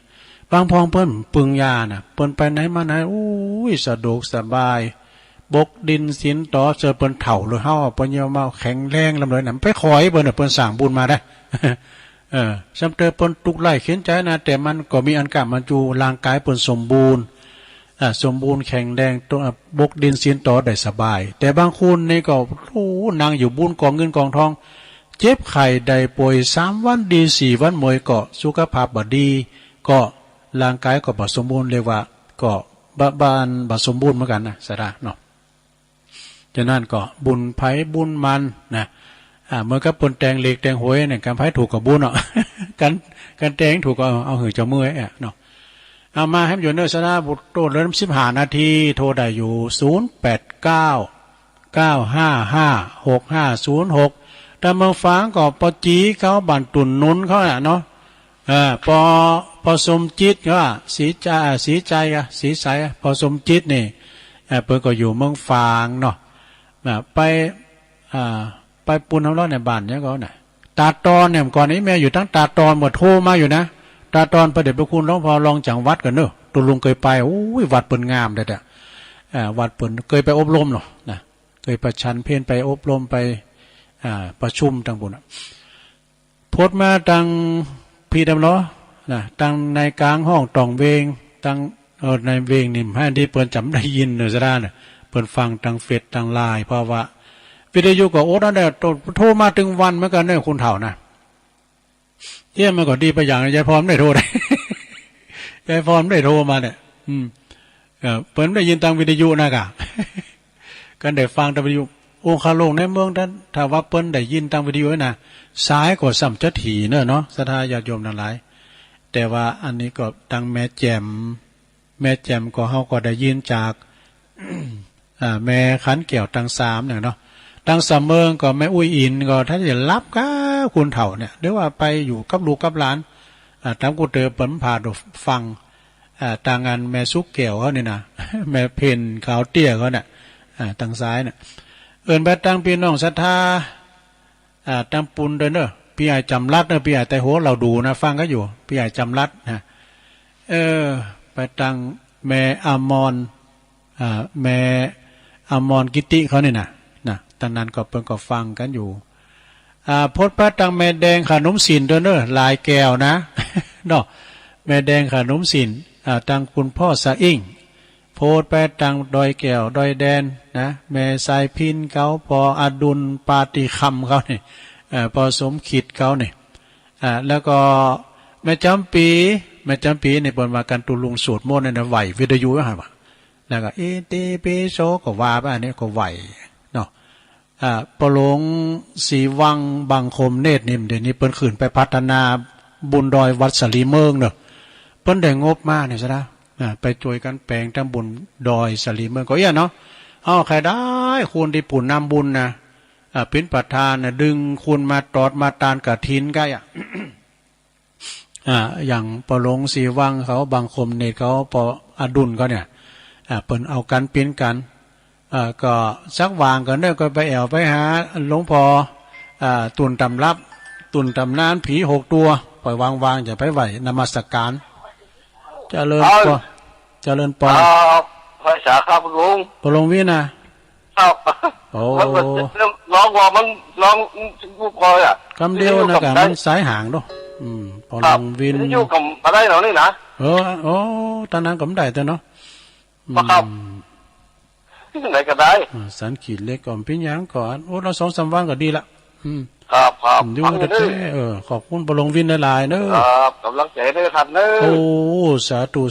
บางพองเปิ้นปึงยานะเปิ้นไปไหนมาไหนอุ้ยสะดวกสบายบกดินสินต่อเจอเปิ้นเฒ่าหรือเฮาเปิ้นยาวมาแข็งแรงลำเลยนะไปขอยเปิ้นเปิ้นสร้างบุญมาได้สำเร็จเปิ้นตุกไล่เข็นใจนะแต่มันก็มีอันกะมันอยู่ร่างกายเปิ้นสมบูรณ์แข็งแรงตัวบกดินสินต่อได้สบายแต่บางคนนี่ก็นั่งอยู่บุญกองเงินกองทองเจ็บไข้ได้ป่วย3 วันดี4 วันมวยก็สุขภาพบ่ดีก็ร่างกายก็บ่สมบูรณ์เรียกว่าก็บ้านบ่สมบูรณ์เหมือนกันนะสระเนาะฉะนั้นก็บุญไผบุญมันนะเมื่อกับปนแตงเหล็กแตงหวยเนี่ยการไผถูกกับบุญเนาะกันแตงถูกก็เอาหือเจ้ามือเนาะเอามาให้อยู่เนื้อสระบุตรโตเริ่ม15 นาทีโทรได้อยู่0899556506แต่เมืองฟ้าก็ปจีเขาบ้านตุ่นนุนเขาเนาะพอสมจิตก็สีใจพอสมจิตนี่เพิ่นก็อยู่เมืองฟางเนาะไปปุณน้ำร้อนในบ้านเนี่ยก็น่ะตาตอนเนี่ยก่อนนี้แม่อยู่ทั้งตาตอนหมดโทรมาอยู่นะตาตอนพระเดชพระคุณหลวงพ่อรองจังวัดกันเนอะตุลุงเคยไปโอ้ยวัดเปิ่นงามเด้อวัดเปิ่นเคยไปอบรมเนาะนะเคยประชันเพลไปอบรมไปประชุมต่างบุญพดมาตั้งพี่ดำเนาะนะตั้งในกลางห้องตองเวงตั้งในเวงนี่ให้ที่เปิ้นจำได้ยินเนอะซะนะเปิ้นฟังตั้งเฟซตั้งไลน์เพราะว่าวิทยุก็โอ้นั่นแหละโทรมาถึงวันเหมือนกันเนี่ยคุณเฒ่านะเยี่ยมมาก่อนดีไปอย่างยายพรไม่โทรได้ยายพรไม่โทรมาเนี่ยเปิ้นได้ยินทางวิทยุนะกะกันได้ฟังทางวิทยุองค์คาลงในเมืองนั้นถ้าว่าเปิ้นได้ยินทางวิทยุนะสายก็สัมจะถี่เนาะศรัทธาญาติโยมทั้งหลายแต่ว่าอันนี้ก็ทางแม่แจ่มก็เฮาก็ได้ยินจากแม่ขันแก้วทาง3เนี่ยเนาะทางสามเมืองก็แม่อุ้ยอินก็ถ้าจะรับก็คุณเฒ่าเนี่ยหรือว่าไปอยู่กับลูกกับหลานตามกูเตอเปิ้นพาดูฟังทางงานแม่สุกแก้วเขานี่นะแม่เพ็ญขาวเตี้ยเขาเนี่ยทางซ้ายเนี่ยเอิ้นไปทางพี่น้องศรัทธาทางปุนเด้อเนาะพี่ใหญ่จำรัดเนาะพี่ใหญ่แต่โหเราดูนะฟังก็อยู่พี่ใหญ่จำรัดนะไปทางแม่อมรแม่อมรกิติเขาเนี่ยนะตอนนั้นก็เพิ่นก็ฟังกันอยู่พดพระตังแม่แดงขนมศีลเด้อเนอะลายแก้วนะ เนาะแม่แดงขนมสินตังคุณพ่อสะอิ่งโพดไปตังดอยแก้วดอยแดนนะแม่สายพินเขาพออดุลปาติคำเขาเนี่ยพอสมคิดเขาเนี่ยแล้วก็แม่จำปีในบนมากันตุลุงสวดมนต์เนี่ยไหววิทยุฮะแล้วก็อิติปิโสก็ว่าไปอันนี้ก็ไหวเนาะปลงสีวังบางคมเนตรนิ่มเดี๋ยวนี้เปิ้นขืนไปพัฒนาบุญดอยวัดสลีเมืองเนาะเปิ้นได้งบมากเนี่ยซะนะไปช่วยกันแปลงทั้งบุญดอยสลีเมืองก็เนาะใครได้คุณที่ปุ่นนำบุญนะเป็นประธานนะดึงคุณมาตอดมาตานกะทินก็อย่างปลงสีวังเขาบางคมเนตรเขาปอดุลก็เนี่ยเปิ้นเอากันเป็นกันก็สักวางกันเนี่ยก็ไปแอวไปหาหลวงพ่อตุนตำรับตุนตำนานผี6 ตัวปล่อยวางจะไปไหวนมัสการเจริญปอภาษาครับลุงปลงวินะครับโอ้ร้องว่ามันร้องผู้คอยคำเดียวนะกันมันสายห่างด้วยปลงวินอยู่กับอะไรเหล่านี้นะโอ้ตอนนั้นก็ไม่ได้แต่เนาะครับไหนก็ได้สันขีดเล็กก่อนพิญญาก่อนโอ้เรา2-3 วันก็ดีละครับอยู่แต่ขอบคุณปลงวินหลายๆเนอะครับกำลังใจเนอะครับเนอะโอ้สาธุ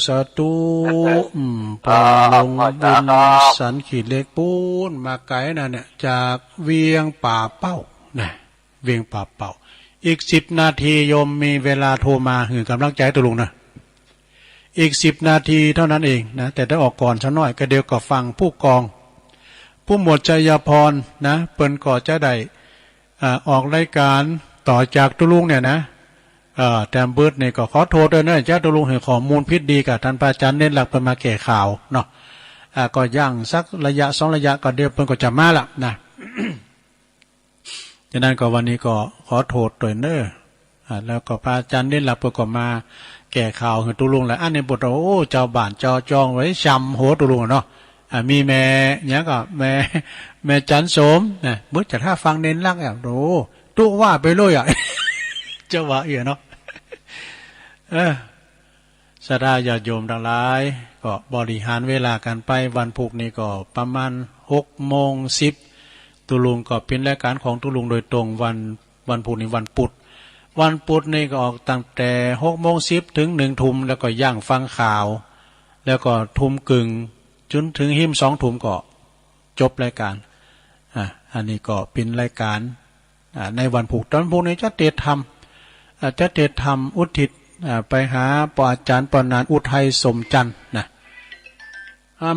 ปลงวินสันขีดเล็กปูนมาไกลนะเนี่ยจากเวียงป่าเป้านะเวียงป่าเป้าอีก10 นาทีโยมมีเวลาโทรมาหือกำลังใจตัวลุงนะอีก10 นาทีเท่านั้นเองนะแต่ถ้าออกก่อนสักหน่อยก็เดี๋ยวก็ฟังผู้กองผู้หมวดชัยพรนะเปิ้นก็จะได้ออกรายการต่อจากตุลุงเนี่ยนะแต่เบิร์ดเนี่ยก็ขอโทษด้วยนะเจ้าตุลุงเห็นข้อมูลพิษดีกับท่านพระอาจารย์เน้นหลักเปิ้นมาแก่ข่าวเนาะก็ย่างสักระยะ2 ระยะก็เดี๋ยวเปิ้นก็จะมาละนะ ฉะนั้นก็วันนี้ก็ขอโทษด้วยเนอะแล้วก็พระอาจารย์เน้นหลักเปิ้นก็มาแก่ข่าวคือตุลุงแหละอันนี้บทโอ้เจ้าบ้านเจ้าจองไว้ชำโหตุลุงเนาะมีแม่เนี่ยก็แม่จันสมนะเมื่อจะถ้าฟังเน้นลักโอ้ตู้ว่าไปเลยเจ้าว่าเนาะศรัทธาญาติโยมทั้งหลายก็บริหารเวลากันไปวันพุธนี้ก็ประมาณ6:10ตุลุงก็เป็นรายการของตุลุงโดยตรงวันพุธนี้วันพุธนี่ก็ออกตั้งแต่6:10ถึง1 ทุ่มแล้วก็ย่างฟังข่าวแล้วก็ทุ่มกึ่งจนถึงหิม2 ทุ่มก็จบรายการอันนี้ก็เป็นรายการในวันพุธตอนพุธนี้จะเทศธรรมอุทิศไปหาปอาจารย์ปนานอุทัยสมจันทร์นะ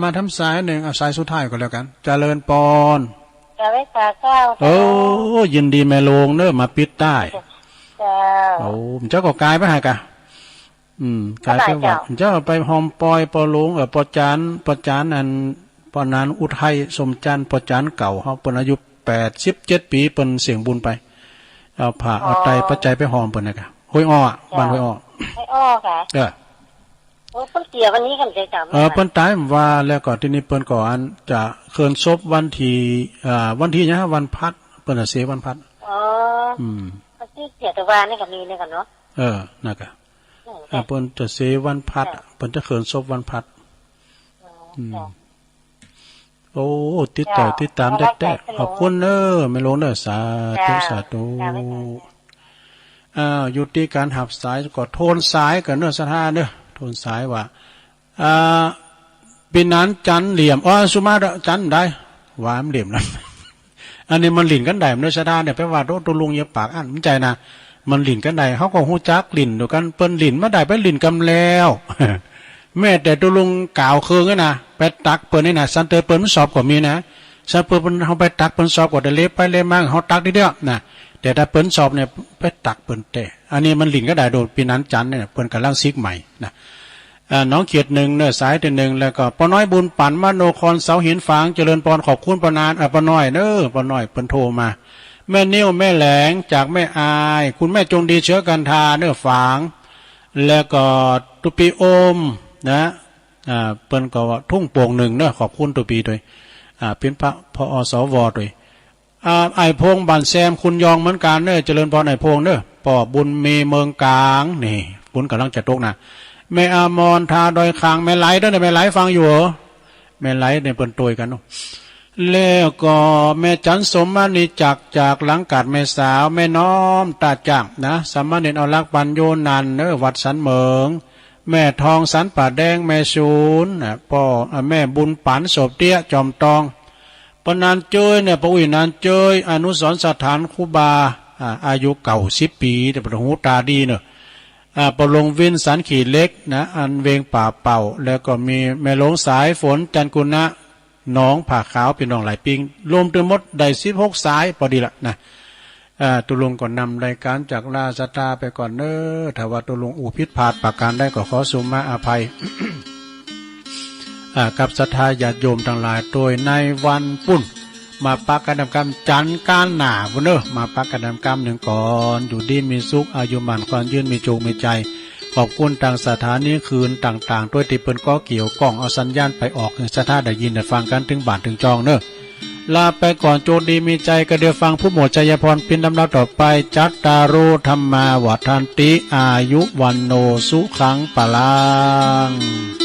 มาทำสายหนึ่งสายสุดท้ายก็แล้วกันเจริญปอนจะไว้ตาเก้าโอ้ยินดีแม่ลงเนอะมาปิดใต้โอ้เจ้าก็กายไปหากะกายไปวัดเจ้าไปหอมปอยปอลงปอจานอันปอนานอุทัยสมจันทร์ปอจานเก่าเขาเป็นอายุ87 ปีเป็นเสียงบุญไปเอาผ่าเอาไตปัจจัยไปหอมเป็นนะกะห้วยอ้อบ้านห้วยอ้อค่ะโอ้เพิ่นเกี่ยววันนี้กันใจจำเปิ้นตายว่าแล้วก็ที่นี่เปิ้นก่อนจะเคินศพวันที่นะวันพัดเปิ้นเสียวันพัดวันที่เสียตะวันนี่ก็มีเนี่ยกันเนาะนั่นกะเปิ้นจะเสียวันพัดเปิ้นจะเคินศพวันพัดโอ้ติดตามแต่ขอบคุณไม่ลงสาธุอยู่ที่การหับสายก็โทนสายกันสถานโทนสายว่าปีนั้นจันเหลี่ยมสุมาจันได้ว่ามันเหลี่ยมนะอันนี้มันหลิ่นกันได้มันสถานไปว่าตัวลุงอย่าปากอันมันใจนะมันหลิ่นกันได้เขาก็ฮู้จักหลิ่นด้วยกันเปิ้นหลิ่นมาได้ไปหลิ่นกำแล้วแม่แต่ตัวลุงกล่าวคืนกันนะไปตักเปิ้นนี่นะซันเตอร์เปิ้นสอบก็มีนะซันเปิ้นเฮาไปตักเปิ้นสอบก็ได้เล็บไปเล็บมาเฮาตักเดียวนะแต่ถ้าเปิ้นสอบเนี่ยไปตักเปิ้นแต่อันนี้มันหลิ่นก็ได้โดดปีนั้นจันเนี่ยเปิ้นกำลังซิกใหม่นะน้องเขียด1เนื้อสายที่1แล้วก็ป้าน้อยบุญปั่นมโนครเสาหินฝางเจริญพรขอบคุณป้านานป้าน้อยป้าน้อยเปิ้นโทรมาแม่นิ้วแม่แหลงจากแม่อายคุณแม่จงดีเชื้อกันทาฝางแล้วก็ตุปีโอมนะเปิ้นก็ทุ่งโป่ง1ขอบคุณตุปีด้วยเป็นพระพอสวด้วยไอพงบันแซมคุณยองเหมือนกันเจริญพรไอพงป่อบุญมีเมืองกลางนี่ นกำลังจะตกนะแม่อามรทาดอยคางแม่ไหลด้วยนะแม่ไหลฟังอยู่เหรอแม่ไหลเนี่ยเปิ้นโตยกันเนาะแล้วก็แม่จันสมมานิจักจากหลังกาดแม่สาวแม่น้อมตาจักนะสามเณรเอาลักปัญโยนันวัดสันเหมิงแม่ทองสันป่าแดงแม่ศูนย์พ่อแม่บุญปันศพเตี้ยจอมตองปนันเจยเนี่ยปอุ้ยนันเจยอนุสรณ์สถานครูบาอายุเก่า10 ปีแต่ประหูตาดีเนอะปลงวินสันขีเล็กนะอันเวงป่าเป่าแล้วก็มีแม่หลงสายฝนจันกุณะน้องผ่าขาวเป็นน้องหลายปิงรวมถึงหมดได้16 สายพอดีละนะตุลุงก่อนนำรายการจากลาสตาไปก่อนเนอถ้าว่าตุลุงผิดพลาดประการได้ก็ขอสุมาอภัย กับศรัทธาญาติโยมทั้งหลายโดยในวันปุ่นมาปักกันกรรมจันการหนาบุเนอมาปักกันกรรมหนึ่งก่อนอยู่ดีมีสุขอายุมันความยืนมีจูงมีใจขอบคุณต่างสถานีคืนต่างๆด้วยที่เปิ้นก็เกี่ยวก้องเอาสัญญาณไปออกสถาได้ยินได้ฟังกันถึงบ้านถึงจองเนอลาไปก่อนโจดีมีใจก็เดี๋ยวฟังผู้หมวดชัยพรพินลำดับต่อไปจัตตารุธรรมาวัฏันติอายุวันโนสุขังปะลัง